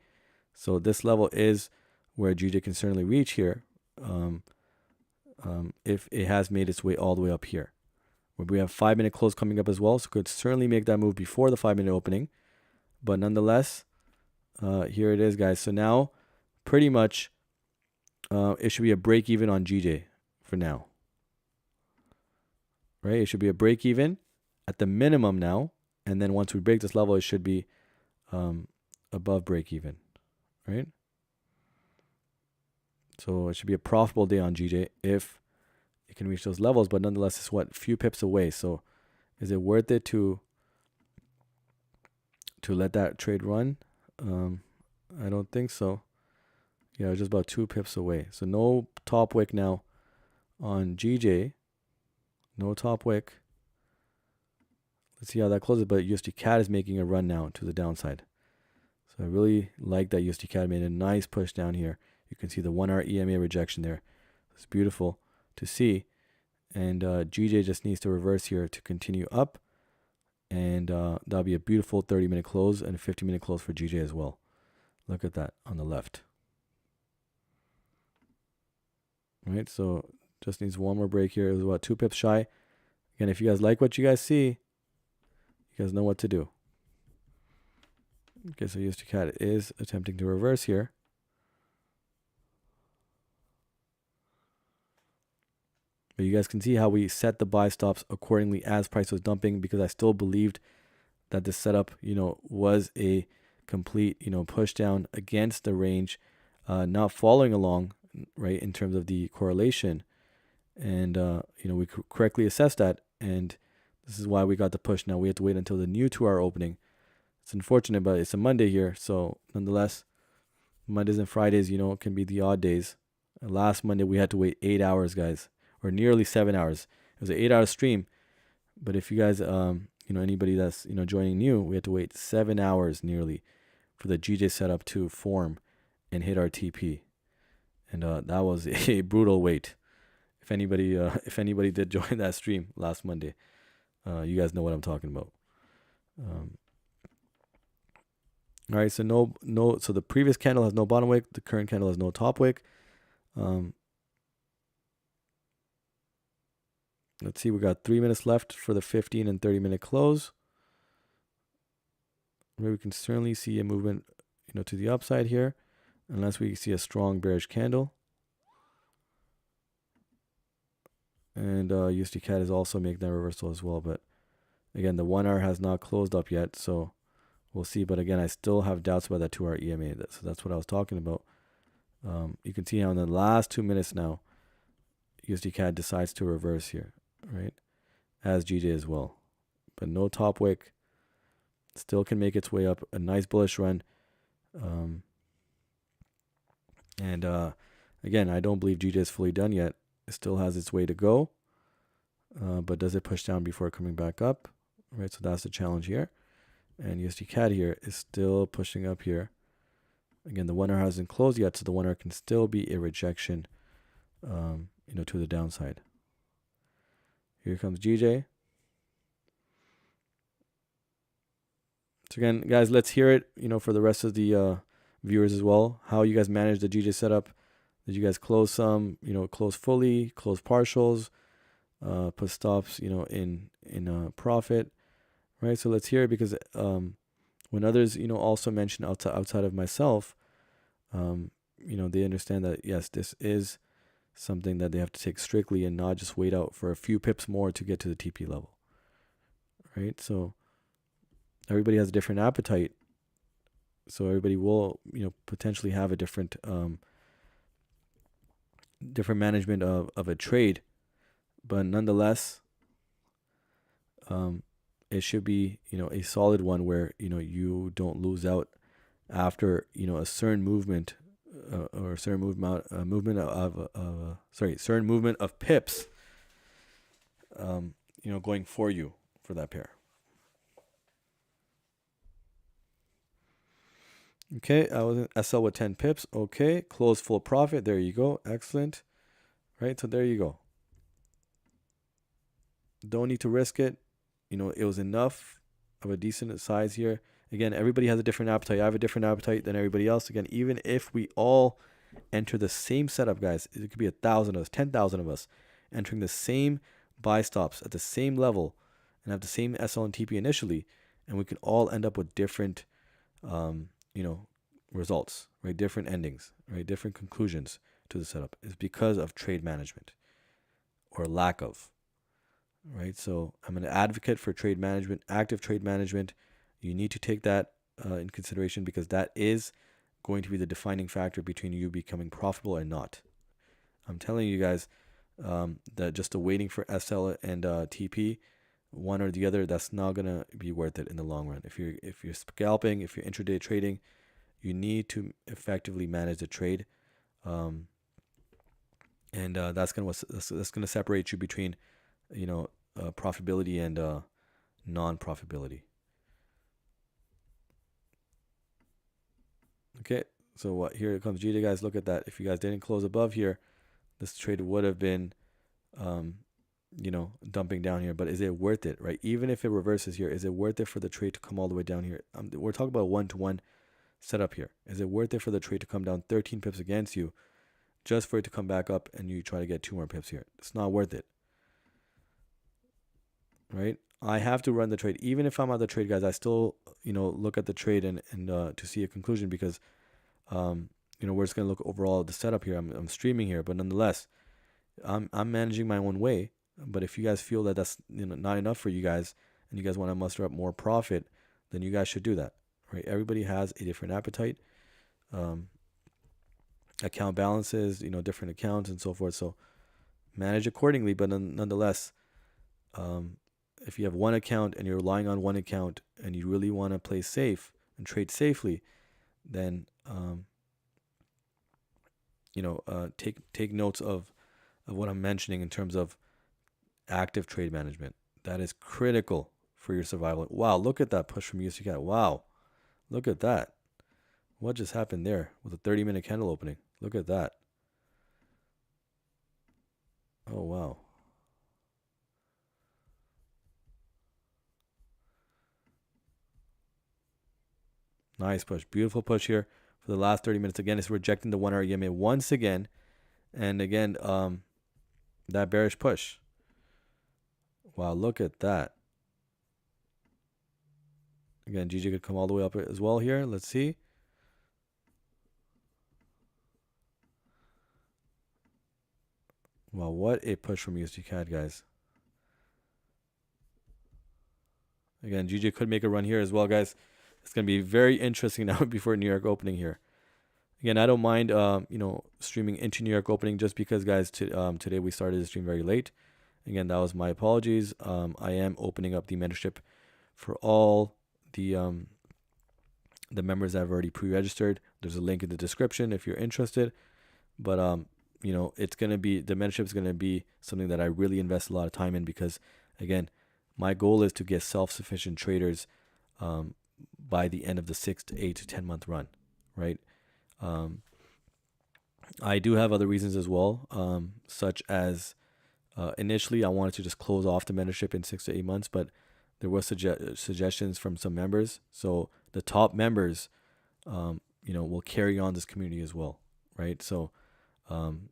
So this level is where GJ can certainly reach here. If it has made its way all the way up here. We have 5-minute close coming up as well, so could certainly make that move before the 5-minute opening. But nonetheless, here it is, guys. So now, pretty much, it should be a break even on GJ for now. right? It should be a break even at the minimum now. And then once we break this level, it should be above break even, right? So it should be a profitable day on GJ if it can reach those levels. But nonetheless, it's what, few pips away. So is it worth it to let that trade run? I don't think so. Yeah, just about 2 pips away. So no top wick now on GJ. No top wick. Let's see how that closes. But USD CAD is making a run now to the downside. So I really like that USD CAD made a nice push down here. You can see the 1 hour EMA rejection there. It's beautiful to see. And GJ just needs to reverse here to continue up. And that'll be a beautiful 30-minute close and a 50-minute close for GJ as well. Look at that on the left. Right, so just needs one more break here. It was about 2 pips shy. Again, if you guys like what you guys see, you guys know what to do. Okay, so USD CAD is attempting to reverse here. But you guys can see how we set the buy stops accordingly as price was dumping, because I still believed that this setup, was a complete, push down against the range, not following along, right, in terms of the correlation. And, we correctly assessed that. And this is why we got the push. Now we have to wait until the new 2-hour opening. It's unfortunate, but it's a Monday here. So nonetheless, Mondays and Fridays, can be the odd days. Last Monday, we had to wait 8 hours, guys, or nearly 7 hours. It was an 8-hour stream. But if you guys, anybody that's, joining new, we had to wait 7 hours nearly for the GJ setup to form and hit our TP. And that was a brutal wait. If anybody did join that stream last Monday, you guys know what I'm talking about. All right, so no. So the previous candle has no bottom wick. The current candle has no top wick. Let's see. We got 3 minutes left for the 15 and 30-minute close. Where we can certainly see a movement, to the upside here, unless we see a strong bearish candle. And USD CAD is also making that reversal as well. But again, the 1 hour has not closed up yet, so we'll see. But again, I still have doubts about that 2-hour EMA. So that's what I was talking about. You can see how in the last 2 minutes now, USD CAD decides to reverse here, right? As GJ as well. But no top wick. Still can make its way up. A nice bullish run. And again, I don't believe GJ is fully done yet. It still has its way to go. But does it push down before coming back up? Right, so that's the challenge here. And USD CAD here is still pushing up here. Again, the 1 hour hasn't closed yet, so the 1 hour can still be a rejection, to the downside. Here comes GJ. So again, guys, let's hear it, for the rest of the viewers as well. How you guys manage the GJ setup. Did you guys close some, close fully, close partials, put stops, in profit, right? So let's hear it, because when others, also mention outside of myself, they understand that, yes, this is something that they have to take strictly and not just wait out for a few pips more to get to the TP level, right? So everybody has a different appetite. So everybody will, potentially have a different management of a trade. But nonetheless, it should be, a solid one where, you don't lose out after, a certain movement or a certain certain movement of pips, going for you for that pair. Okay, I was in SL with 10 pips. Okay, close full profit. There you go. Excellent. Right, so there you go. Don't need to risk it. It was enough of a decent size here. Again, everybody has a different appetite. I have a different appetite than everybody else. Again, even if we all enter the same setup, guys, it could be 1,000 of us, 10,000 of us entering the same buy stops at the same level and have the same SL and TP initially, and we can all end up with different, results, right? Different endings, right? Different conclusions to the setup. Is because of trade management or lack of. right? So I'm an advocate for trade management, active trade management. You need to take that in consideration because that is going to be the defining factor between you becoming profitable and not. I'm telling you guys that just the waiting for SL and TP, one or the other, that's not gonna be worth it in the long run. If you're scalping, if you're intraday trading, you need to effectively manage the trade, um, and that's gonna separate you between you know profitability and non-profitability. Okay, so what here comes GJ, guys. Look at that. If you guys didn't close above here, this trade would have been um, dumping down here. But is it worth it, right? Even if it reverses here, is it worth it for the trade to come all the way down here? We're talking about one-to-one setup here. Is it worth it for the trade to come down 13 pips against you just for it to come back up and you try to get 2 more pips here? It's not worth it, right? I have to run the trade. Even if I'm out the trade, guys, I still, look at the trade and to see a conclusion because, we're just going to look overall at the setup here. I'm streaming here, but nonetheless, I'm managing my own way. But if you guys feel that that's not enough for you guys and you guys want to muster up more profit, then you guys should do that, right? Everybody has a different appetite, um, account balances, different accounts and so forth. So manage accordingly. But nonetheless, um, if you have one account and you're relying on one account and you really want to play safe and trade safely, then take notes of what I'm mentioning in terms of active trade management. That is critical for your survival. Wow, look at that push from USD CAD. Wow, look at that. What just happened there with a 30-minute candle opening? Look at that. Oh, wow. Nice push. Beautiful push here for the last 30 minutes. Again, it's rejecting the 1 hour EMA once again. And again, that bearish push. Wow, look at that. Again, GG could come all the way up as well here. Let's see. Wow, what a push from USD CAD, guys. Again, GG could make a run here as well, guys. It's going to be very interesting now before New York opening here. Again, I don't mind, streaming into New York opening just because, guys, today we started the stream very late. Again, that was my apologies. I am opening up the mentorship for all the members that have already pre-registered. There's a link in the description if you're interested. But it's gonna be the mentorship is gonna be something that I really invest a lot of time in because, again, my goal is to get self-sufficient traders by the end of the 6 to 8 to 10 month run, right? I do have other reasons as well, such as initially I wanted to just close off the mentorship in 6 to 8 months, but there were suggestions from some members. So the top members, will carry on this community as well, right? So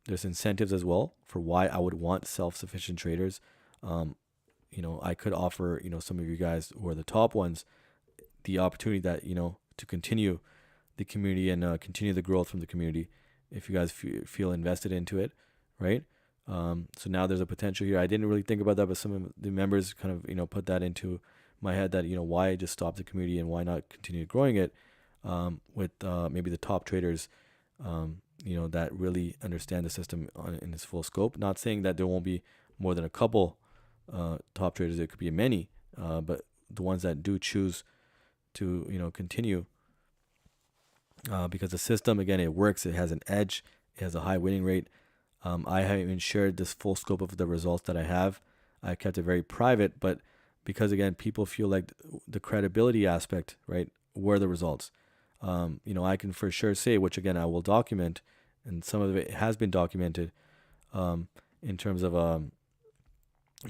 there's incentives as well for why I would want self-sufficient traders. I could offer, some of you guys who are the top ones, the opportunity that, to continue the community and continue the growth from the community if you guys feel invested into it, right? So now there's a potential here. I didn't really think about that, but some of the members kind of, put that into my head that, why just stop the community and why not continue growing it with maybe the top traders, that really understand the system in its full scope. Not saying that there won't be more than a couple top traders. It could be many, but the ones that do choose to, continue because the system, again, it works. It has an edge. It has a high winning rate. I haven't even shared this full scope of the results that I have. I kept it very private, but because, again, people feel like the credibility aspect, right, were the results. I can for sure say, which, again, I will document, and some of it has been documented in terms of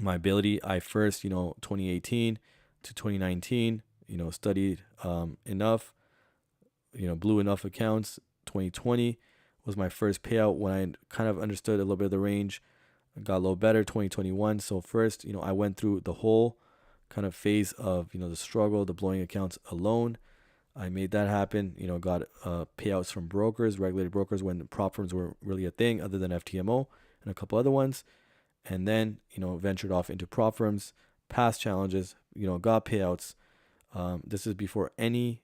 my ability. I first, 2018 to 2019, studied enough, blew enough accounts. 2020 was my first payout when I kind of understood a little bit of the range. I got a little better. 2021. So first, I went through the whole kind of phase of, the struggle, the blowing accounts alone. I made that happen, got payouts from brokers, regulated brokers when prop firms were really a thing other than FTMO and a couple other ones. and then ventured off into prop firms, past challenges, got payouts. This is before any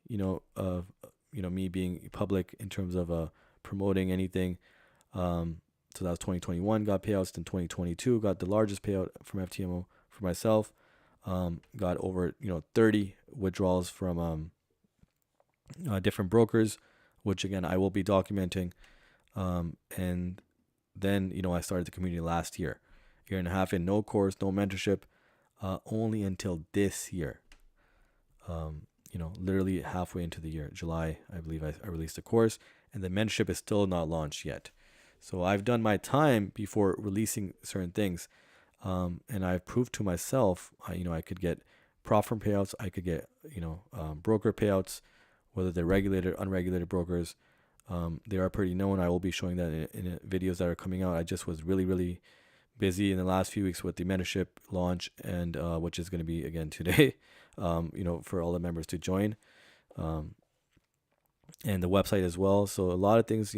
of me being public in terms of promoting anything. So that was 2021, got payouts. Then 2022 got the largest payout from FTMO for myself. Got over 30 withdrawals from different brokers, which again I will be documenting. And then I started the community last year and a half in, no course, no mentorship, only until this year. Literally halfway into the year, July, I believe I released the course, and the mentorship is still not launched yet. So I've done my time before releasing certain things, and I've proved to myself, I could get prop firm payouts, I could get broker payouts, whether they're regulated or unregulated brokers. They are pretty known. I will be showing that in videos that are coming out. I just was really, really busy in the last few weeks with the mentorship launch, and which is going to be again today, for all the members to join, and the website as well. So a lot of things,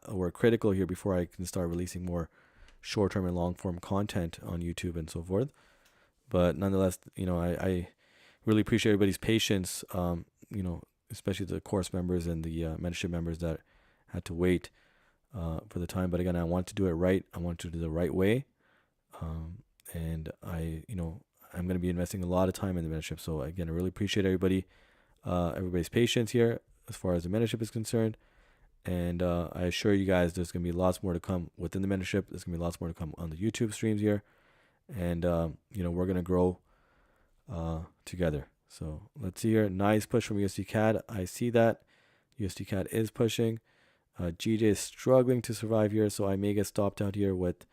were critical here before I can start releasing more short-term and long-form content on YouTube and so forth. But nonetheless, I really appreciate everybody's patience, especially the course members and the mentorship members that had to wait for the time. But again, I want to do it right. I want to do it the right way. And I'm going to be investing a lot of time in the mentorship. So again, I really appreciate everybody's patience here as far as the mentorship is concerned. And I assure you guys, there's going to be lots more to come within the mentorship. There's going to be lots more to come on the YouTube streams here. And, we're going to grow together. So let's see here. Nice push from USD CAD. I see that. USD CAD is pushing. GJ is struggling to survive here. So I may get stopped out here with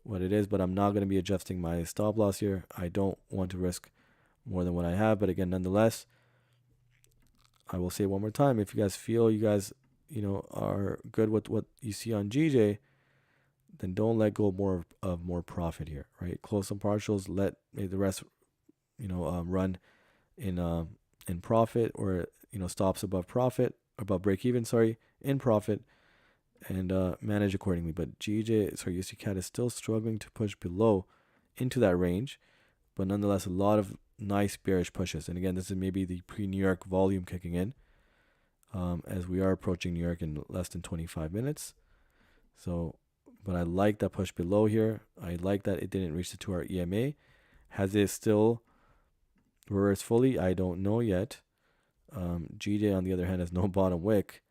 what it is, but I'm not going to be adjusting my stop loss here. I don't want to risk more than what I have. But again, nonetheless, I will say it one more time. If you guys feel you guys, are good with what you see on GJ, then don't let go more profit here, right? Close some partials, let the rest, run in profit, or stops above break even, in profit, and manage accordingly. But USD CAD is still struggling to push below into that range, but nonetheless a lot of nice bearish pushes. And again, this is maybe the pre-New York volume kicking in, as we are approaching New York in less than 25 minutes. So, but I like that push below here. I like that it didn't reach the 2-hour EMA. Has it still reversed fully? I don't know yet. GJ, on the other hand, has no bottom wick.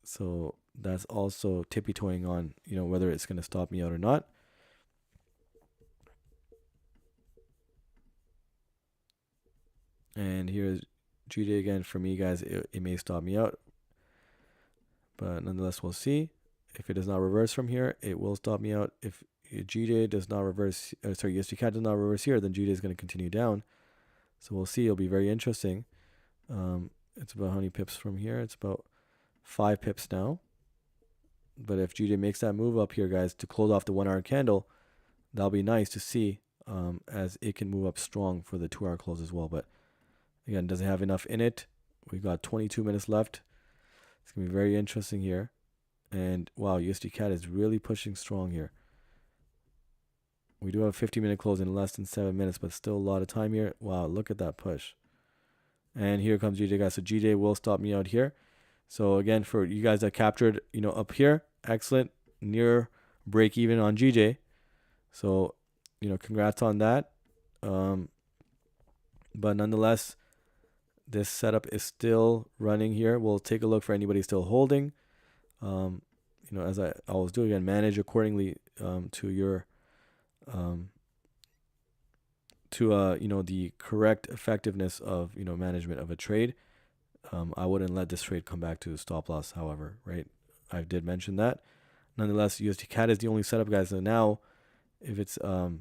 So that's also tippy-toeing on, whether it's going to stop me out or not. And here's GJ again. For me, guys, it may stop me out. But nonetheless, we'll see. If it does not reverse from here, it will stop me out. If GJ does not reverse, USD CAD does not reverse here, then GJ is going to continue down. So we'll see. It'll be very interesting. It's about how many pips from here? It's about 5 pips now. But if GJ makes that move up here, guys, to close off the 1-hour candle, that'll be nice to see, as it can move up strong for the 2-hour close as well. But again, doesn't have enough in it. We've got 22 minutes left. It's going to be very interesting here. And wow, USD CAD is really pushing strong here. We do have a 50-minute close in less than 7 minutes, but still a lot of time here. Wow, look at that push. And here comes GJ, guys. So GJ will stop me out here. So again, for you guys that captured, up here, excellent, near break even on GJ. So, congrats on that. But nonetheless, this setup is still running here. We'll take a look for anybody still holding. As I always do, again, manage accordingly to your the correct effectiveness of management of a trade. I wouldn't let this trade come back to stop loss, however, right? I did mention that. Nonetheless, USD CAD is the only setup, guys. So now, if it's a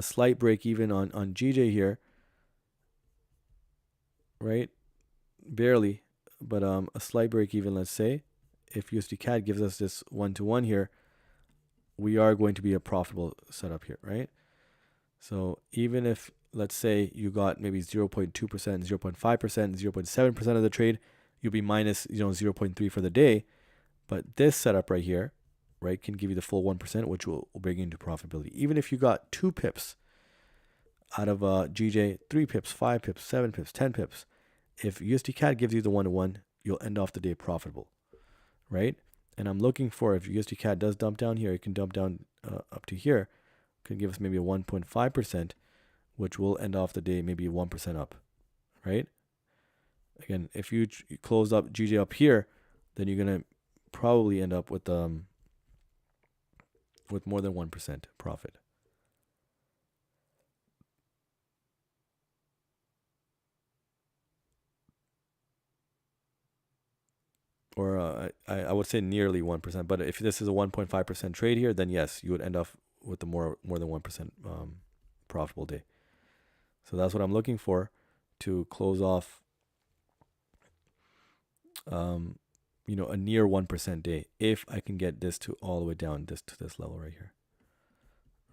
slight break even on GJ here, right? Barely, but a slight break even, let's say, if USD CAD gives us this 1-to-1 here, we are going to be a profitable setup here, right? So even if, let's say, you got maybe 0.2%, 0.5%, 0.7% of the trade, you'll be minus 0.3 for the day. But this setup right here, right, can give you the full 1%, which will bring you into profitability. Even if you got 2 pips out of GJ, 3 pips, 5 pips, 7 pips, 10 pips, if USD CAD gives you the 1-to-1, you'll end off the day profitable, right? And I'm looking for, if USD CAD does dump down here, it can dump down up to here, can give us maybe a 1.5%, which will end off the day maybe 1% up, right? Again, if you close up GJ up here, then you're gonna probably end up with more than 1% profit. Or I would say nearly 1%. But if this is a 1.5% trade here, then yes, you would end up with the more than 1% profitable day. So that's what I'm looking for to close off, a near 1% day, if I can get this to all the way down to this level right here,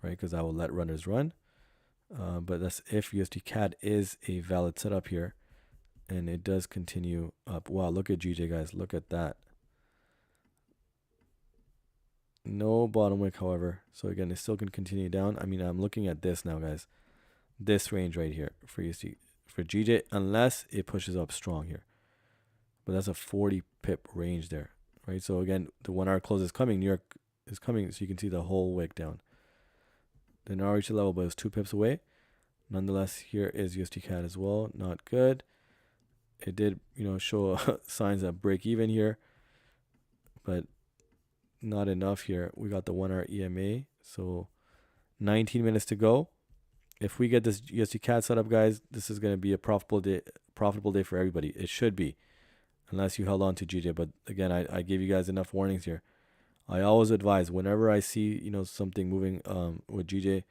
right? Because I will let runners run. But that's if USD CAD is a valid setup here, and it does continue up. Wow, look at GJ, guys. Look at that. No bottom wick, however. So again, it still can continue down. I mean, I'm looking at this now, guys. This range right here for USD, for GJ, unless it pushes up strong here. But that's a 40 pip range there, right? So again, the 1 hour close is coming. New York is coming, so you can see the whole wick down. Did not reach the level, but it was 2 pips away. Nonetheless, here is USD CAD as well. Not good. It did, show signs of break even here, but not enough here. We got the 1 hour EMA, so 19 minutes to go. If we get this USD CAD set up, guys, this is going to be a profitable day for everybody. It should be, unless you held on to GJ. But again, I gave you guys enough warnings here. I always advise, whenever I see something moving with GJ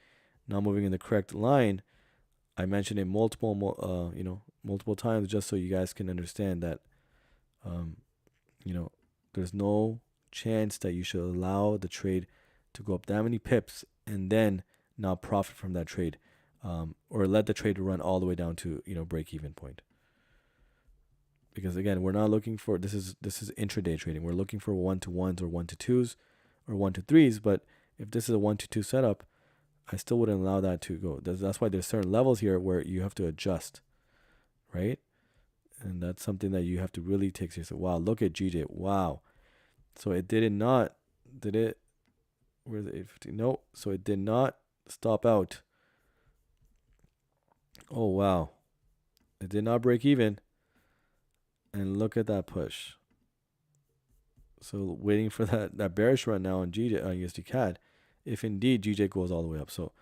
not moving in the correct line, I mention it multiple times, just so you guys can understand that there's no chance that you should allow the trade to go up that many pips and then not profit from that trade, or let the trade run all the way down to break even point. Because again, we're not looking for, this is intraday trading. We're looking for 1-to-1s or 1-to-2s or 1-to-3s. But if this is a 1-to-2 setup, I still wouldn't allow that to go. That's why there's certain levels here where you have to adjust, right? And that's something that you have to really take seriously. Wow, look at GJ. Wow. So it did not, did it? Where's the 850? No. So it did not stop out. Oh, wow. It did not break even. And look at that push. So waiting for that bearish run now on GJ, USD CAD, if indeed GJ goes all the way up. So,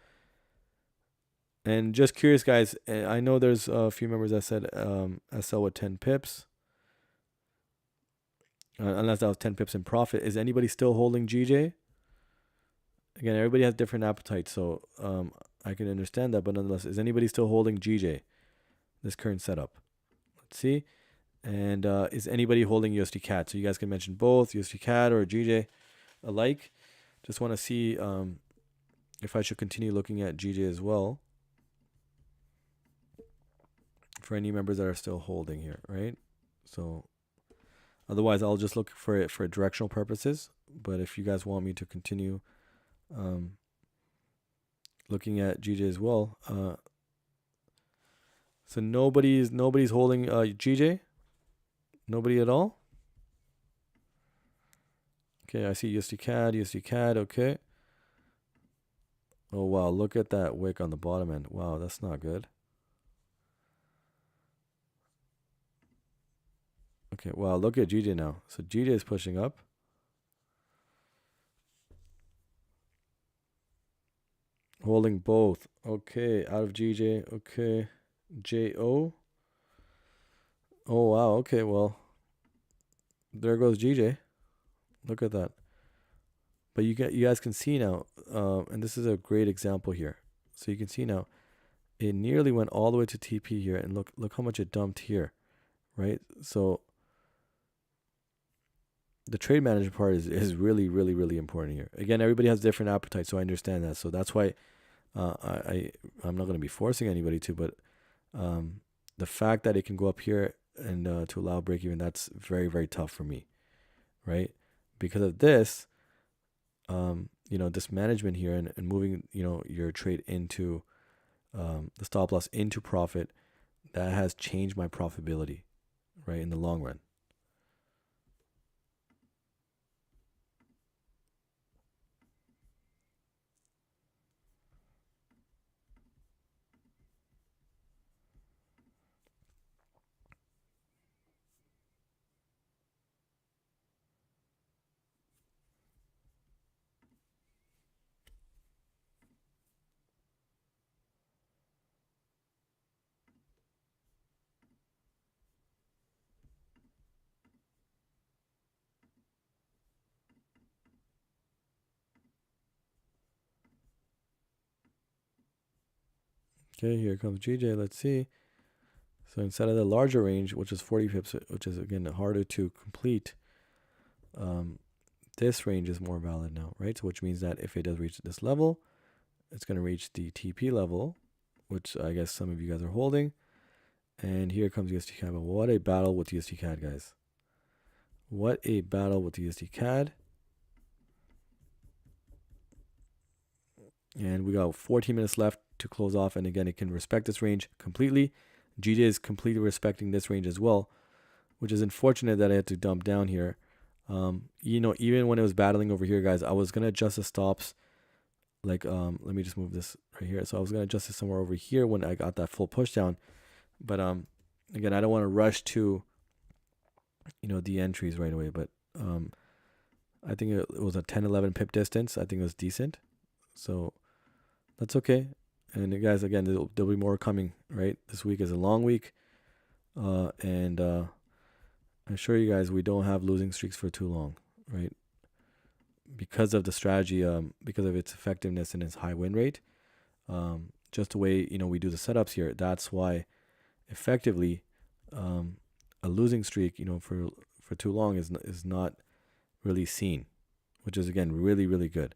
and just curious, guys, I know there's a few members that said SL with 10 pips. Unless that was 10 pips in profit. Is anybody still holding GJ? Again, everybody has different appetites, so I can understand that. But nonetheless, is anybody still holding GJ, this current setup? Let's see. And is anybody holding USD CAD? So you guys can mention both USD CAD or GJ alike. Just want to see if I should continue looking at GJ as well, for any members that are still holding here, right? So otherwise, I'll just look for it for directional purposes. But if you guys want me to continue looking at GJ as well, so nobody's holding GJ. Nobody at all. Okay, I see USD CAD. Okay. Oh wow, look at that wick on the bottom end. Wow, that's not good. Okay, wow, look at GJ now. So GJ is pushing up. Holding both. Okay, out of GJ. Okay, JO. Oh wow. Okay, well, there goes GJ. Look at that. But you guys can see now, and this is a great example here. So you can see now, it nearly went all the way to TP here, and look how much it dumped here, right? So the trade manager part is really, really, really important here. Again, everybody has different appetites, so I understand that. So that's why I'm not going to be forcing anybody to, but the fact that it can go up here and to allow break even, that's very, very tough for me, right? Because of this, this management here and moving, your trade into the stop loss into profit, that has changed my profitability, right, in the long run. Okay, here comes GJ. Let's see. So instead of the larger range, which is 40 pips, which is again harder to complete, this range is more valid now, right? So which means that if it does reach this level, it's going to reach the TP level, which I guess some of you guys are holding. And here comes USD CAD. But what a battle with USD CAD, guys. What a battle with USD CAD. And we got 14 minutes left to close off. And again, it can respect this range completely. GJ is completely respecting this range as well, which is unfortunate that I had to dump down here. Even when it was battling over here, guys, I was going to adjust the stops. Like, let me just move this right here. So I was going to adjust it somewhere over here when I got that full push down. But again, I don't want to rush to, the entries right away. But I think it was a 10-11 pip distance. I think it was decent. So that's okay. And guys, again, there'll be more coming, right? This week is a long week. And I assure you guys, we don't have losing streaks for too long, right? Because of the strategy, because of its effectiveness and its high win rate. Just the way, we do the setups here. That's why effectively a losing streak, for too long is not really seen, which is, again, really, really good.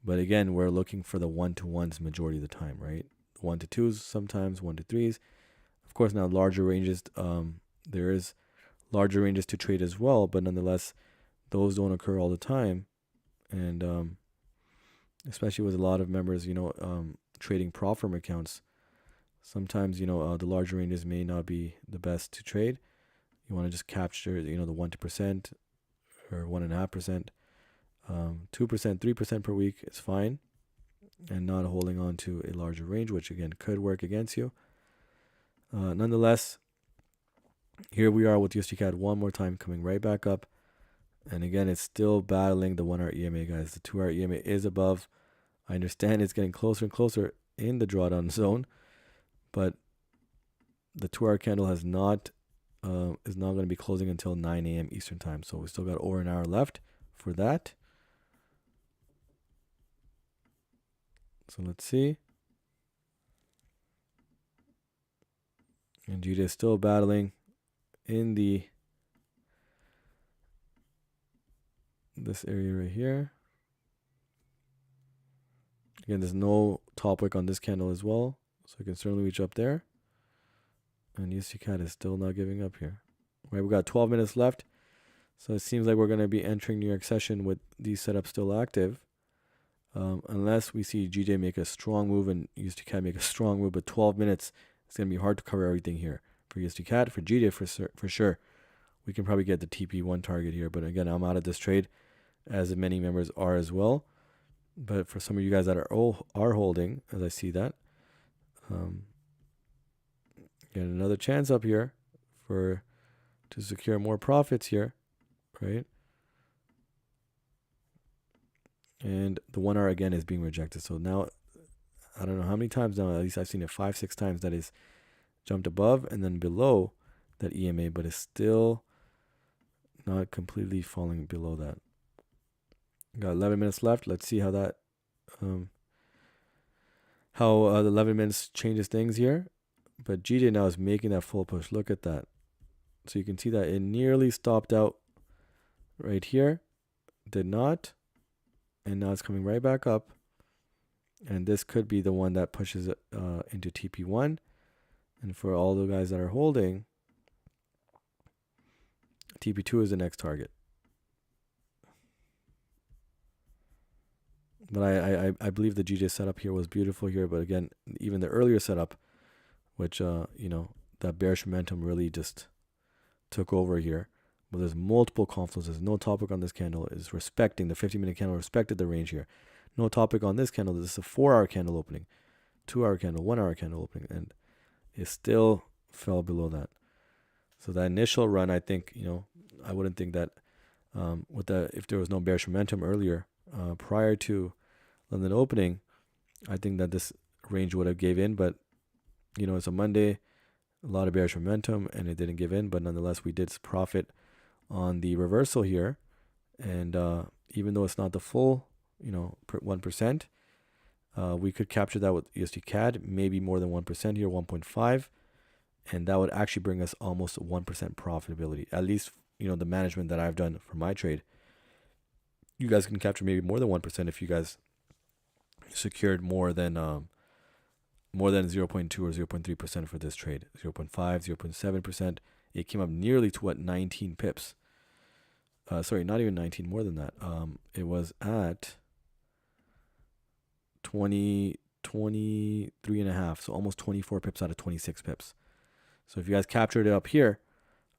But again, we're looking for the 1-to-1s majority of the time, right? 1-to-2s sometimes, 1-to-3s. Of course, now larger ranges, there is larger ranges to trade as well, but nonetheless, those don't occur all the time. And especially with a lot of members, trading prop firm accounts, sometimes, the larger ranges may not be the best to trade. You want to just capture, the 1% or 1.5%. 2%, 3% per week is fine, and not holding on to a larger range, which again could work against you. Nonetheless, here we are with USD CAD one more time coming right back up. And again, it's still battling the 1-hour EMA, guys. The 2-hour EMA is above. I understand it's getting closer and closer in the drawdown zone, but the 2-hour candle is not going to be closing until 9 a.m. Eastern time. So we still got over an hour left for that. So let's see. And GJ is still battling in this area right here. Again, there's no top wick on this candle as well, so I can certainly reach up there. And USD CAD is still not giving up here. Right, we got 12 minutes left, so it seems like we're going to be entering New York session with these setups still active. Unless we see GJ make a strong move and USD CAD make a strong move, but 12 minutes, it's going to be hard to cover everything here. For USD CAD, for GJ for sure. We can probably get the TP1 target here, but again, I'm out of this trade, as many members are as well. But for some of you guys that are holding, as I see that, get another chance up here to secure more profits here, right? And the 1 hour again is being rejected. So now, I don't know how many times now, at least I've seen it 5-6 times that is jumped above and then below that EMA, but it's still not completely falling below that. Got 11 minutes left. Let's see how that, the 11 minutes changes things here. But GJ now is making that full push. Look at that. So you can see that it nearly stopped out right here. Did not. And now it's coming right back up. And this could be the one that pushes it into TP1. And for all the guys that are holding, TP2 is the next target. But I believe the GJ setup here was beautiful here. But again, even the earlier setup, which that bearish momentum really just took over here. But there's multiple confluences. No topic on this candle is respecting the 50-minute candle, respected the range here. No topic on this candle. This is a 4-hour candle opening, 2-hour candle, 1-hour candle opening, and it still fell below that. So that initial run, I think, I wouldn't think that if there was no bearish momentum earlier prior to London opening, I think that this range would have gave in. But it's a Monday, a lot of bearish momentum, and it didn't give in. But nonetheless, we did profit on the reversal here, and even though it's not the full 1%, we could capture that with USD CAD, maybe more than 1% here, 1.5, and that would actually bring us almost 1% profitability. At least the management that I've done for my trade, you guys can capture maybe more than 1% if you guys secured more than 0.2 or 0.3% for this trade. 0.5, 0.7%. It came up nearly to 19 pips. Sorry, not even 19, more than that. It was at 23 and a half, so almost 24 pips out of 26 pips. So if you guys captured it up here,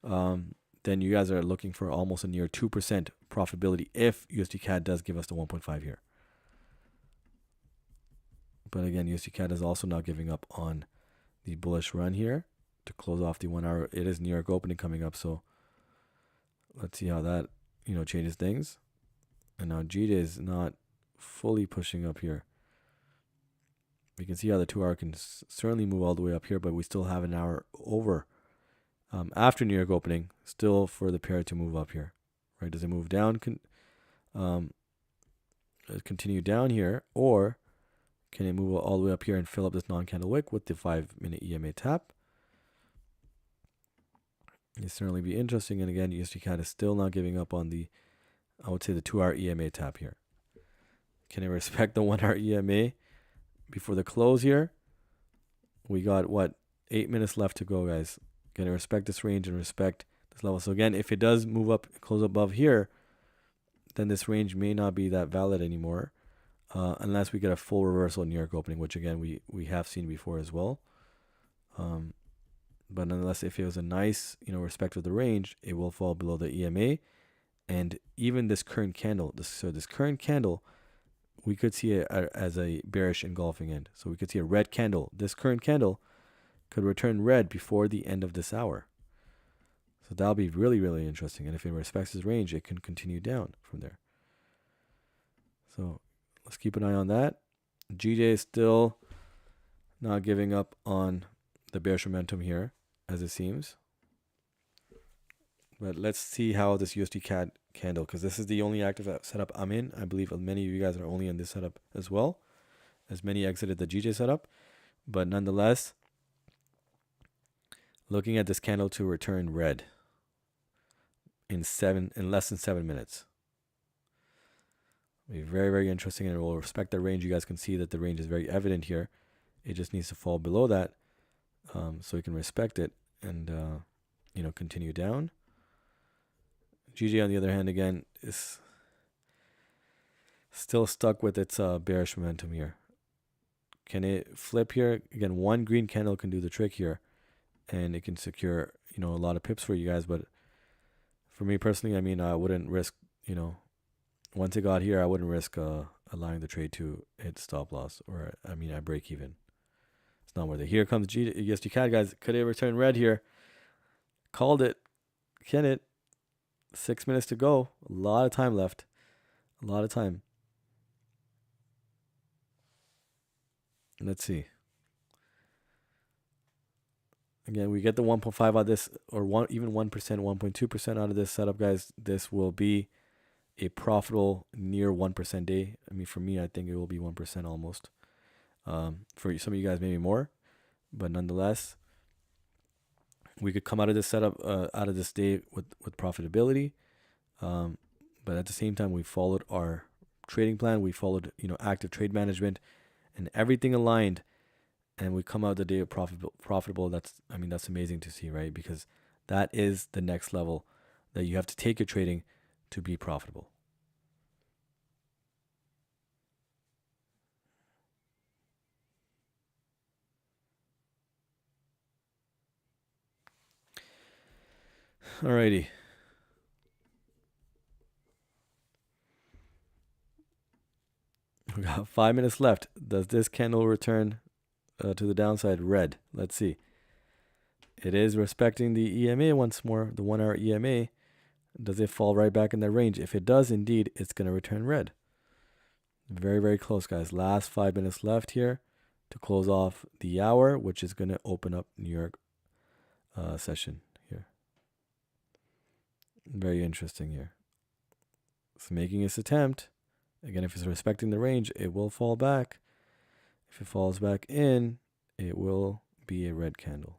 then you guys are looking for almost a near 2% profitability if USD CAD does give us the 1.5 here. But again, USD CAD is also now giving up on the bullish run here to close off the 1 hour. It is New York opening coming up, so let's see how that changes things. And now GJ is not fully pushing up here. We can see how the 2 hour can certainly move all the way up here, but we still have an hour over after New York opening, still for the pair to move up here. Right? Does it move down? Continue down here, or can it move all the way up here and fill up this non-candle wick with the 5-minute EMA tap? It'd certainly be interesting. And again, USD CAD is still not giving up on the, I would say, the 2 hour EMA tap here. Can it respect the 1 hour EMA before the close here? We got 8 minutes left to go, guys. Can it respect this range and respect this level? So again, if it does move up, close above here, then this range may not be that valid anymore, unless we get a full reversal in New York opening, which again we have seen before as well. But nonetheless, if it was a nice respect of the range, it will fall below the EMA, and even this current candle. This current candle, we could see it as a bearish engulfing end. So we could see a red candle. This current candle could return red before the end of this hour. So that'll be really, really interesting. And if it respects this range, it can continue down from there. So let's keep an eye on that. GJ is still not giving up on the bearish momentum here, as it seems. But let's see how this USD CAD candle, because this is the only active setup I'm in. I believe many of you guys are only in this setup as well, as many exited the GJ setup. But nonetheless, looking at this candle to return red in less than 7 minutes. It'll be very, very interesting, and it will respect the range. You guys can see that the range is very evident here. It just needs to fall below that, so you can respect it and continue down. GJ, on the other hand, again, is still stuck with its bearish momentum here. Can it flip here? Again, one green candle can do the trick here, and it can secure a lot of pips for you guys. But for me personally, I mean, I wouldn't risk once it got here, I wouldn't risk allowing the trade to hit stop loss, or I break even. It's not worth it. Here comes USD CAD, guys. Could it return red here? Called it. Can it? 6 minutes to go. A lot of time left. A lot of time. Let's see. Again, we get the 1.5 out of this, or even 1%, 1.2% out of this setup, guys. This will be a profitable near 1% day. I mean, for me, I think it will be 1% almost. For some of you guys, maybe more. But nonetheless, we could come out of this setup, out of this day with profitability. But at the same time, we followed our trading plan. We followed, active trade management, and everything aligned. And we come out the day of profitable. That's amazing to see, right? Because that is the next level that you have to take your trading to be profitable. Alrighty. We got 5 minutes left. Does this candle return to the downside red? Let's see. It is respecting the EMA once more, the 1 hour EMA. Does it fall right back in that range? If it does, indeed, it's going to return red. Very, very close, guys. Last 5 minutes left here to close off the hour, which is going to open up New York session here. Very interesting here. It's making its attempt. Again, if it's respecting the range, it will fall back. If it falls back in, it will be a red candle.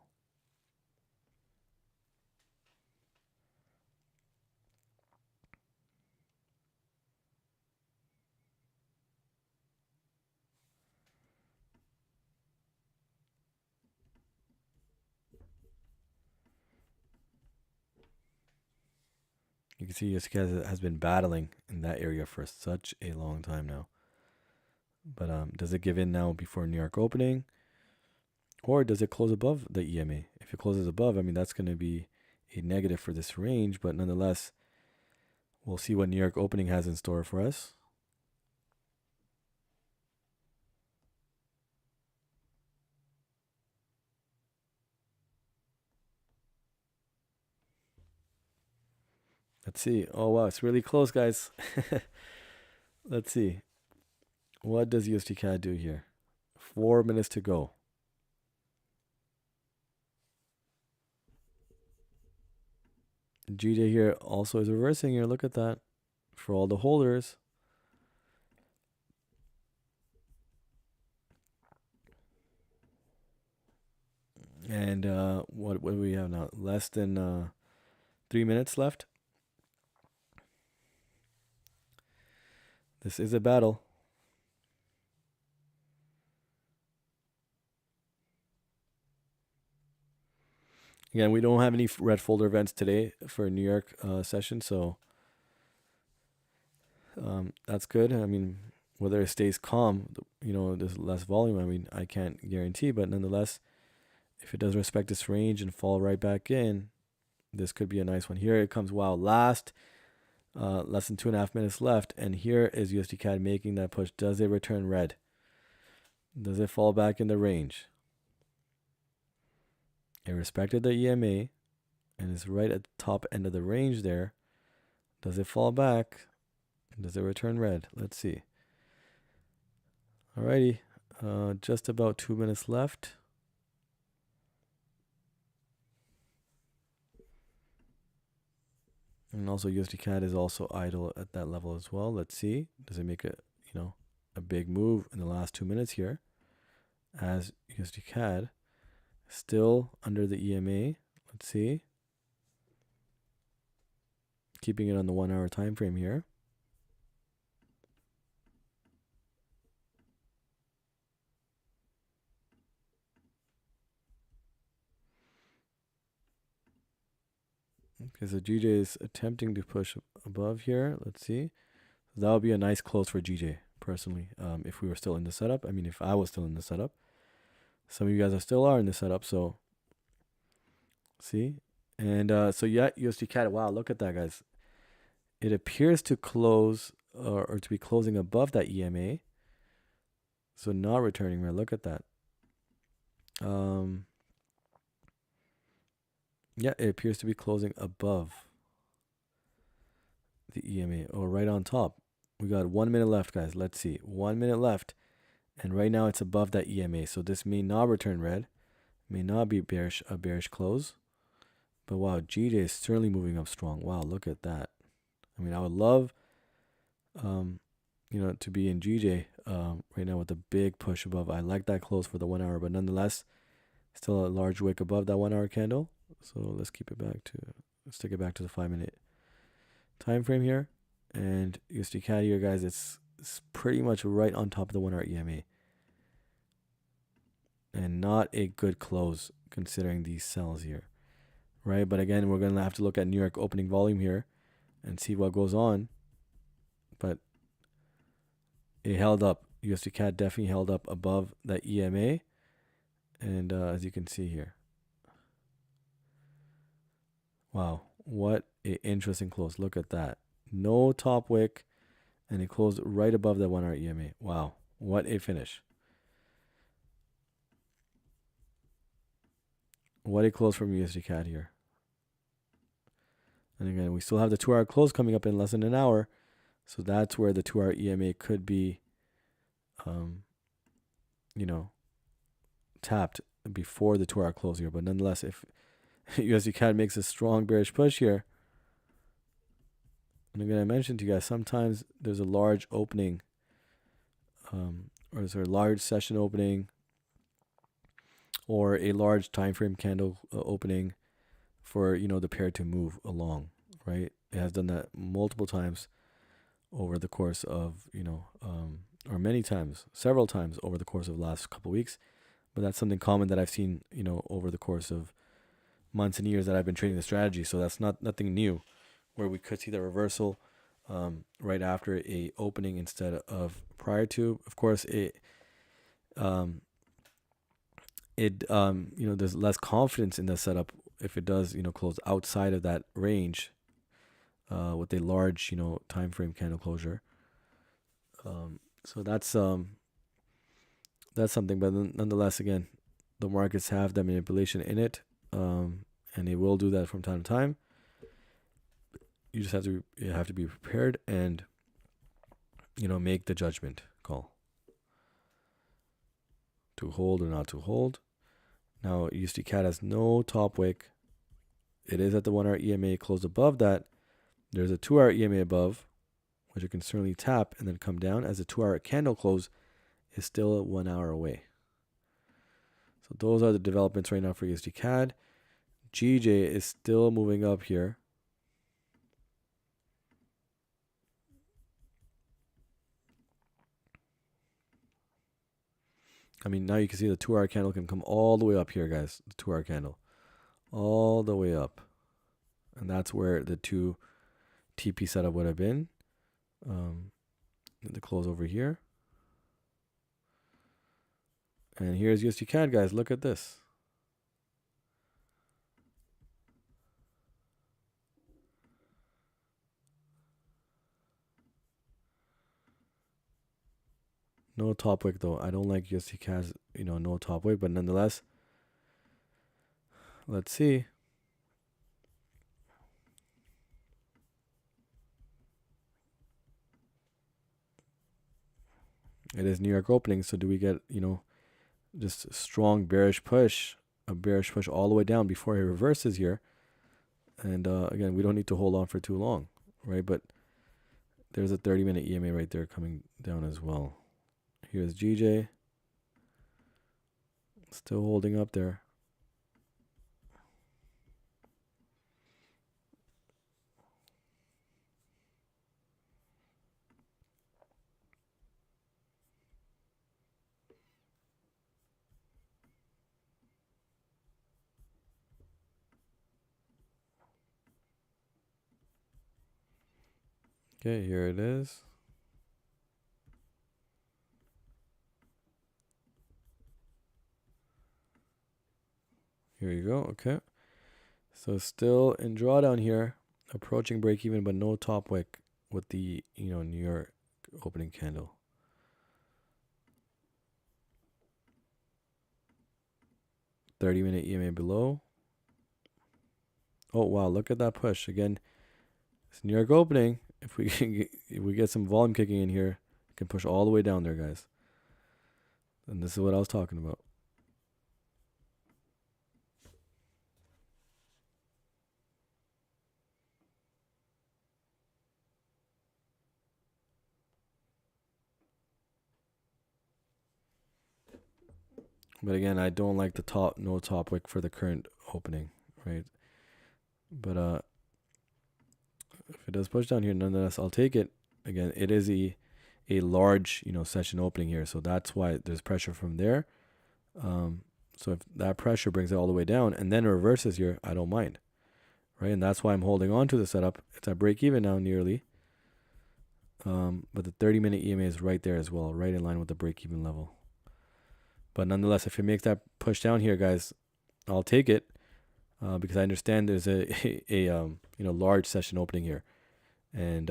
You can see USD has been battling in that area for such a long time now. But does it give in now before New York opening? Or does it close above the EMA? If it closes above, I mean, that's going to be a negative for this range. But nonetheless, we'll see what New York opening has in store for us. Let's see. Oh, wow. It's really close, guys. Let's see. What does USD CAD do here? 4 minutes to go. GJ here also is reversing here. Look at that. For all the holders. And what do we have now? Less than 3 minutes left. This is a battle. Again, we don't have any red folder events today for New York session, so that's good. I mean, whether it stays calm, there's less volume. I mean, I can't guarantee, but nonetheless, if it does respect this range and fall right back in, this could be a nice one. Here it comes. Wow, less than 2.5 minutes left, and here is USD CAD making that push. Does it return red? Does it fall back in the range? It respected the EMA and is right at the top end of the range there. Does it fall back? Does it return red? Let's see. Alrighty, just about 2 minutes left. And also USD CAD is also idle at that level as well. Let's see. Does it make a big move in the last 2 minutes here? As USD CAD still under the EMA. Let's see. Keeping it on the 1 hour time frame here. Okay, so GJ is attempting to push above here. Let's see. That would be a nice close for GJ, personally, if we were still in the setup. I mean, if I was still in the setup. Some of you guys are in the setup, so see. And so yeah, USD CAD. Wow, look at that, guys. It appears to close or to be closing above that EMA. So not returning red. Look at that. Yeah, it appears to be closing above the EMA or right on top. We got 1 minute left, guys. Let's see. 1 minute left. And right now it's above that EMA. So this may not return red. May not be a bearish close. But wow, GJ is certainly moving up strong. Wow, look at that. I mean, I would love to be in GJ right now with a big push above. I like that close for the 1 hour, but nonetheless, still a large wick above that 1 hour candle. So let's take it back to the 5 minute time frame here. And USD CAD here, guys, it's pretty much right on top of the 1 hour EMA. And not a good close considering these sells here. Right? But again, we're going to have to look at New York opening volume here and see what goes on. But it held up. USD CAD definitely held up above that EMA. And as you can see here. Wow. What a interesting close. Look at that. No top wick, and it closed right above the 1 hour EMA. Wow. What a finish. What a close from USD CAD here. And again, we still have the 2 hour close coming up in less than an hour. So that's where the 2 hour EMA could be, you know, tapped before the 2 hour close here. But nonetheless, if USD CAD makes a strong bearish push here, and again, I mentioned to you guys, sometimes there's a large opening, or there's a large session opening, or a large time frame candle opening for the pair to move along, right? It has done that multiple times over the course of or many times, several times over the course of the last couple of weeks. But that's something common that I've seen over the course of months and years that I've been trading the strategy. So that's nothing new, where we could see the reversal right after a opening instead of prior to. Of course, there's less confidence in the setup if it does close outside of that range with a large time frame candle closure. So that's something. But nonetheless, again, the markets have that manipulation in it, and they will do that from time to time. You just have to be prepared and make the judgment call to hold or not to hold. Now USD CAD has no top wick. It is at the 1 hour EMA, closed above that. There's a 2 hour EMA above, which you can certainly tap and then come down, as the 2 hour candle close is still 1 hour away. So those are the developments right now for USD CAD. GJ is still moving up here. I mean, now you can see the 2 hour candle can come all the way up here, guys. The 2 hour candle. All the way up. And that's where the 2 TP setup would have been. The close over here. And here's USD CAD, guys. Look at this. No top wick though. I don't like USD CAD's, no top wick, but nonetheless, let's see. It is New York opening, so do we get, just a strong bearish push, a bearish push all the way down before it reverses here? And again, we don't need to hold on for too long, right? But there's a 30-minute EMA right there coming down as well. Here's GJ. Still holding up there. Okay, here it is. Here you go. Okay. So still in drawdown here, approaching break even, but no top wick with the New York opening candle. $30-minute EMA below. Oh wow, look at that push again. It's New York opening. If we get some volume kicking in here, it can push all the way down there, guys. And this is what I was talking about. But again, I don't like the no top wick for the current opening, right? But if it does push down here, nonetheless, I'll take it. Again, it is a large, session opening here, so that's why there's pressure from there. So if that pressure brings it all the way down and then reverses here, I don't mind, right? And that's why I'm holding on to the setup. It's at break even now nearly. But the 30-minute EMA is right there as well, right in line with the break even level. But nonetheless, if it makes that push down here, guys, I'll take it. because I understand there's a large session opening here, and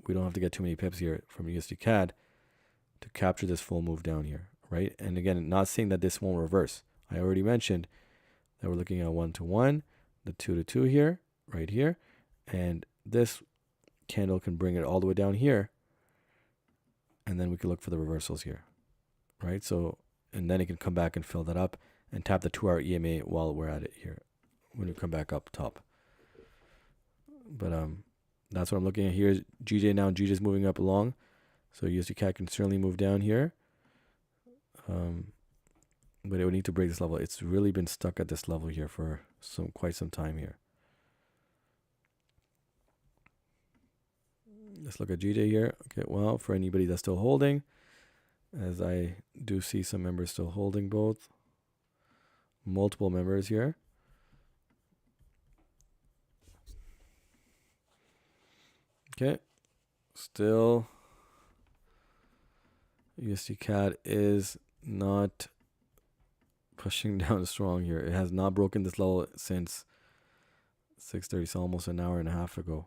we don't have to get too many pips here from USD CAD to capture this full move down here, right? And again, not saying that this won't reverse. I already mentioned that we're looking at 1-to-1, the 2-to-2 here, right here, and this candle can bring it all the way down here, and then we can look for the reversals here, right? So, and then it can come back and fill that up and tap the 2-hour EMA while we're at it here when we come back up top. But that's what I'm looking at here. GJ now, GJ is moving up along, so USD CAD can certainly move down here. But it would need to break this level. It's really been stuck at this level here for quite some time here. Let's look at GJ here. Okay, well, for anybody that's still holding, as I do see some members still holding both. Multiple members here. Okay, still USD CAD is not pushing down strong here. It has not broken this level since 6:30, so almost an hour and a half ago.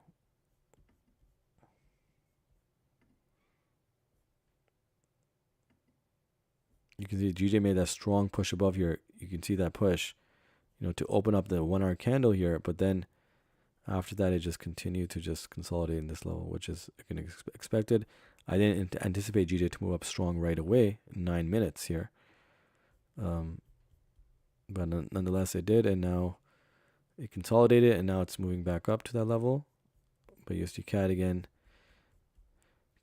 You can see GJ made that strong push above here. You can see that push, to open up the 1-hour candle here, but then after that, it just continued to just consolidate in this level, which is expected. I didn't anticipate GJ to move up strong right away in 9 minutes here. But nonetheless, it did, and now it consolidated, and now it's moving back up to that level. But USD CAD again,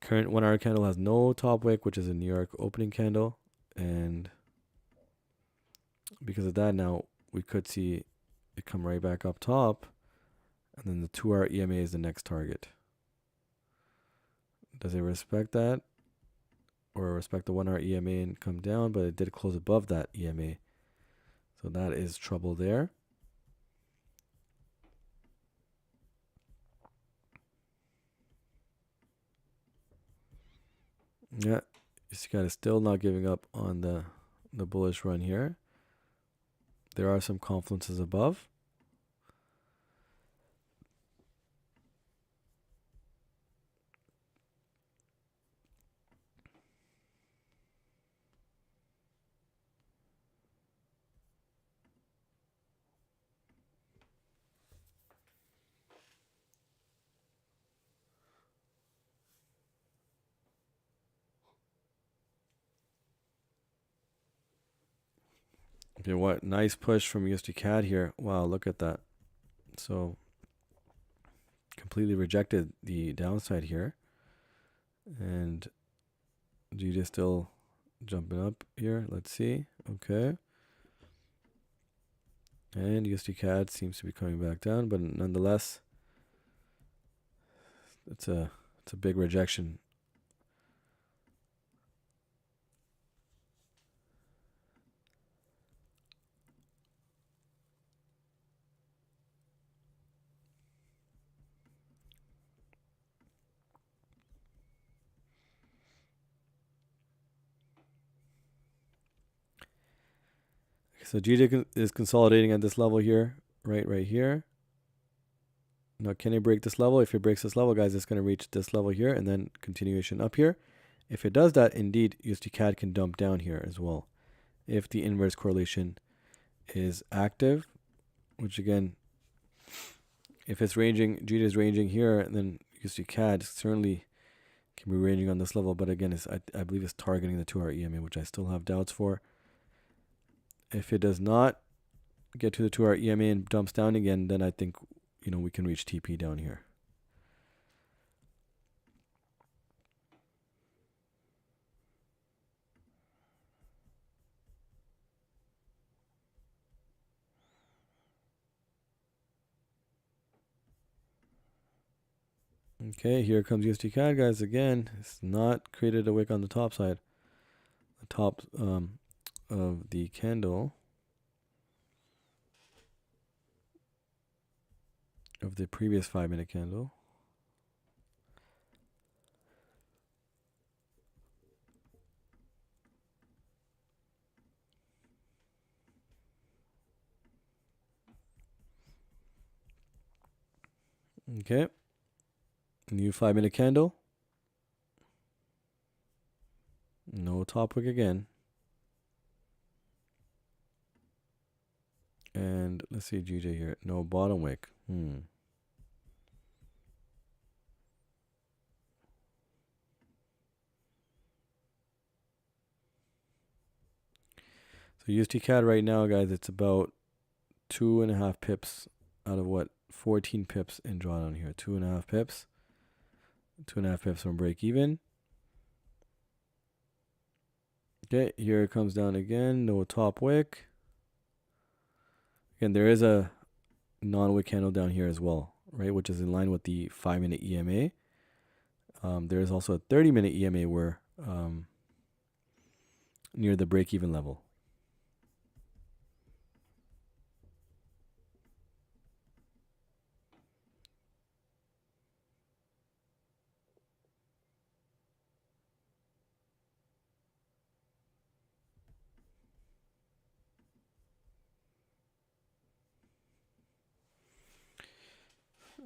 current 1-hour candle has no top wick, which is a New York opening candle, and because of that, now we could see it come right back up top, and then the 2-hour EMA is the next target. Does it respect that, or respect the 1-hour EMA and come down? But it did close above that EMA, so that is trouble there. Yeah, this guy is still not giving up on the bullish run here. There are some confluences above. Okay, what nice push from USD CAD here. Wow, look at that. So completely rejected the downside here. And GJ still jumping up here. Let's see. Okay. And USD CAD seems to be coming back down, but nonetheless, it's a big rejection. So GJ is consolidating at this level here, right here. Now, can it break this level? If it breaks this level, guys, it's going to reach this level here and then continuation up here. If it does that, indeed, USD CAD can dump down here as well. If the inverse correlation is active, which again, if it's ranging, GJ is ranging here, then USD CAD certainly can be ranging on this level. But again, I believe it's targeting the 2-hour EMA, which I still have doubts for. If it does not get to the 2-hour EMA and dumps down again, then I think, we can reach TP down here. Okay, here comes USD CAD, guys. Again, it's not created a wick on the top side. The top of the candle of the previous 5-minute candle. Okay. New 5-minute candle. No top wick again. And let's see GJ here. No bottom wick. So USD CAD right now, guys, it's about 2.5 pips out of what? 14 pips in drawdown here. 2.5 pips. 2.5 pips from break even. Okay, here it comes down again. No top wick. Again, there is a non-wick candle down here as well, right? Which is in line with the 5-minute EMA. There is also a 30-minute EMA where near the break-even level.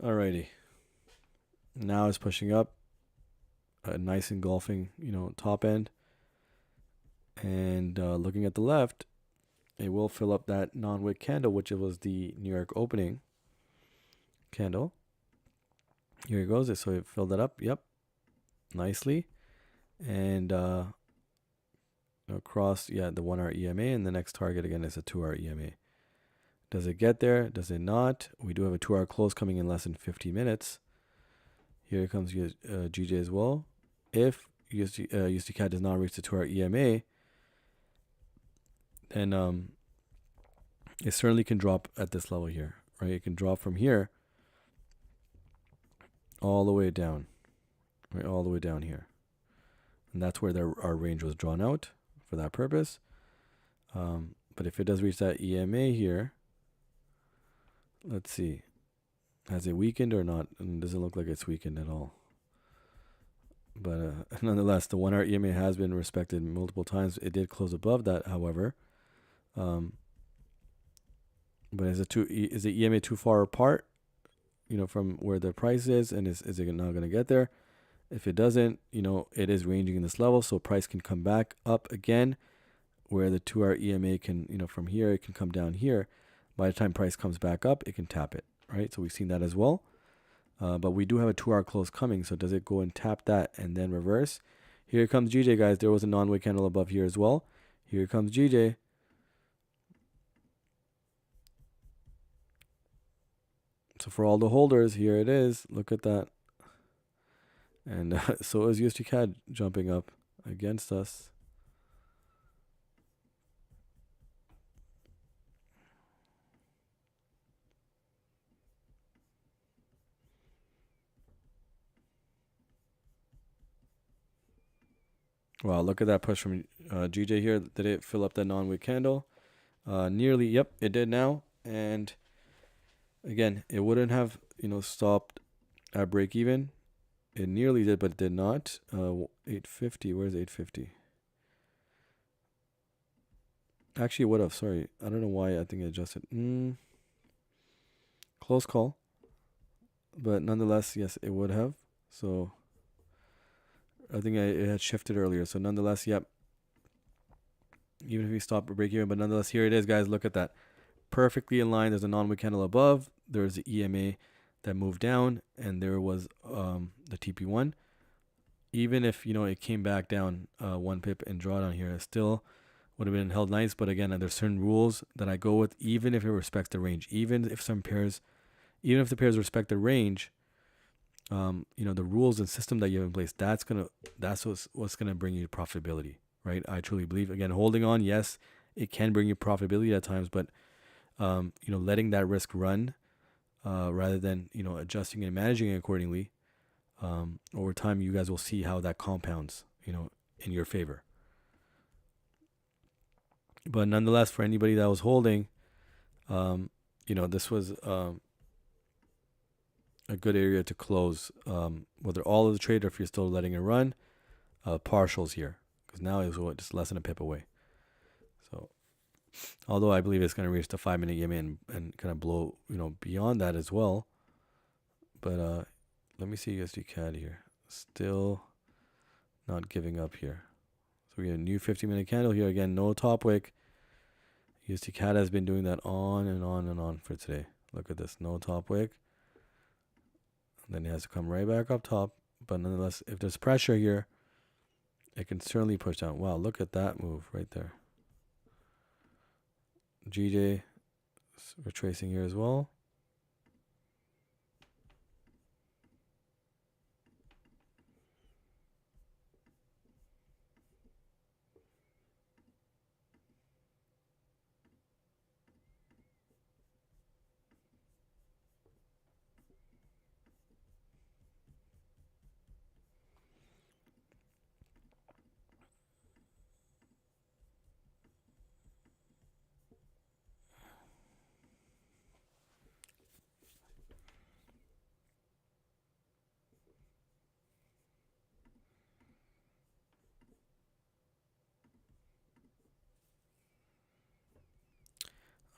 Alrighty. Now it's pushing up. A nice engulfing, top end. And looking at the left, it will fill up that non-wick candle, which it was the New York opening candle. Here it goes. So it filled that up. Yep. Nicely. And across, the 1-hour EMA. And the next target, again, is a 2-hour EMA. Does it get there? Does it not? We do have a 2-hour close coming in less than 50 minutes. Here comes GJ as well. If USD CAD does not reach the 2-hour EMA, then it certainly can drop at this level here, right? It can drop from here all the way down, right? All the way down here. And that's where our range was drawn out for that purpose. But if it does reach that EMA here, let's see. Has it weakened or not? And it doesn't look like it's weakened at all. But nonetheless, the 1-hour EMA has been respected multiple times. It did close above that, however. But is the EMA too far apart, from where the price is, and is it not going to get there? If it doesn't, it is ranging in this level, so price can come back up again, where the 2-hour EMA can, from here, it can come down here. By the time price comes back up, it can tap it, right? So we've seen that as well. But we do have a 2-hour close coming, so does it go and tap that and then reverse? Here comes GJ, guys. There was a non-wick candle above here as well. Here comes GJ. So for all the holders, here it is. Look at that. And so is USD CAD jumping up against us. Wow, look at that push from GJ here. Did it fill up that non-wick candle? Nearly, yep, it did now. And again, it wouldn't have, stopped at break even. It nearly did, but it did not. 850, where's 850? Actually, it would have, sorry. I don't know why I think it adjusted. Close call. But nonetheless, yes, it would have. So I think it had shifted earlier. So nonetheless, yep. Even if we stop or break even, but nonetheless, here it is, guys. Look at that. Perfectly in line. There's a non-wick candle above. There's the EMA that moved down, and there was the TP1. Even if, it came back down 1 pip and draw down here, it still would have been held nice. But again, there's certain rules that I go with, even if it respects the range. Even if the pairs respect the range, the rules and system that you have in place, that's what's gonna bring you profitability, right? I truly believe. Again, holding on, yes, it can bring you profitability at times, but letting that risk run rather than adjusting and managing it accordingly, over time, you guys will see how that compounds, in your favor. But nonetheless, for anybody that was holding, this was a good area to close, whether all of the trade or if you're still letting it run, partials here, because now it's just less than a pip away. So, although I believe it's going to reach the 5-minute EMA and kind of blow, beyond that as well. But let me see USD CAD here. Still not giving up here. So we get a new 50-minute candle here. Again, no top wick. USD CAD has been doing that on and on and on for today. Look at this. No top wick. And then it has to come right back up top. But nonetheless, if there's pressure here, it can certainly push down. Wow, look at that move right there. GJ retracing here as well.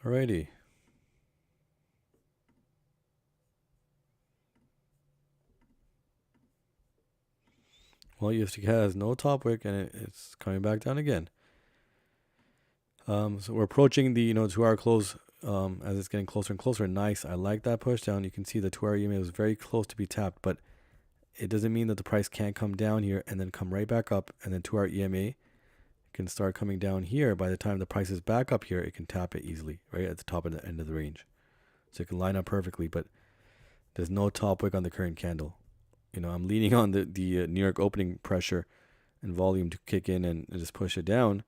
Alrighty. Well, USD CAD has no top wick and it's coming back down again. So we're approaching the 2-hour close as it's getting closer and closer. Nice. I like that push down. You can see the 2-hour EMA was very close to be tapped, but it doesn't mean that the price can't come down here and then come right back up, and then 2-hour EMA can start coming down here. By the time the price is back up here, it can tap it easily, right at the top of the end of the range. So it can line up perfectly, but there's no top wick on the current candle. I'm leaning on the New York opening pressure and volume to kick in and just push it down.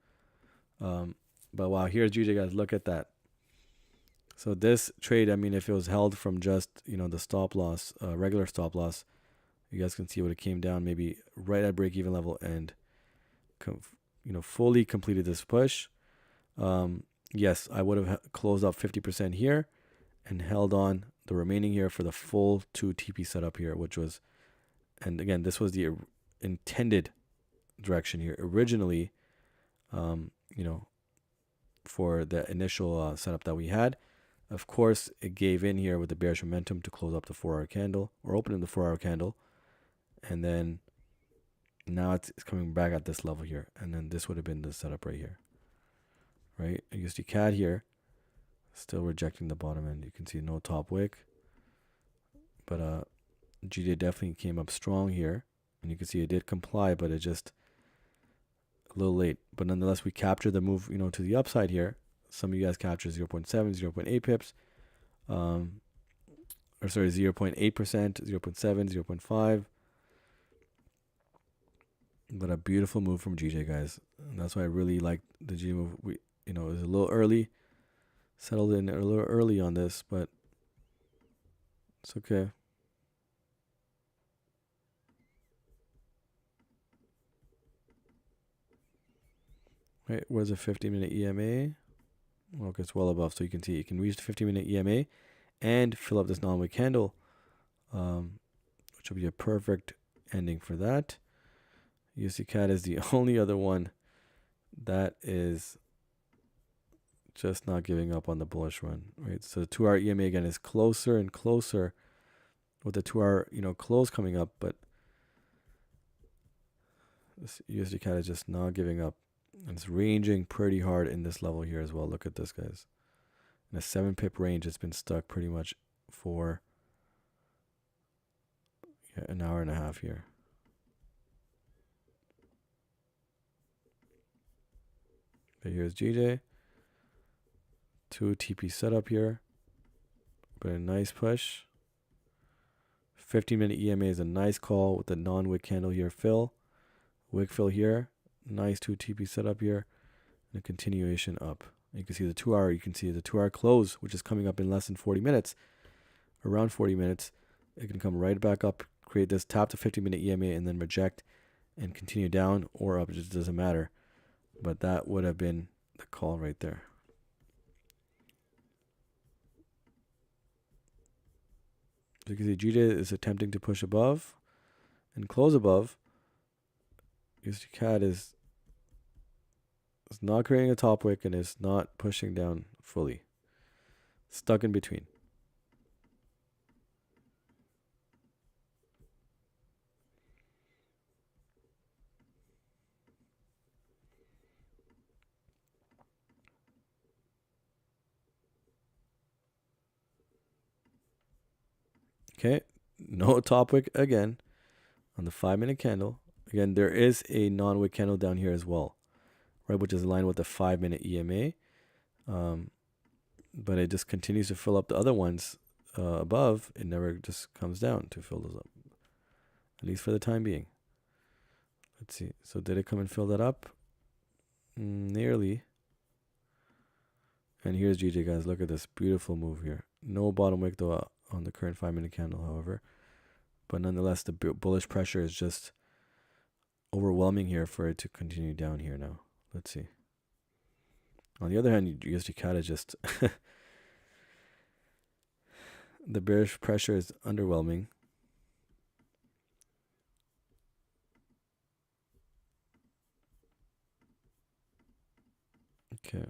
But wow, here's GJ, guys. Look at that. So this trade, I mean, if it was held from just, the stop loss, regular stop loss, you guys can see what it came down maybe right at break-even level and, fully completed this push. Yes, I would have closed up 50% here and held on the remaining here for the full 2 TP setup here, which was, and again, this was the intended direction here originally, for the initial setup that we had. Of course, it gave in here with the bearish momentum to close up the 4-hour candle or open in the 4-hour candle. And then now it's coming back at this level here. And then this would have been the setup right here. Right? USD CAD here, still rejecting the bottom end. You can see no top wick. But GJ definitely came up strong here. And you can see it did comply, but it just a little late. But nonetheless, we captured the move, to the upside here. Some of you guys captured 0.7, 0.8 pips. 0.8%, 0.7, 0.5. But a beautiful move from GJ, guys. And that's why I really like the G move. It was a little early. Settled in a little early on this, but it's okay. Right, where's the 50-minute EMA? Okay, it's well above, so you can see you can reach the 50-minute EMA and fill up this non-wick candle, which will be a perfect ending for that. USD CAD is the only other one that is just not giving up on the bullish run, right? So the 2-hour EMA again is closer and closer with the 2-hour, close coming up, but this USD CAD is just not giving up. And it's ranging pretty hard in this level here as well. Look at this, guys. In a 7 pip range, it's been stuck pretty much for an hour and a half here. But here's GJ. 2 TP setup here. But a nice push. 15-minute EMA is a nice call with the non-wick candle here. Fill. Wick fill here. Nice 2 TP setup here. And a continuation up. You can see the 2-hour. You can see the 2-hour close, which is coming up in less than 40 minutes. Around 40 minutes. It can come right back up, create this, tap the 50-minute EMA, and then reject and continue down or up. It just doesn't matter. But that would have been the call right there. So you can see GJ is attempting to push above and close above. USD CAD is not creating a top wick and is not pushing down fully. Stuck in between. Okay, no top wick again on the 5-minute candle. Again, there is a non-wick candle down here as well, right, which is aligned with the 5-minute EMA. But it just continues to fill up the other ones above. It never just comes down to fill those up, at least for the time being. Let's see. So did it come and fill that up? Nearly. And here's GJ, guys. Look at this beautiful move here. No bottom wick though on the current 5-minute candle, however. But nonetheless, the bullish pressure is just overwhelming here for it to continue down here now. Let's see. On the other hand, USD CAD is just the bearish pressure is underwhelming. Okay.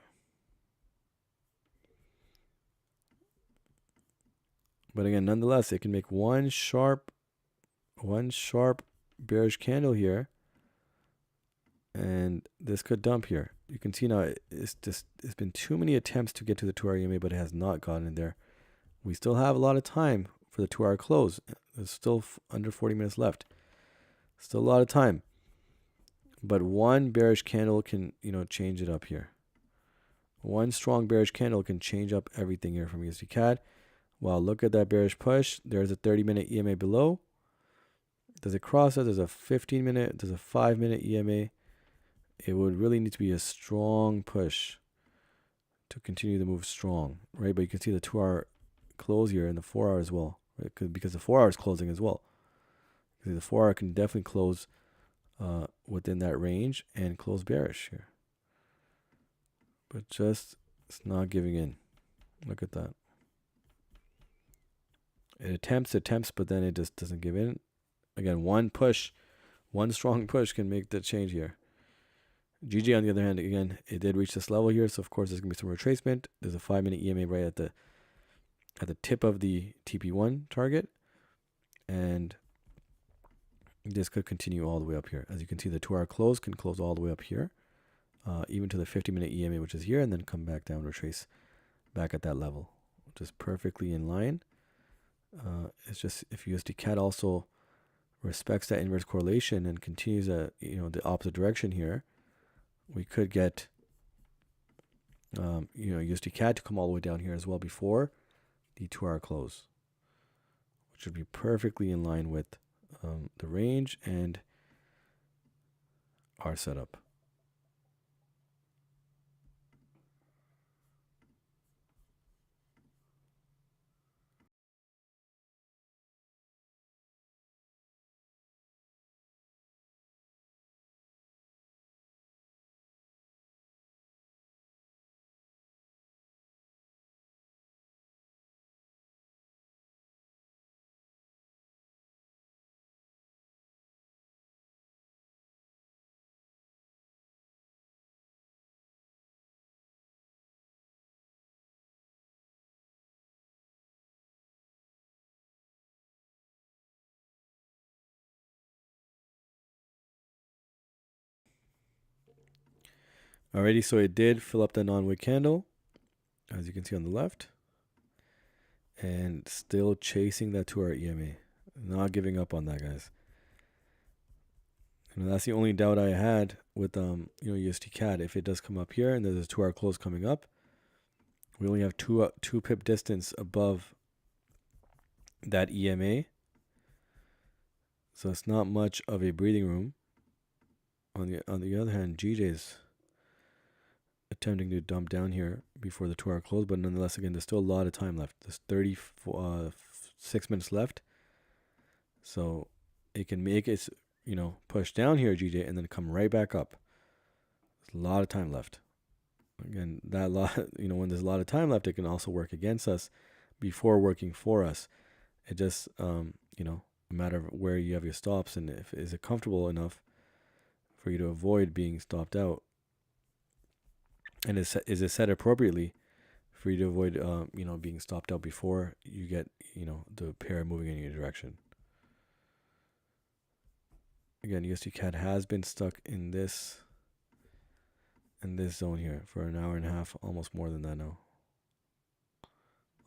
But again, nonetheless, it can make one sharp bearish candle here, and this could dump here. You can see now it's been too many attempts to get to the 2-hour EMA, but it has not gotten in there. We still have a lot of time for the 2-hour close. There's still under 40 minutes left. Still a lot of time. But one bearish candle can, change it up here. One strong bearish candle can change up everything here from USD CAD. Wow, look at that bearish push. There's a 30-minute EMA below. Does it cross it? There's a 15-minute, there's a 5-minute EMA. It would really need to be a strong push to continue the move strong, right? But you can see the 2-hour close here and the 4-hour as well, right? Because the 4-hour is closing as well. The 4-hour can definitely close within that range and close bearish here. But just, it's not giving in. Look at that. It attempts, but then it just doesn't give in. Again, one strong push can make the change here. GJ, on the other hand, again, it did reach this level here, so of course there's gonna be some retracement. There's a 5-minute EMA right at the tip of the TP1 target, and this could continue all the way up here. As you can see, the 2-hour close can close all the way up here, even to the 50-minute EMA, which is here, and then come back down, retrace back at that level, which is perfectly in line. It's just if USD CAD also respects that inverse correlation and continues the opposite direction here, we could get USD CAD to come all the way down here as well before the 2-hour close, which would be perfectly in line with the range and our setup. Alrighty, so it did fill up the non-wick candle, as you can see on the left, and still chasing that 2-hour EMA. Not giving up on that, guys. And that's the only doubt I had with USD CAD. If it does come up here and there's a 2-hour close coming up, we only have two pip distance above that EMA, so it's not much of a breathing room. On the other hand, GJ's attempting to dump down here before the 2-hour close, but nonetheless, again, there's still a lot of time left. There's 36 minutes left, so it can make its push down here, GJ, and then come right back up. There's a lot of time left. Again, that lot, when there's a lot of time left, it can also work against us before working for us. It just a matter of where you have your stops and is it comfortable enough for you to avoid being stopped out, and is it set appropriately for you to avoid being stopped out before you get the pair moving in your direction. Again, USD CAD has been stuck in this zone here for an hour and a half, almost more than that now.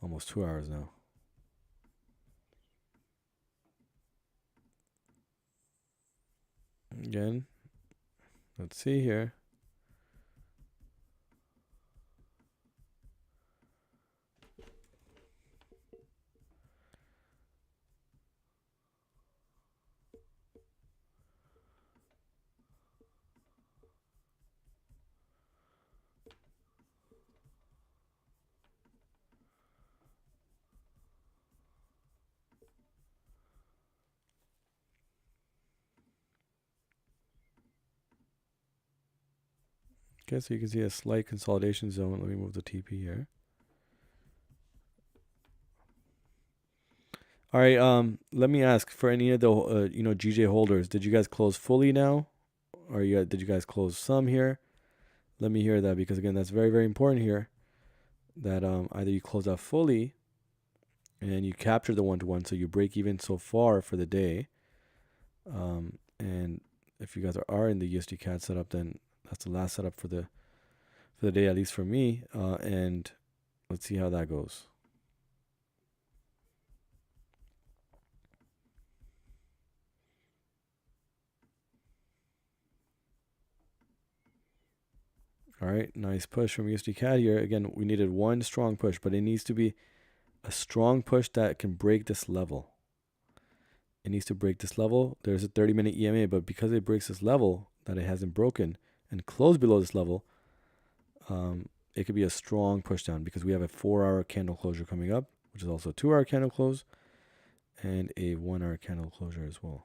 Almost 2 hours now. Again, let's see here. Okay, so you can see a slight consolidation zone. Let me move the TP here. All right. Let me ask for any of the GJ holders. Did you guys close fully now, or did you guys close some here? Let me hear that, because again, that's very, very important here. That either you close out fully and you capture the 1-to-1, so you break even so far for the day. And if you guys are in the USD CAD setup, then that's the last setup for the day, at least for me. And let's see how that goes. All right, nice push from USD CAD here. Again, we needed one strong push, but it needs to be a strong push that can break this level. It needs to break this level. There's a 30-minute EMA, but because it breaks this level that it hasn't broken and closed below this level, it could be a strong push down, because we have a 4-hour candle closure coming up, which is also a 2-hour candle close and a 1-hour candle closure as well.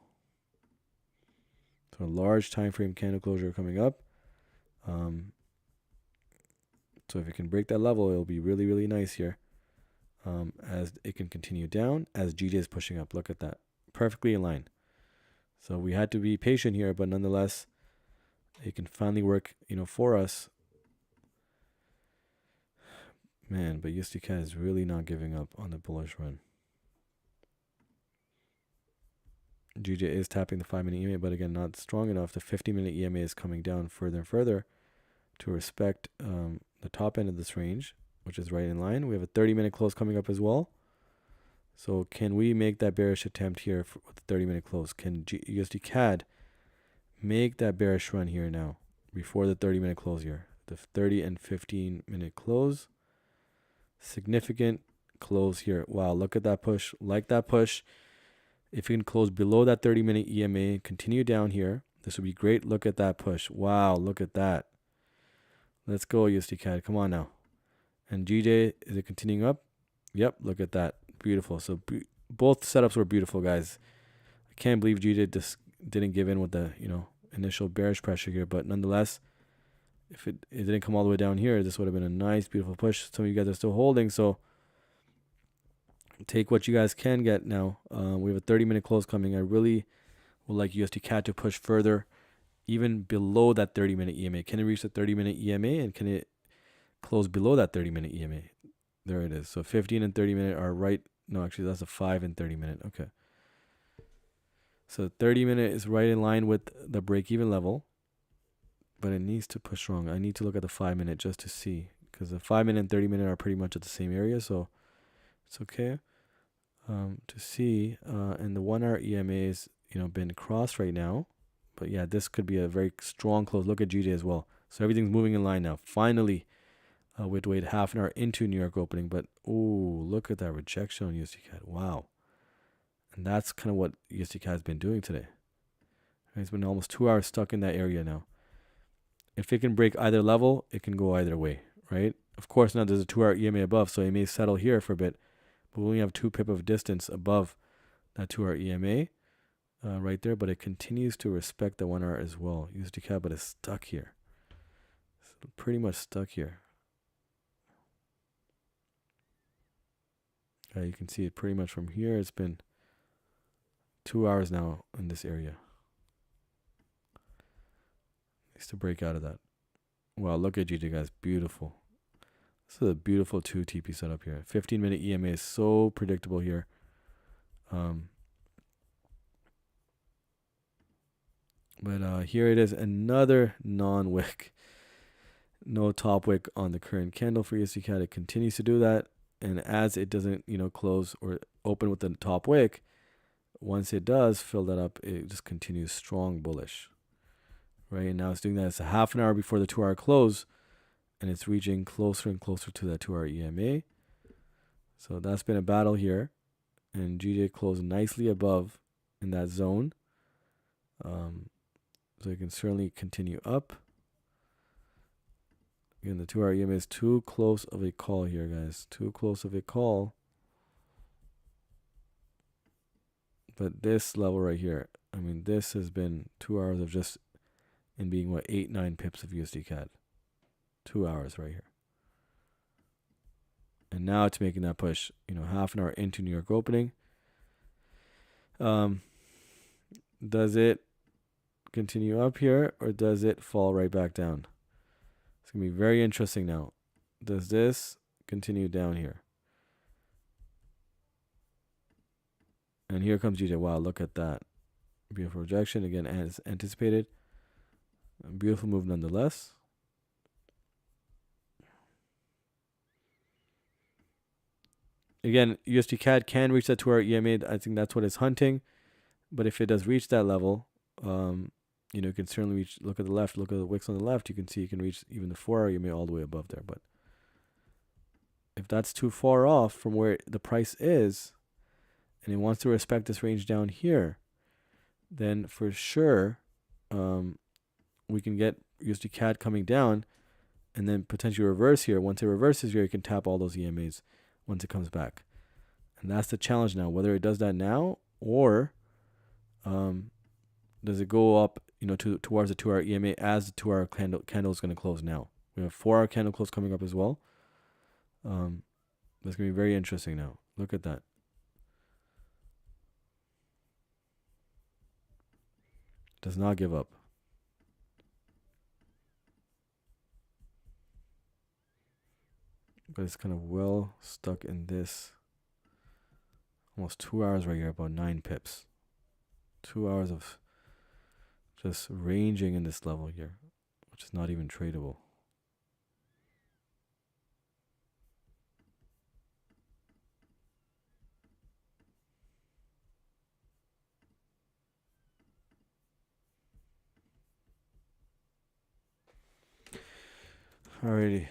So a large time frame candle closure coming up. So if it can break that level, it'll be really, really nice here. As it can continue down, as GJ is pushing up. Look at that. Perfectly in line. So we had to be patient here, but nonetheless, it can finally work, for us. Man, but USD CAD is really not giving up on the bullish run. GJ is tapping the 5-minute EMA, but again, not strong enough. The 50-minute EMA is coming down further and further to respect the top end of this range, which is right in line. We have a 30-minute close coming up as well. So can we make that bearish attempt here with the 30-minute close? Can USD CAD make that bearish run here now before the 30-minute close here? The 30 and 15-minute close. Significant close here. Wow, look at that push. Like that push. If you can close below that 30-minute EMA and continue down here, this would be great. Look at that push. Wow, look at that. Let's go, USD CAD. Come on now. And GJ, is it continuing up? Yep, look at that. Beautiful. So both setups were beautiful, guys. I can't believe GJ just didn't give in with the, initial bearish pressure here. But nonetheless, if it didn't come all the way down here, this would have been a nice, beautiful push. Some of you guys are still holding, so take what you guys can get now. We have a 30-minute close coming. I really would like USD CAD to push further, even below that 30-minute EMA. Can it reach the 30-minute EMA, and can it close below that 30-minute EMA? There it is. So 15 and 30-minute are right. No, actually, that's a 5 and 30-minute. Okay. So 30-minute is right in line with the break-even level, but it needs to push strong. I need to look at the 5-minute just to see, because the 5-minute and 30-minute are pretty much at the same area, so it's okay to see. And the 1-hour EMA is, been crossed right now, but yeah, this could be a very strong close. Look at GJ as well. So everything's moving in line now. Finally, we had to wait half an hour into New York opening, but look at that rejection on USD CAD. Wow. And that's kind of what USD CAD has been doing today. It's been almost 2 hours stuck in that area now. If it can break either level, it can go either way, right? Of course, now there's a 2-hour EMA above, so it may settle here for a bit, but we only have 2 pip of distance above that 2-hour EMA right there, but it continues to respect the 1 hour as well. USD CAD, but it's stuck here. It's pretty much stuck here. You can see it pretty much from here. It's been 2 hours now in this area. Needs to break out of that. Wow, look at GJ, guys. Beautiful. This is a beautiful 2 TP setup here. 15-minute EMA is so predictable here. But here it is, another non-wick. No top wick on the current candle for USD CAD. It continues to do that. And as it doesn't, close or open with the top wick, once it does fill that up, it just continues strong bullish. right? And now it's doing that. It's a half an hour before the 2-hour close, and it's reaching closer and closer to that 2-hour EMA. So that's been a battle here, and GJ closed nicely above in that zone. So you can certainly continue up. Again, the 2-hour EMA is too close of a call here, guys. Too close of a call. But this level right here, I mean, this has been 2 hours of just in being, what, 8, 9 pips of USD CAD. 2 hours right here. And now it's making that push, half an hour into New York opening. Does it continue up here, or does it fall right back down? It's going to be very interesting now. Does this continue down here? And here comes GJ. Wow, look at that. Beautiful rejection. Again, as anticipated. A beautiful move nonetheless. Again, USD CAD can reach that 2-hour EMA. I think that's what it's hunting. But if it does reach that level, you can certainly reach. Look at the left. Look at the wicks on the left. You can see you can reach even the 4-hour EMA all the way above there. But if that's too far off from where the price is, and it wants to respect this range down here, then for sure, we can get USD CAD coming down, and then potentially reverse here. Once it reverses here, you can tap all those EMAs once it comes back. And that's the challenge now, whether it does that now or does it go up, towards the 2-hour EMA as the 2-hour candle is going to close now. We have 4-hour candle close coming up as well. That's going to be very interesting now. Look at that. Does not give up. But it's kind of well stuck in this. Almost 2 hours right here, about 9 pips. 2 hours of just ranging in this level here, which is not even tradable. Alrighty.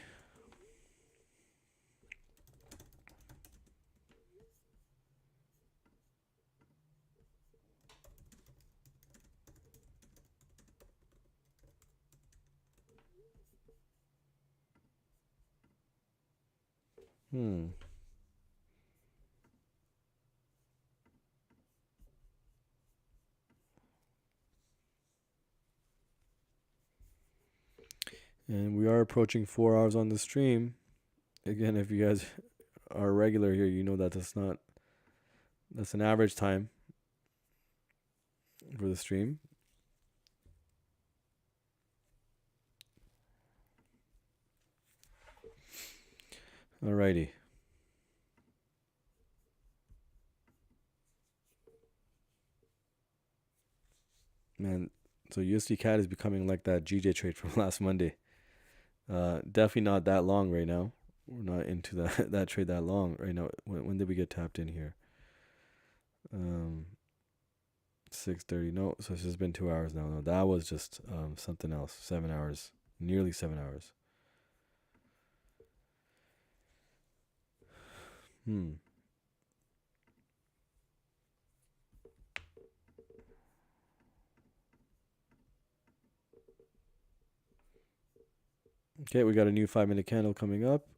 And we are approaching 4 hours on the stream. Again, if you guys are regular here, you know that that's an average time for the stream. Alrighty. Man, so USD CAD is becoming like that GJ trade from last Monday. Definitely not that long right now. We're not into that trade that long right now. When did we get tapped in here? 6:30. No, so it's just been 2 hours now. No, that was just something else. 7 hours, nearly 7 hours. Okay, we got a new 5-minute candle coming up.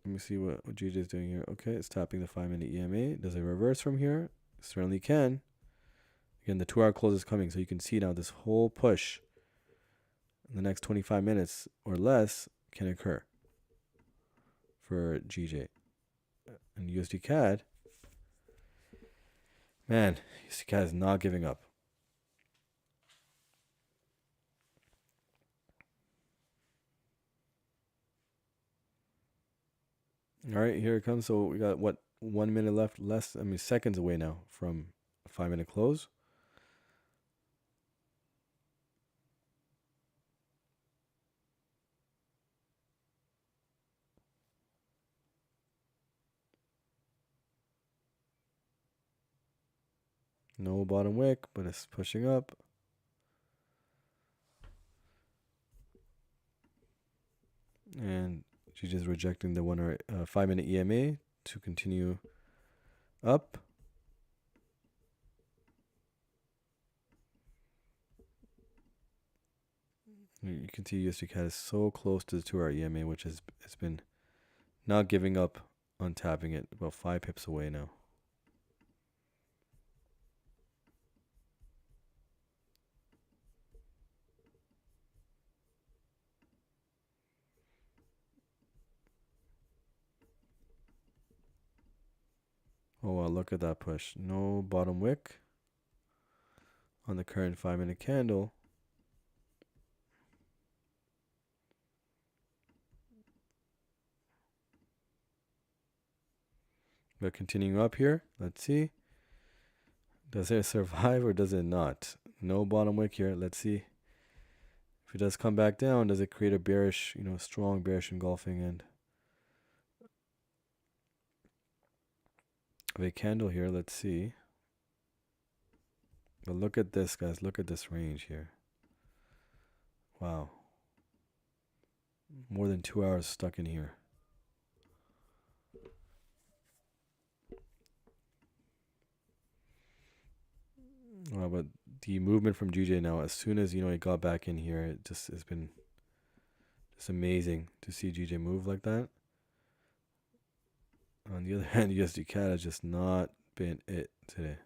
Let me see what GJ is doing here. Okay, it's tapping the 5-minute EMA. Does it reverse from here? Certainly can. Again, the 2-hour close is coming, so you can see now this whole push in the next 25 minutes or less can occur for GJ. And USD CAD, man, USD CAD is not giving up. All right, here it comes. So we got, 1 minute left, seconds away now from a 5-minute close. No bottom wick, but it's pushing up. And she's just rejecting the 1 hour 5-minute EMA to continue up. You can see USD CAD is so close to the 2 hour EMA, which has it's been not giving up on tapping it, about 5 pips away now. Oh wow, look at that push. No bottom wick on the current 5-minute candle. But continuing up here, let's see. Does it survive or does it not? No bottom wick here. Let's see. If it does come back down, does it create a bearish, strong bearish engulfing end of a candle here? Let's see. But look at this, guys. Look at this range here. Wow. More than 2 hours stuck in here. Wow, but the movement from GJ now, as soon as it got back in here, it just has been just amazing to see GJ move like that. On the other hand, USD CAD has just not been it today.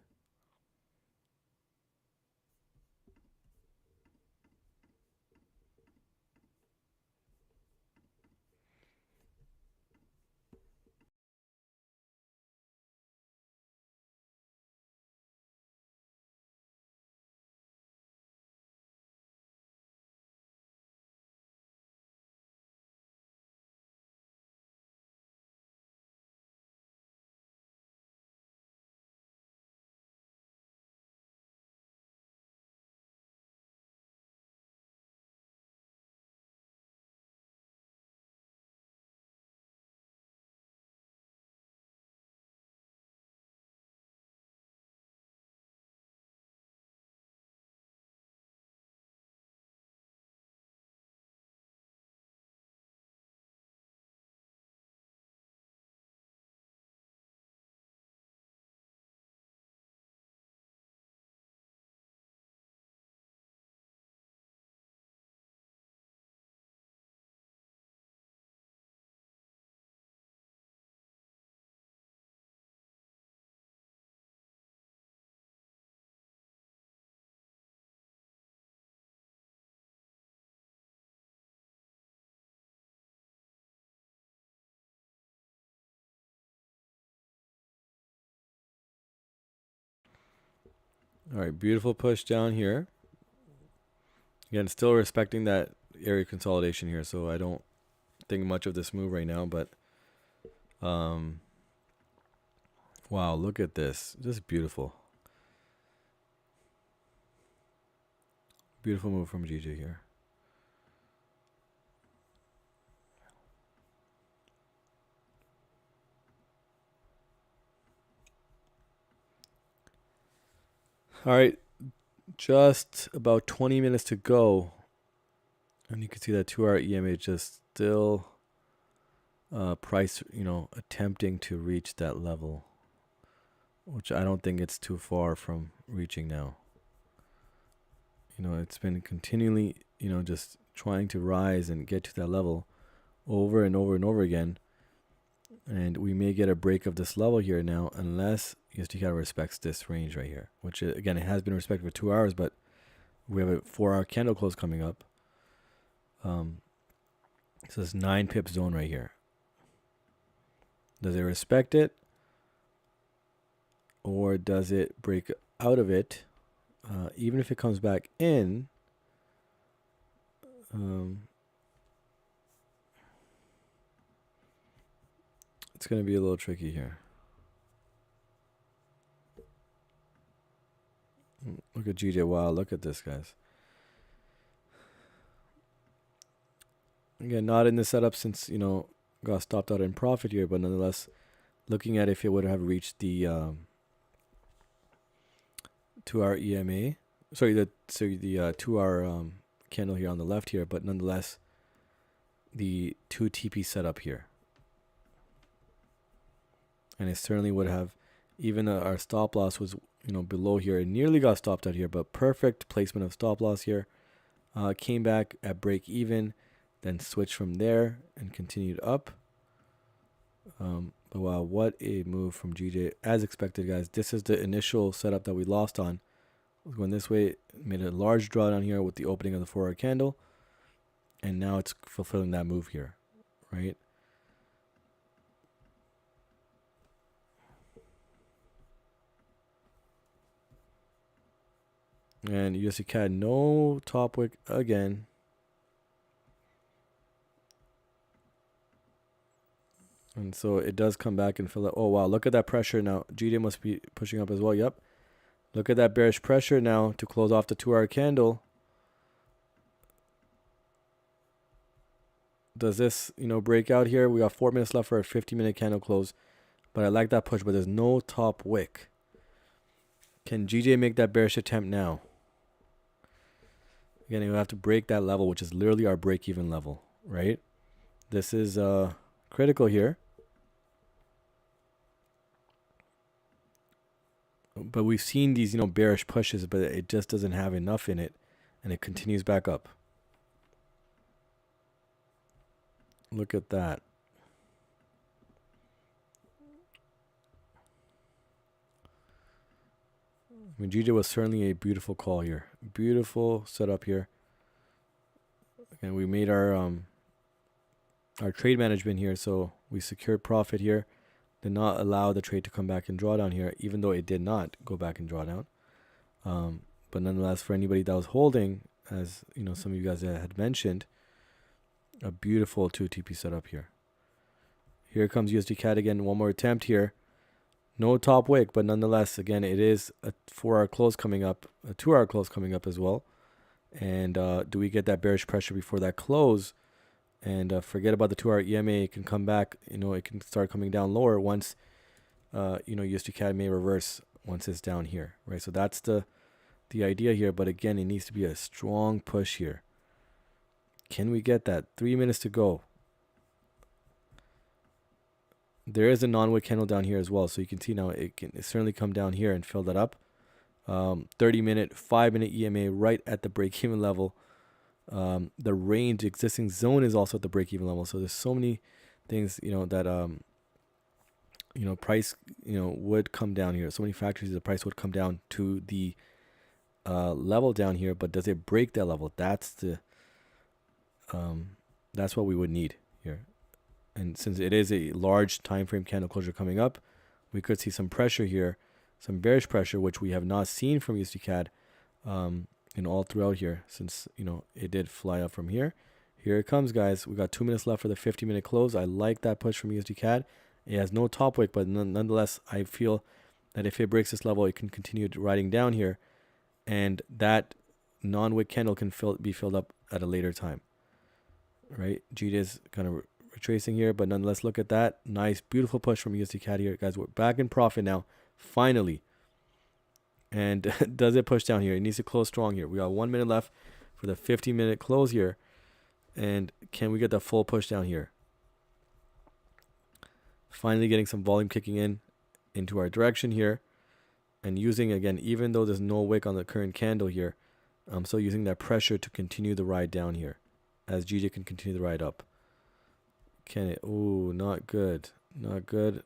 All right, beautiful push down here. Again, still respecting that area consolidation here, so I don't think much of this move right now, but wow, look at this. Just beautiful. Beautiful move from GJ here. All right, just about 20 minutes to go. And you can see that 2 hour EMA just still price, attempting to reach that level, which I don't think it's too far from reaching now. It's been continually, just trying to rise and get to that level over and over and over again. And we may get a break of this level here now unless USD CAD respects this range right here, which again, it has been respected for 2 hours, but we have a 4 hour candle close coming up. So this 9 pip zone right here. Does it respect it? Or does it break out of it? Even if it comes back in, it's going to be a little tricky here. Look at GJ. Wow, look at this, guys. Again, not in the setup since, got stopped out in profit here, but nonetheless, looking at if it would have reached the 2 hour EMA. Sorry, the 2 hour candle here on the left here, but nonetheless, the 2 TP setup here. And it certainly would have, even our stop loss was, below here. It nearly got stopped out here, but perfect placement of stop loss here. Came back at break even, then switched from there and continued up. But wow, what a move from GJ. As expected, guys. This is the initial setup that we lost on. Going this way, made a large drawdown here with the opening of the 4-hour candle. And now it's fulfilling that move here, right? And USD CAD, no top wick again. And so it does come back and fill up. Oh, wow. Look at that pressure now. GJ must be pushing up as well. Yep. Look at that bearish pressure now to close off the 2-hour candle. Does this, break out here? We got 4 minutes left for a 50-minute candle close. But I like that push, but there's no top wick. Can GJ make that bearish attempt now? Again, you have to break that level, which is literally our break-even level, right? This is critical here. But we've seen these, bearish pushes, but it just doesn't have enough in it. And it continues back up. Look at that. I mean, GJ was certainly a beautiful call here. Beautiful setup here. And we made our trade management here, so we secured profit here. Did not allow the trade to come back and draw down here, even though it did not go back and draw down. But nonetheless, for anybody that was holding, as some of you guys had mentioned, a beautiful 2 TP setup here. Here comes USD CAD again. One more attempt here. No top wick, but nonetheless, again, it is a 4-hour close coming up, a 2-hour close coming up as well. And do we get that bearish pressure before that close? And forget about the 2-hour EMA. It can come back. It can start coming down lower once, USD CAD may reverse once it's down here, right? So that's the idea here. But again, it needs to be a strong push here. Can we get that? 3 minutes to go. There is a non-wick candle down here as well. So you can see now it can certainly come down here and fill that up. 30-minute, 5-minute EMA right at the break-even level. The range existing zone is also at the break-even level. So there's so many things, that, price, would come down here. So many factors the price would come down to the level down here. But does it break that level? That's what we would need here. And since it is a large time frame candle closure coming up, we could see some pressure here, some bearish pressure, which we have not seen from USD CAD all throughout here, since it did fly up from here. Here it comes, guys. We got 2 minutes left for the 50-minute close. I like that push from USD CAD. It has no top wick, but nonetheless, I feel that if it breaks this level, it can continue riding down here, and that non-wick candle can be filled up at a later time. Right? GJ is kind of retracing here, but nonetheless, look at that. Nice, beautiful push from USD CAD here. Guys, we're back in profit now, finally. And does it push down here? It needs to close strong here. We got 1 minute left for the 50-minute close here. And can we get the full push down here? Finally getting some volume kicking into our direction here. And using, again, even though there's no wick on the current candle here, I'm still using that pressure to continue the ride down here, as GJ can continue the ride up. Can it? Ooh, not good. Not good.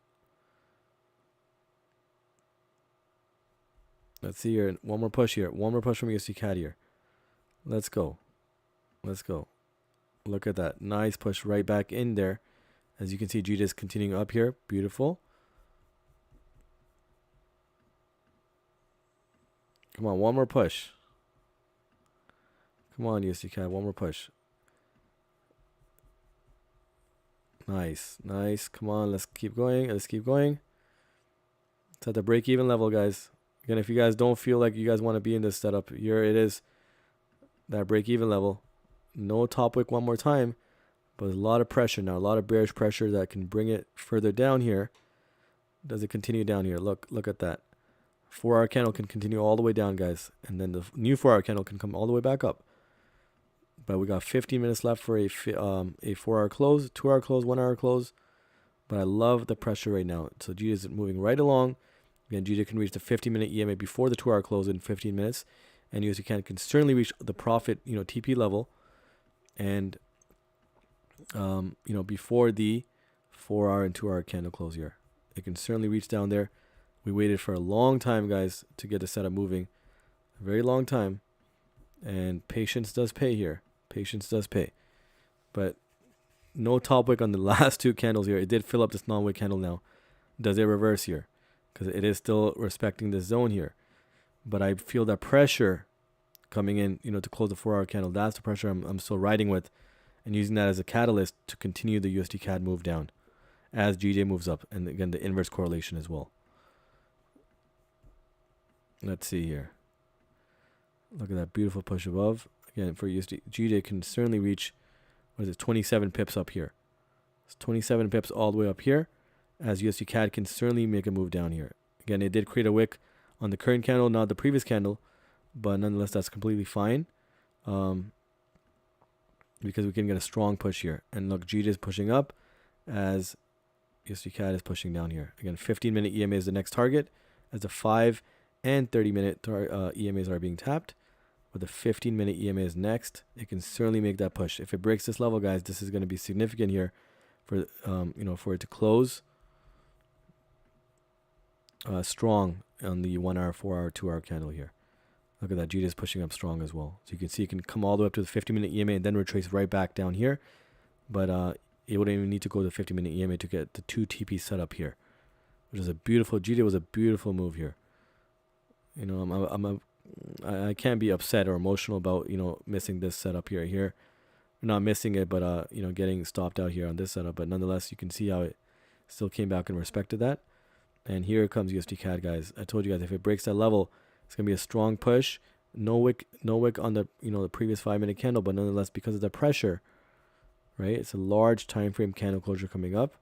Let's see here. One more push here. One more push from USD CAD here. Let's go. Let's go. Look at that. Nice push right back in there. As you can see, GJ is continuing up here. Beautiful. Come on, one more push. Come on, USD CAD. One more push. Nice, nice. Come on, let's keep going. Let's keep going. It's at the break-even level, guys. Again, if you guys don't feel like you guys want to be in this setup, here it is. That break-even level. No top wick one more time. But a lot of pressure now. A lot of bearish pressure that can bring it further down here. Does it continue down here? Look at that. 4-hour candle can continue all the way down, guys. And then the new 4-hour candle can come all the way back up. But we got 15 minutes left for a 4-hour close, 2-hour close, 1-hour close. But I love the pressure right now. So GJ is moving right along. Again, GJ can reach the 15-minute EMA before the 2-hour close in 15 minutes. And USD can certainly reach the profit, TP level. And, before the 4-hour and 2-hour candle close here. It can certainly reach down there. We waited for a long time, guys, to get the setup moving. A very long time. And patience does pay here. Patience does pay. But no top wick on the last two candles here. It did fill up this non-wick candle now. Does it reverse here? Because it is still respecting this zone here. But I feel that pressure coming in, to close the 4-hour candle. That's the pressure I'm still riding with and using that as a catalyst to continue the USD CAD move down as GJ moves up. And again, the inverse correlation as well. Let's see here. Look at that beautiful push above. Again, for USD, GJ can certainly reach, 27 pips up here. It's 27 pips all the way up here, as USD CAD can certainly make a move down here. Again, it did create a wick on the current candle, not the previous candle, but nonetheless, that's completely fine, because we can get a strong push here. And look, GJ is pushing up as USD CAD is pushing down here. Again, 15-minute EMA is the next target, as the 5 and 30-minute EMAs are being tapped. But the 15-minute EMA is next. It can certainly make that push. If it breaks this level, guys, this is going to be significant here for for it to close strong on the 1-hour, 4-hour, 2-hour candle here. Look at that. GJ is pushing up strong as well. So you can see it can come all the way up to the 50-minute EMA and then retrace right back down here. But it wouldn't even need to go to the 50-minute EMA to get the 2 TP set up here, which is a beautiful. GJ was a beautiful move here. I can't be upset or emotional about, missing this setup here. Not missing it, but, getting stopped out here on this setup. But nonetheless, you can see how it still came back and respected that. And here comes USD CAD, guys. I told you guys, if it breaks that level, it's going to be a strong push. No wick on the, the previous 5-minute candle. But nonetheless, because of the pressure, right? It's a large time frame candle closure coming up.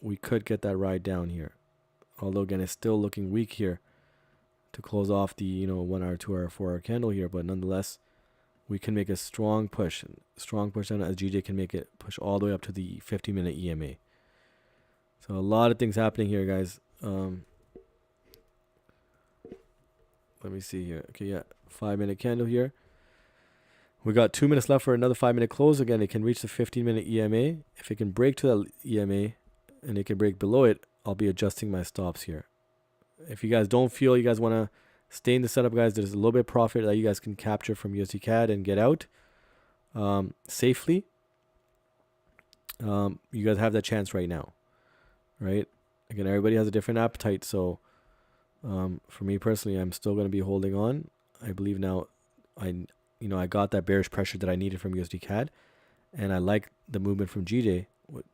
We could get that ride down here. Although, again, it's still looking weak here to close off the 1-hour, 2-hour, 4-hour candle here, but nonetheless, we can make a strong push down as GJ can make it push all the way up to the 50-minute EMA. So a lot of things happening here, guys. Let me see here. Okay, yeah, 5-minute candle here. We got 2 minutes left for another 5-minute close. Again, it can reach the 15-minute EMA. If it can break to that EMA and it can break below it, I'll be adjusting my stops here. If you guys don't feel you guys want to stay in the setup, guys, there's a little bit of profit that you guys can capture from USD CAD and get out safely. You guys have that chance right now, right? Again, everybody has a different appetite. So for me personally, I'm still going to be holding on. I believe now I got that bearish pressure that I needed from USD CAD, and I like the movement from GJ.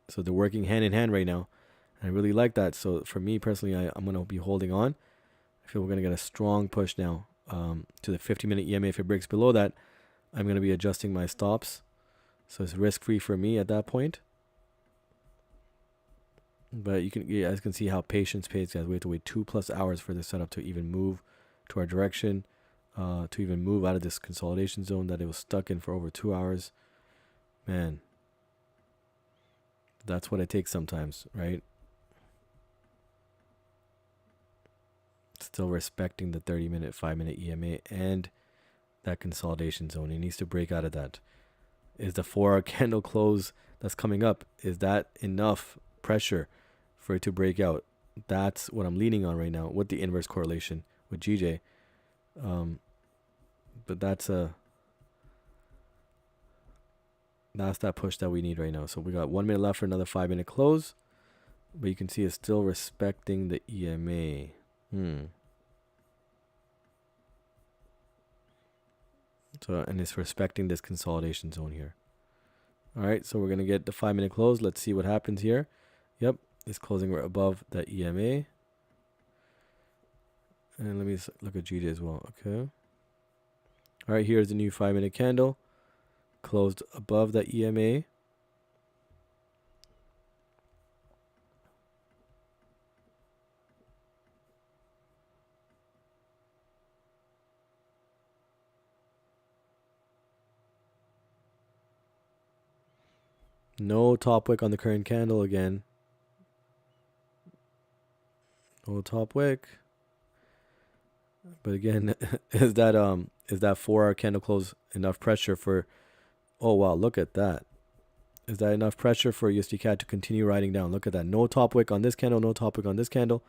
So they're working hand in hand right now. I really like that. So for me personally, I'm going to be holding on. I feel we're going to get a strong push now to the 50-minute EMA. If it breaks below that, I'm going to be adjusting my stops. So it's risk-free for me at that point. But you guys can see how patience pays, guys. We have to wait 2+ hours for this setup to even move to our direction, to even move out of this consolidation zone that it was stuck in for over 2 hours. Man, that's what it takes sometimes, right? Still respecting the 30-minute, 5-minute EMA and that consolidation zone. It needs to break out of that. Is the 4-hour candle close that's coming up, is that enough pressure for it to break out? That's what I'm leaning on right now with the inverse correlation with GJ. But that's that push that we need right now. So we got 1 minute left for another 5-minute close. But you can see it's still respecting the EMA. So, and it's respecting this consolidation zone here. All right, so we're going to get the 5-minute close. Let's see what happens here. Yep, it's closing right above that EMA. And let me look at GJ as well. Okay. All right, here's the new 5-minute candle. Closed above that EMA. No top wick on the current candle again. No top wick. But again, is that 4 hour candle close enough pressure for, oh wow, look at that. Is that enough pressure for USD CAD to continue riding down? Look at that. No top wick on this candle, no top wick on this candle.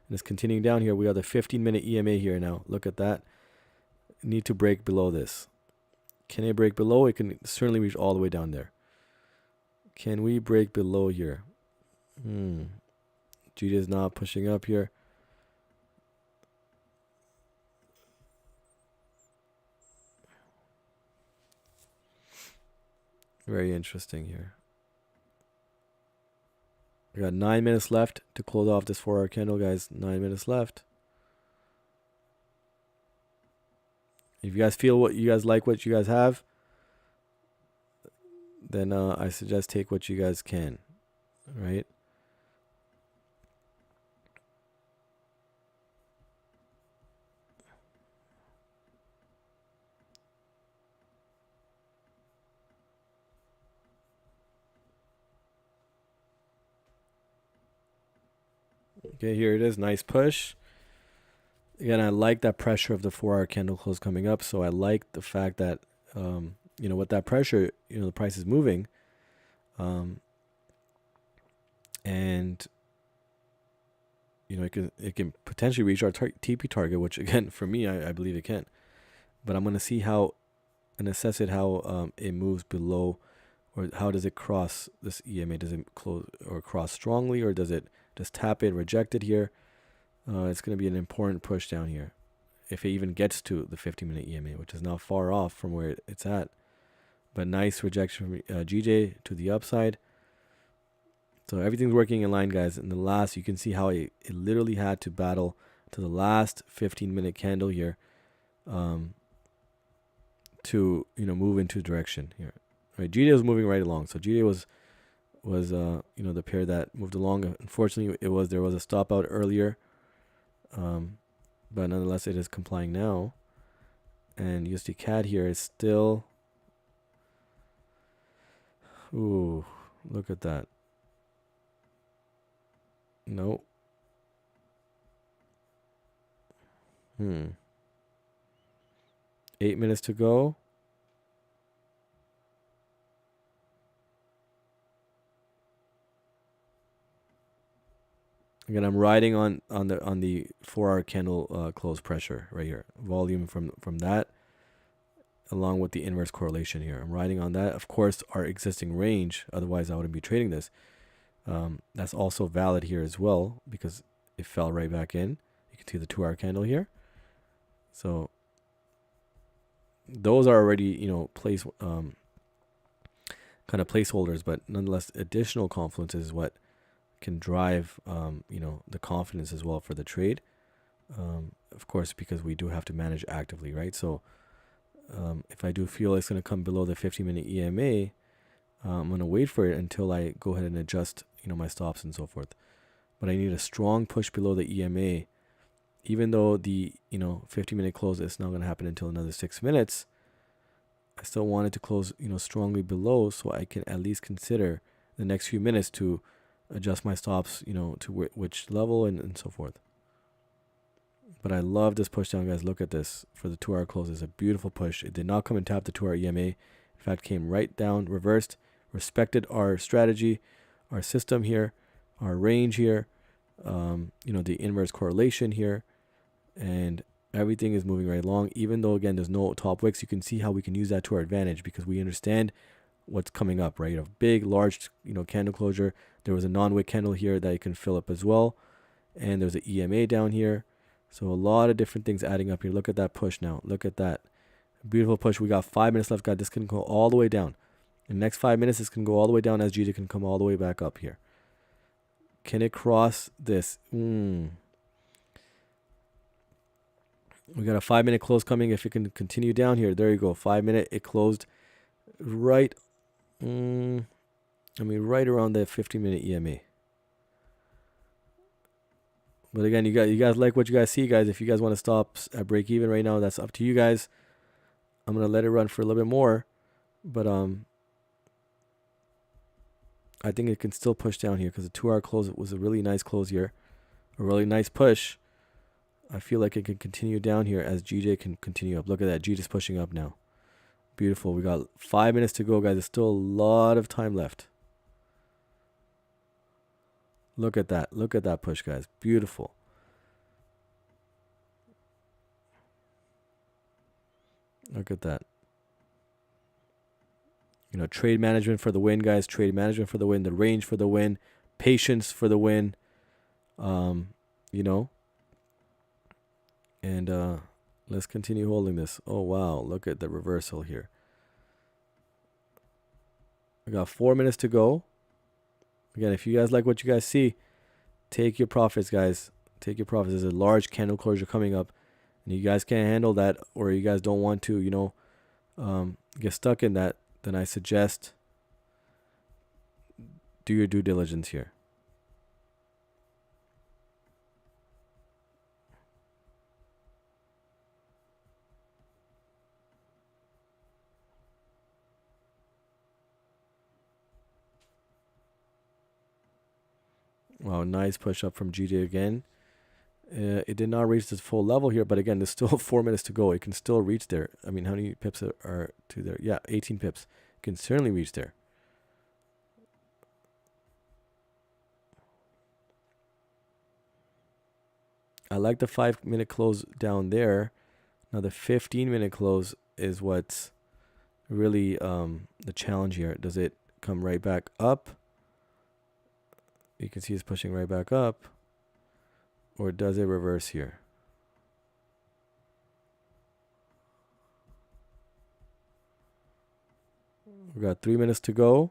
And it's continuing down here. We have the 15-minute EMA here now. Look at that. Need to break below this. Can it break below? It can certainly reach all the way down there. Can we break below here? GD is not pushing up here. Very interesting here. We got 9 minutes left to close off this 4 hour candle, guys. 9 minutes left. If you guys feel what you guys like, what you guys have, then I suggest take what you guys can, right? Okay, here it is. Nice push. Again, I like that pressure of the 4 hour candle close coming up. So I like the fact that, with that pressure, the price is moving. And, it can potentially reach our TP target, which again, for me, I believe it can. But I'm going to see how and assess it, how it moves below, or how does it cross this EMA? Does it close or cross strongly, or does it just tap it, reject it here? It's going to be an important push down here, if it even gets to the 50-minute EMA, which is not far off from where it's at. But nice rejection from GJ to the upside. So everything's working in line, guys. In the last, you can see how it literally had to battle to the last 15-minute candle here, to move into direction here. Right, GJ was moving right along. So GJ was the pair that moved along. Unfortunately, there was a stop out earlier. But nonetheless, it is complying now. And USD CAD here is still. Ooh, look at that. No. 8 minutes to go. Again, I'm riding on the 4 hour candle close pressure right here. Volume from that, along with the inverse correlation here. I'm riding on that. Of course, our existing range. Otherwise, I wouldn't be trading this. That's also valid here as well, because it fell right back in. You can see the 2 hour candle here. So those are already place kind of placeholders, but nonetheless, additional confluences is what can drive the confidence as well for the trade, of course, because we do have to manage actively, right? So if I do feel it's going to come below the 50-minute EMA, I'm going to wait for it until I go ahead and adjust my stops and so forth. But I need a strong push below the EMA, even though the 50-minute close is not going to happen until another 6 minutes. I still want it to close strongly below, so I can at least consider the next few minutes to adjust my stops, to which level and so forth. But I love this push down, guys. Look at this for the 2 hour close. It's a beautiful push. It did not come and tap the 2 hour EMA. In fact, came right down, reversed, respected our strategy, our system here, our range here, the inverse correlation here, and everything is moving right along. Even though, again, there's no top wicks, you can see how we can use that to our advantage, because we understand what's coming up, right? A big, large, candle closure. There was a non-wick candle here that you can fill up as well. And there's an EMA down here. So a lot of different things adding up here. Look at that push now. Look at that. Beautiful push. We got 5 minutes left, guys. This can go all the way down. In the next 5 minutes, this can go all the way down as GD can come all the way back up here. Can it cross this? We got a 5 minute close coming. If it can continue down here, there you go. 5 minute. It closed right. Right around the 50-minute EMA. But again, you guys like what you guys see, guys. If you guys want to stop at break even right now, that's up to you guys. I'm gonna let it run for a little bit more, but I think it can still push down here because the 2-hour close was a really nice close here. A really nice push. I feel like it can continue down here as GJ can continue up. Look at that. GJ's pushing up now. Beautiful. We got 5 minutes to go, guys. There's still a lot of time left. Look at that. Look at that push, guys. Beautiful. Look at that. You know, trade management for the win, guys. Trade management for the win. The range for the win. Patience for the win. You know. And let's continue holding this. Oh, wow. Look at the reversal here. We got 4 minutes to go. Again, if you guys like what you guys see, take your profits, guys. Take your profits. There's a large candle closure coming up. And you guys can't handle that, or you guys don't want to, you know, get stuck in that, then I suggest do your due diligence here. Wow, nice push up from GJ again. It did not reach the full level here, but again, there's still 4 minutes to go. It can still reach there. I mean, how many pips are to there? Yeah, 18 pips. It can certainly reach there. I like the 5-minute close down there. Now the 15-minute close is what's really the challenge here. Does it come right back up? You can see it's pushing right back up. Or does it reverse here? We got 3 minutes to go.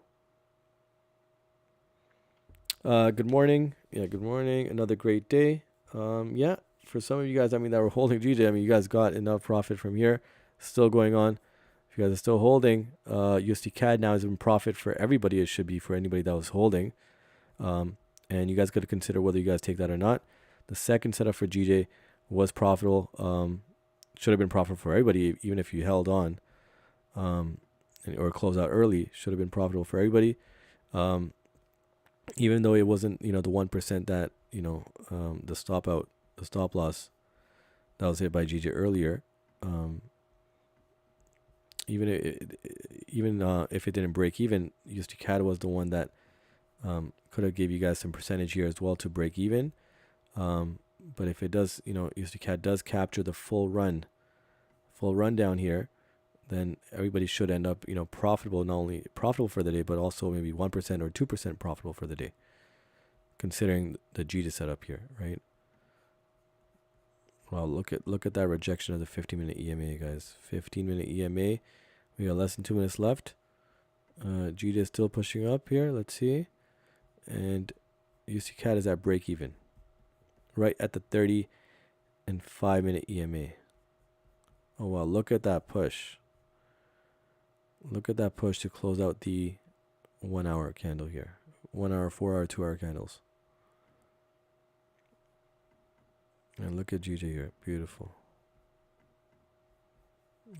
Good morning. Yeah, good morning. Another great day. Yeah, for some of you guys, I mean, that were holding GJ, I mean, you guys got enough profit from here. Still going on. If you guys are still holding, USD CAD now is in profit for everybody. It should be for anybody that was holding. And you guys got to consider whether you guys take that or not. The second setup for GJ was profitable. Should have been profitable for everybody, even if you held on or close out early. Should have been profitable for everybody. Even though it wasn't, you know, the 1% that, you know, the stop loss that was hit by GJ earlier. Even if it didn't break even, USD CAD was the one that could have gave you guys some percentage here as well to break even. But if it does, you know, USD CAD does capture the full run down here, then everybody should end up, you know, profitable, not only profitable for the day, but also maybe 1% or 2% profitable for the day, considering the GJ setup here, right? Well, look at that rejection of the 15-minute EMA, guys. 15-minute EMA. We got less than 2 minutes left. GJ is still pushing up here. Let's see. And USD CAD is at break even, right at the 30 and 5-minute EMA. Oh, wow. Look at that push. Look at that push to close out the 1 hour candle here. 1 hour, 4 hour, 2 hour candles. And look at GJ here. Beautiful.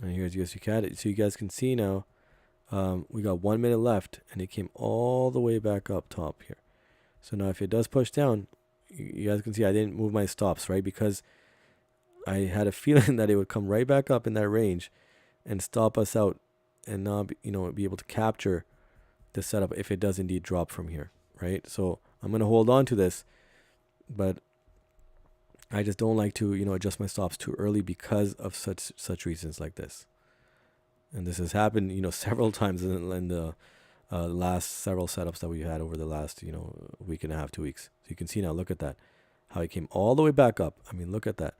And here's USD CAD. So you guys can see now, we got 1 minute left, and it came all the way back up top here. So now if it does push down, you guys can see I didn't move my stops, right? Because I had a feeling that it would come right back up in that range and stop us out and not, you know, be able to capture the setup if it does indeed drop from here, right? So I'm going to hold on to this, but I just don't like to, you know, adjust my stops too early because of such reasons like this. And this has happened, you know, several times in the last several setups that we had over the last, you know, week and a half, 2 weeks. So you can see now, look at that, how it came all the way back up. I mean, look at that.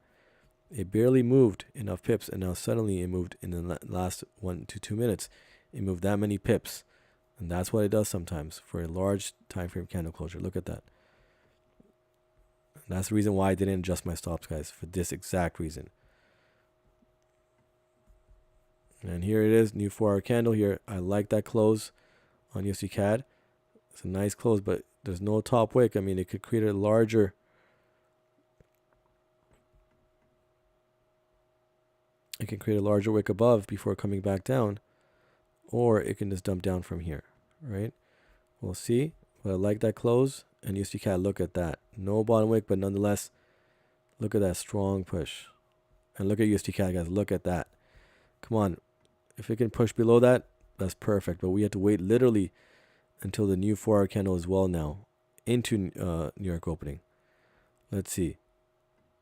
It barely moved enough pips, and now suddenly it moved in the last 1 to 2 minutes. It moved that many pips, and that's what it does sometimes for a large time frame candle closure. Look at that. And that's the reason why I didn't adjust my stops, guys, for this exact reason. And here it is, new 4 hour candle here. I like that close on USD CAD. It's a nice close, but there's no top wick. I mean, it could create a larger wick above before coming back down, or it can just dump down from here, right? We'll see. But I like that close. And USD CAD, look at that. No bottom wick, but nonetheless, look at that strong push. And look at USD CAD, guys. Look at that. Come on. If it can push below that, that's perfect. But we have to wait literally until the new 4-hour candle as well now into New York opening. Let's see.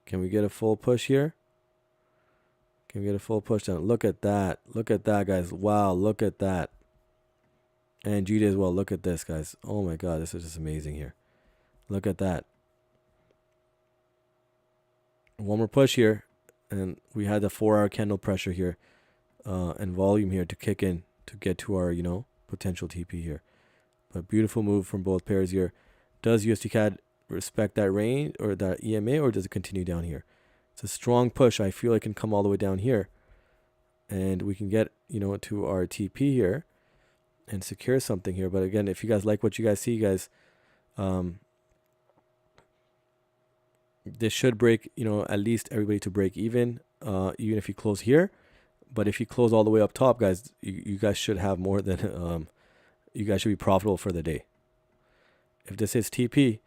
Can we get a full push here? Can we get a full push down? Look at that. Look at that, guys. Wow, look at that. And GD as well. Look at this, guys. Oh my God, this is just amazing here. Look at that. One more push here. And we had the 4-hour candle pressure here. And volume here to kick in to get to our, potential TP here. But beautiful move from both pairs here. Does USD CAD respect that range or that EMA, or does it continue down here? It's a strong push. I feel it can come all the way down here. And we can get, to our TP here and secure something here. But again, if you guys like what you guys see, guys, this should break, at least everybody to break even if you close here. But if you close all the way up top, guys, you guys should have more than, you guys should be profitable for the day. If this is TP,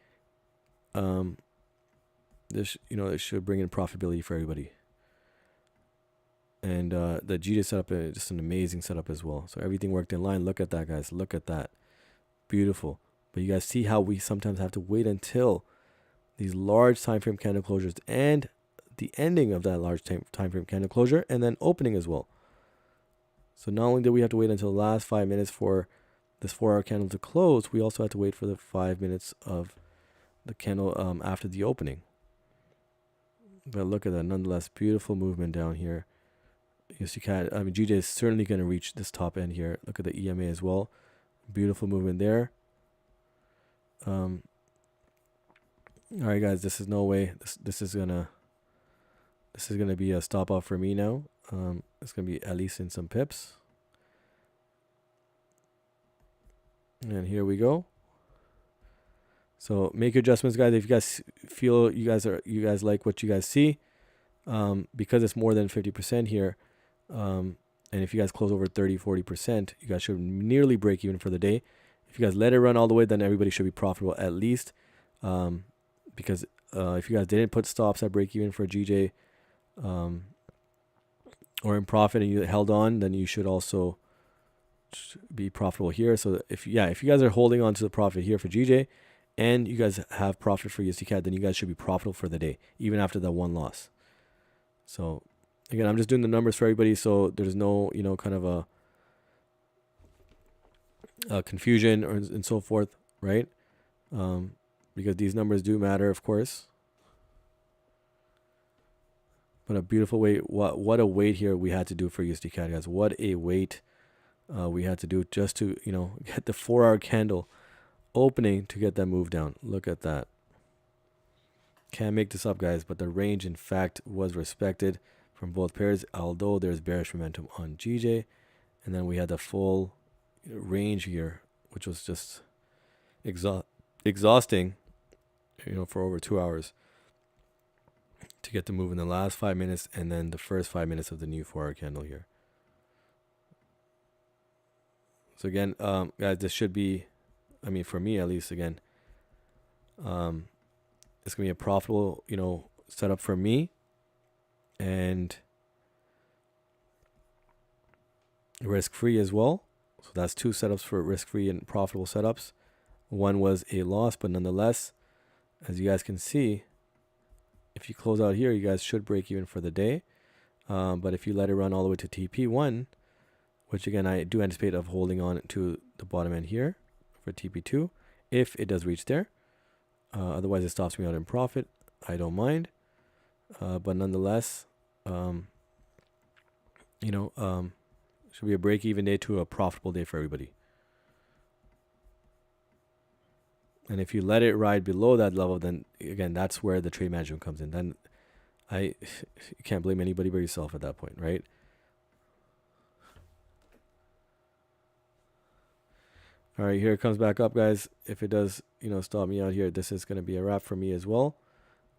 this, it should bring in profitability for everybody. And the GJ setup is just an amazing setup as well. So everything worked in line. Look at that, guys. Look at that. Beautiful. But you guys see how we sometimes have to wait until these large time frame candle closures and the ending of that large time frame candle closure and then opening as well. So not only did we have to wait until the last 5 minutes for this 4-hour candle to close, we also had to wait for the 5 minutes of the candle after the opening. But look at that. Nonetheless, beautiful movement down here. GJ is certainly going to reach this top end here. Look at the EMA as well. Beautiful movement there. All right, guys. This is no way. This is gonna be a stop off for me now. It's gonna be at least in some pips. And here we go. So make your adjustments, guys. If you guys feel you guys like what you guys see, because it's more than 50% here, and if you guys close over 30-40%, you guys should nearly break even for the day. If you guys let it run all the way, then everybody should be profitable at least. Because if you guys didn't put stops at break even for GJ, or in profit and you held on, then you should also be profitable here. So if you guys are holding on to the profit here for GJ, and you guys have profit for USD CAD, then you guys should be profitable for the day, even after that one loss. So again, I'm just doing the numbers for everybody, so there's no kind of a confusion and so forth, right? Because these numbers do matter, of course. But a beautiful wait. What a wait here we had to do for USD CAD, guys. What a wait we had to do just to get the 4-hour candle opening to get that move down. Look at that. Can't make this up, guys, but the range in fact was respected from both pairs, although there's bearish momentum on GJ. And then we had the full range here, which was just exhausting, for over 2 hours to get the move in the last 5 minutes and then the first 5 minutes of the new 4-hour candle here. So again, guys, this should be, for me at least, again, it's going to be a profitable, setup for me, and risk-free as well. So that's 2 setups for risk-free and profitable setups. One was a loss, but nonetheless, as you guys can see, if you close out here, you guys should break even for the day. But if you let it run all the way to TP1, which again, I do anticipate of holding on to the bottom end here for TP2, if it does reach there. Otherwise, it stops me out in profit. I don't mind. But nonetheless, should be a break-even day to a profitable day for everybody. And if you let it ride below that level, then again, that's where the trade management comes in. Then you can't blame anybody but yourself at that point, right? All right, here it comes back up, guys. If it does, stop me out here, this is going to be a wrap for me as well.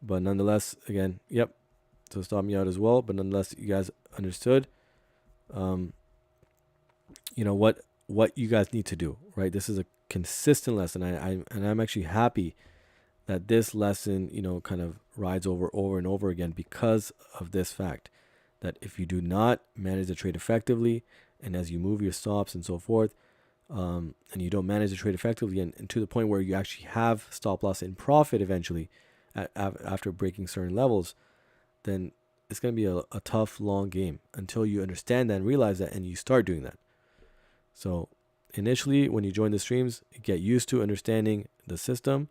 But nonetheless, again, yep. So stop me out as well. But nonetheless, you guys understood, what you guys need to do, right? This is a consistent lesson. I'm actually happy that this lesson, kind of rides over and over again because of this fact that if you do not manage the trade effectively, and as you move your stops and so forth, and you don't manage the trade effectively, and to the point where you actually have stop loss in profit eventually after breaking certain levels, then it's going to be a tough, long game until you understand that and realize that and you start doing that. So initially, when you join the streams, get used to understanding the system.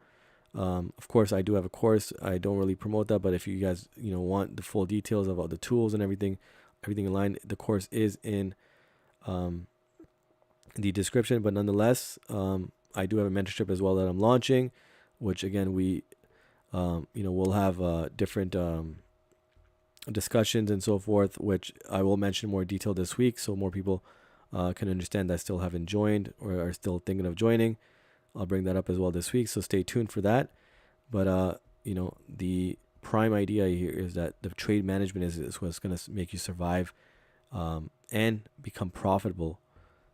Of course, I do have a course. I don't really promote that, but if you guys, want the full details of all the tools and everything in line, the course is in the description. But nonetheless, I do have a mentorship as well that I'm launching, which again we'll have different discussions and so forth, which I will mention more detail this week, so more people can understand that still haven't joined or are still thinking of joining. I'll bring that up as well this week, so stay tuned for that. But the prime idea here is that the trade management is what's going to make you survive and become profitable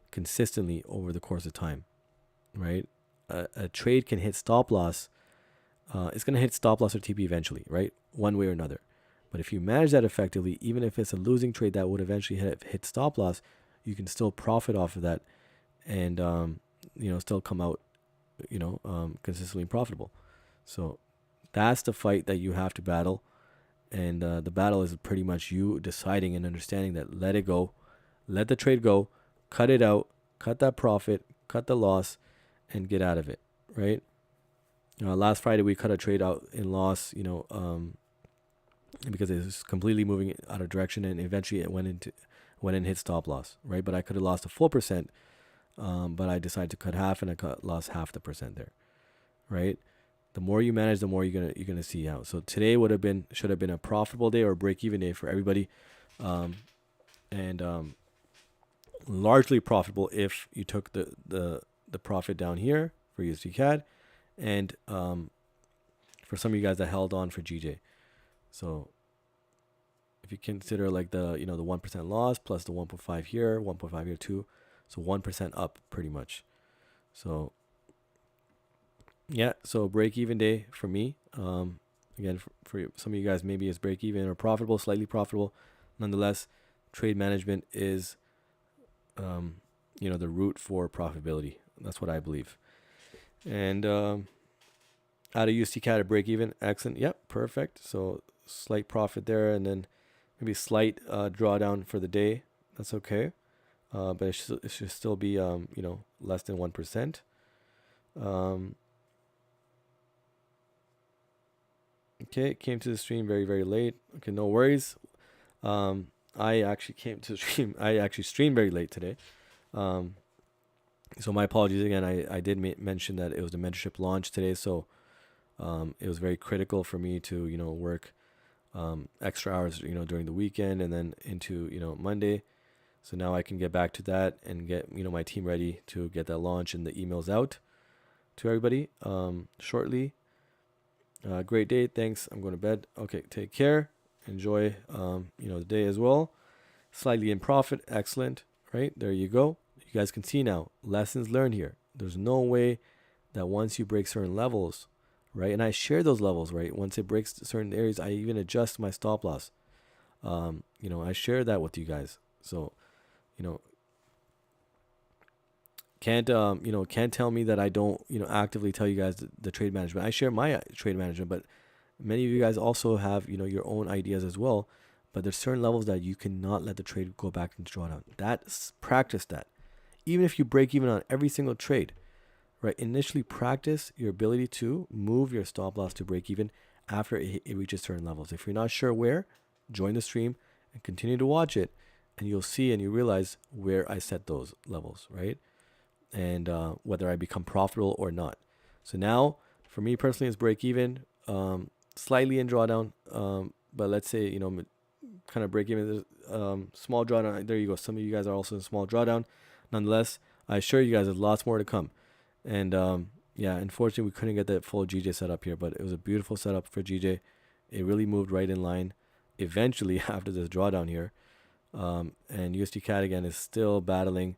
consistently over the course of time, right? A trade can hit stop loss. It's going to hit stop loss or TP eventually, right? One way or another. But if you manage that effectively, even if it's a losing trade that would eventually hit stop loss, you can still profit off of that and, still come out, consistently profitable. So that's the fight that you have to battle. And the battle is pretty much you deciding and understanding that let it go, let the trade go, cut it out, cut that profit, cut the loss, and get out of it, right? Last Friday, we cut a trade out in loss, because it was completely moving out of direction, and eventually it went and hit stop loss, right? But I could have lost a full percent, but I decided to cut half, and I lost half the percent there, right? The more you manage, the more you're gonna see out. So today should have been a profitable day or a break even day for everybody, and largely profitable if you took the profit down here for USD CAD, and for some of you guys that held on for GJ. So if you consider like the 1% loss plus the 1.5 here, 1.5 here too, so 1% up pretty much. So yeah, so break even day for me. Again, for some of you guys, maybe it's break even or profitable, slightly profitable. Nonetheless, trade management is the root for profitability. That's what I believe. And out of USD CAD at break even, excellent. Yep, perfect. So slight profit there, and then maybe slight drawdown for the day. That's okay, but it should still be less than 1%. Okay, came to the stream very, very late. Okay, no worries. I actually came to the stream. I actually streamed very late today. So my apologies again. I did mention that it was the mentorship launch today, so it was very critical for me to work extra hours during the weekend and then into Monday. So now I can get back to that and get my team ready to get that launch and the emails out to everybody shortly. Great day, thanks. I'm going to bed. Okay, take care. Enjoy the day as well. Slightly in profit, excellent. Right there you go. You guys can see now lessons learned here. There's no way that once you break certain levels, right? And I share those levels, right? Once it breaks certain areas, I even adjust my stop loss. I share that with you guys. So, can't tell me that I don't, actively tell you guys the trade management. I share my trade management, but many of you guys also have, your own ideas as well. But there's certain levels that you cannot let the trade go back into drawdown. Practice that. Even if you break even on every single trade, right? Initially practice your ability to move your stop loss to break even after it reaches certain levels. If you're not sure where, join the stream and continue to watch it, and you'll see and you realize where I set those levels, right? And whether I become profitable or not. So now, for me personally, it's break even, slightly in drawdown, but let's say kind of break even, small drawdown. There you go. Some of you guys are also in small drawdown. Nonetheless, I assure you guys there's lots more to come. And unfortunately we couldn't get that full GJ setup here, but it was a beautiful setup for GJ. It really moved right in line eventually after this drawdown here. And USD CAD again is still battling,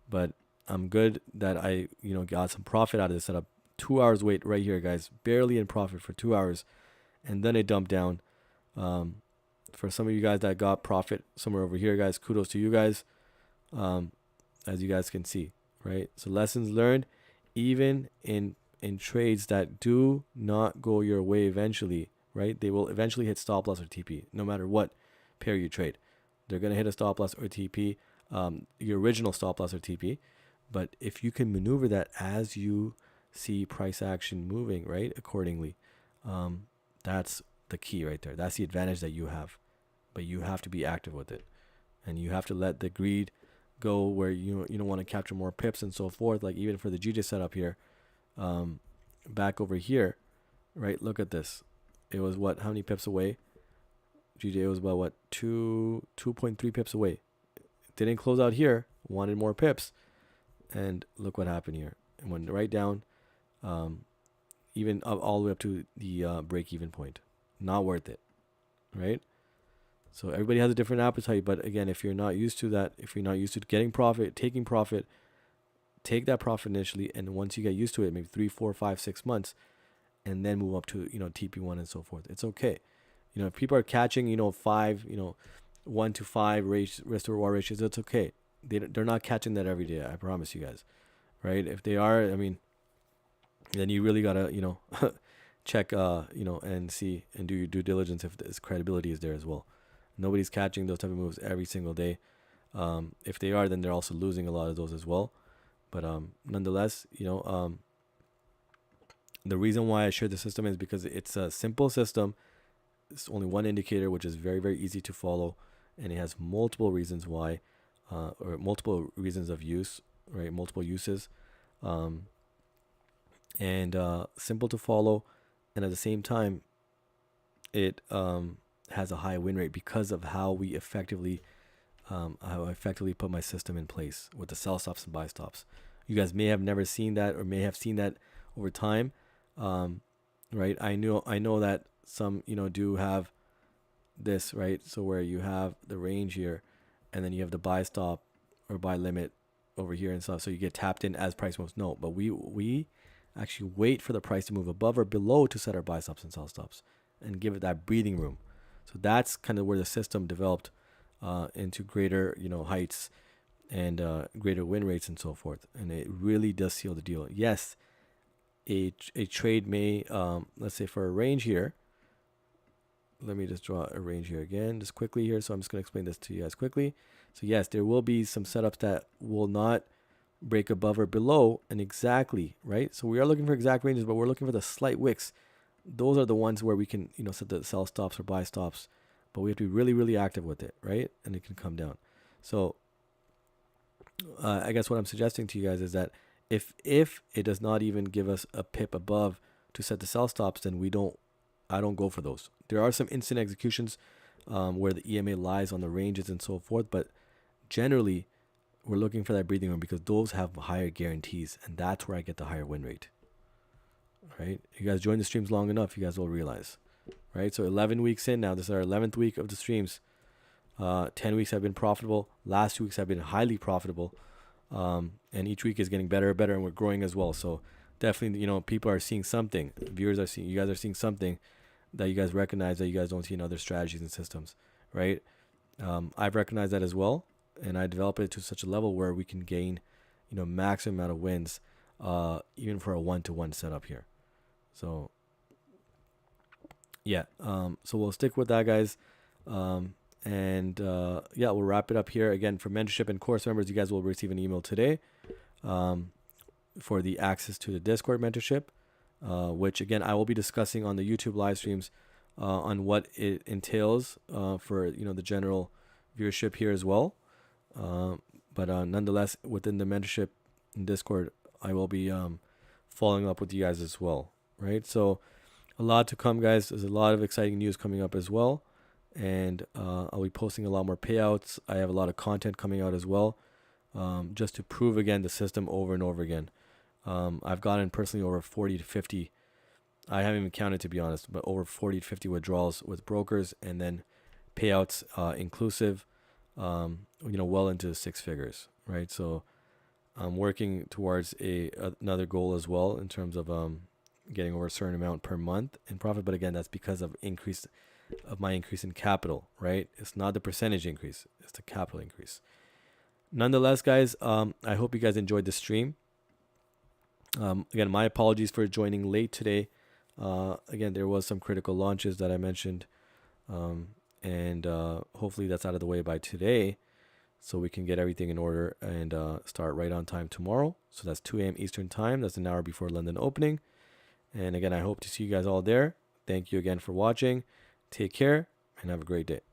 but I'm good that I, got some profit out of this setup. 2 hours wait right here, guys. Barely in profit for 2 hours. And then it dumped down. Um, for some of you guys that got profit somewhere over here, guys, kudos to you guys. As you guys can see, right? So lessons learned, even in trades that do not go your way eventually, right? They will eventually hit stop loss or TP, no matter what pair you trade. They're gonna hit a stop loss or TP, your original stop loss or TP. But if you can maneuver that as you see price action moving, right, accordingly, that's the key right there. That's the advantage that you have. But you have to be active with it, and you have to let the greed go where you don't want to capture more pips and so forth. Like even for the GJ setup here, back over here, right? Look at this. It was what? How many pips away? GJ was about what? 2.3 pips away. Didn't close out here. Wanted more pips, and look what happened here. It went right down, even up, all the way up to the break-even point. Not worth it, right? So everybody has a different appetite, but again, if you're not used to that, if you're not used to getting profit, taking profit, take that profit initially, and once you get used to it, maybe 3, 4, 5, 6 months, and then move up to TP1 and so forth. It's okay. If people are catching 1 to 5 risk to reward ratios, it's okay. They're not catching that every day. I promise you guys, right? If they are, then you really gotta check and see and do your due diligence if this credibility is there as well. Nobody's catching those type of moves every single day. If they are, then they're also losing a lot of those as well. But nonetheless, the reason why I share the system is because it's a simple system. It's only one indicator, which is very, very easy to follow, and it has multiple reasons why, or multiple reasons of use, right? Multiple uses, and simple to follow, and at the same time, it has a high win rate because of how I effectively put my system in place with the sell stops and buy stops. You guys may have never seen that, or may have seen that over time, right? I know that some do have this, right? So where you have the range here, and then you have the buy stop or buy limit over here and stuff, so you get tapped in as price moves. No, but we actually wait for the price to move above or below to set our buy stops and sell stops and give it that breathing room. So that's kind of where the system developed into greater heights and greater win rates and so forth, and it really does seal the deal. Yes, a trade may let's say for a range here, let me just draw a range here again just quickly here. So I'm just going to explain this to you guys quickly. So yes, there will be some setups that will not break above or below and exactly, right? So we are looking for exact ranges, but we're looking for the slight wicks. Those are the ones where we can set the sell stops or buy stops, but we have to be really, really active with it, right? And it can come down. So I guess what I'm suggesting to you guys is that if it does not even give us a pip above to set the sell stops, then I don't go for those. There are some instant executions where the EMA lies on the ranges and so forth, but generally we're looking for that breathing room because those have higher guarantees, and that's where I get the higher win rate. Right? You guys join the streams long enough, you guys will realize. Right? So 11 weeks in now, this is our 11th week of the streams. 10 weeks have been profitable. Last 2 weeks have been highly profitable. And each week is getting better and better, and we're growing as well. So definitely, people are seeing something. Viewers are seeing, you guys are seeing something that you guys recognize that you guys don't see in other strategies and systems, right? I've recognized that as well, and I develop it to such a level where we can gain, maximum amount of wins, even for a 1-to-1 setup here. So yeah, so we'll stick with that, guys. And we'll wrap it up here. Again, for mentorship and course members, you guys will receive an email today for the access to the Discord mentorship, which again I will be discussing on the YouTube live streams on what it entails for the general viewership here as well. But nonetheless, within the mentorship in Discord, I will be following up with you guys as well. Right, so a lot to come, guys. There's a lot of exciting news coming up as well, and I'll be posting a lot more payouts. I have a lot of content coming out as well, just to prove again the system over and over again. I've gotten personally over 40 to 50. I haven't even counted, to be honest, but over 40 to 50 withdrawals with brokers, and then payouts inclusive, well into 6 figures, right? So I'm working towards another goal as well in terms of getting over a certain amount per month in profit. But again, that's because of my increase in capital, right? It's not the percentage increase; it's the capital increase. Nonetheless, guys, I hope you guys enjoyed the stream. Again, my apologies for joining late today. Again, there was some critical launches that I mentioned, and hopefully that's out of the way by today, so we can get everything in order and start right on time tomorrow. So that's 2 a.m. Eastern time. That's an hour before London opening. And again, I hope to see you guys all there. Thank you again for watching. Take care and have a great day.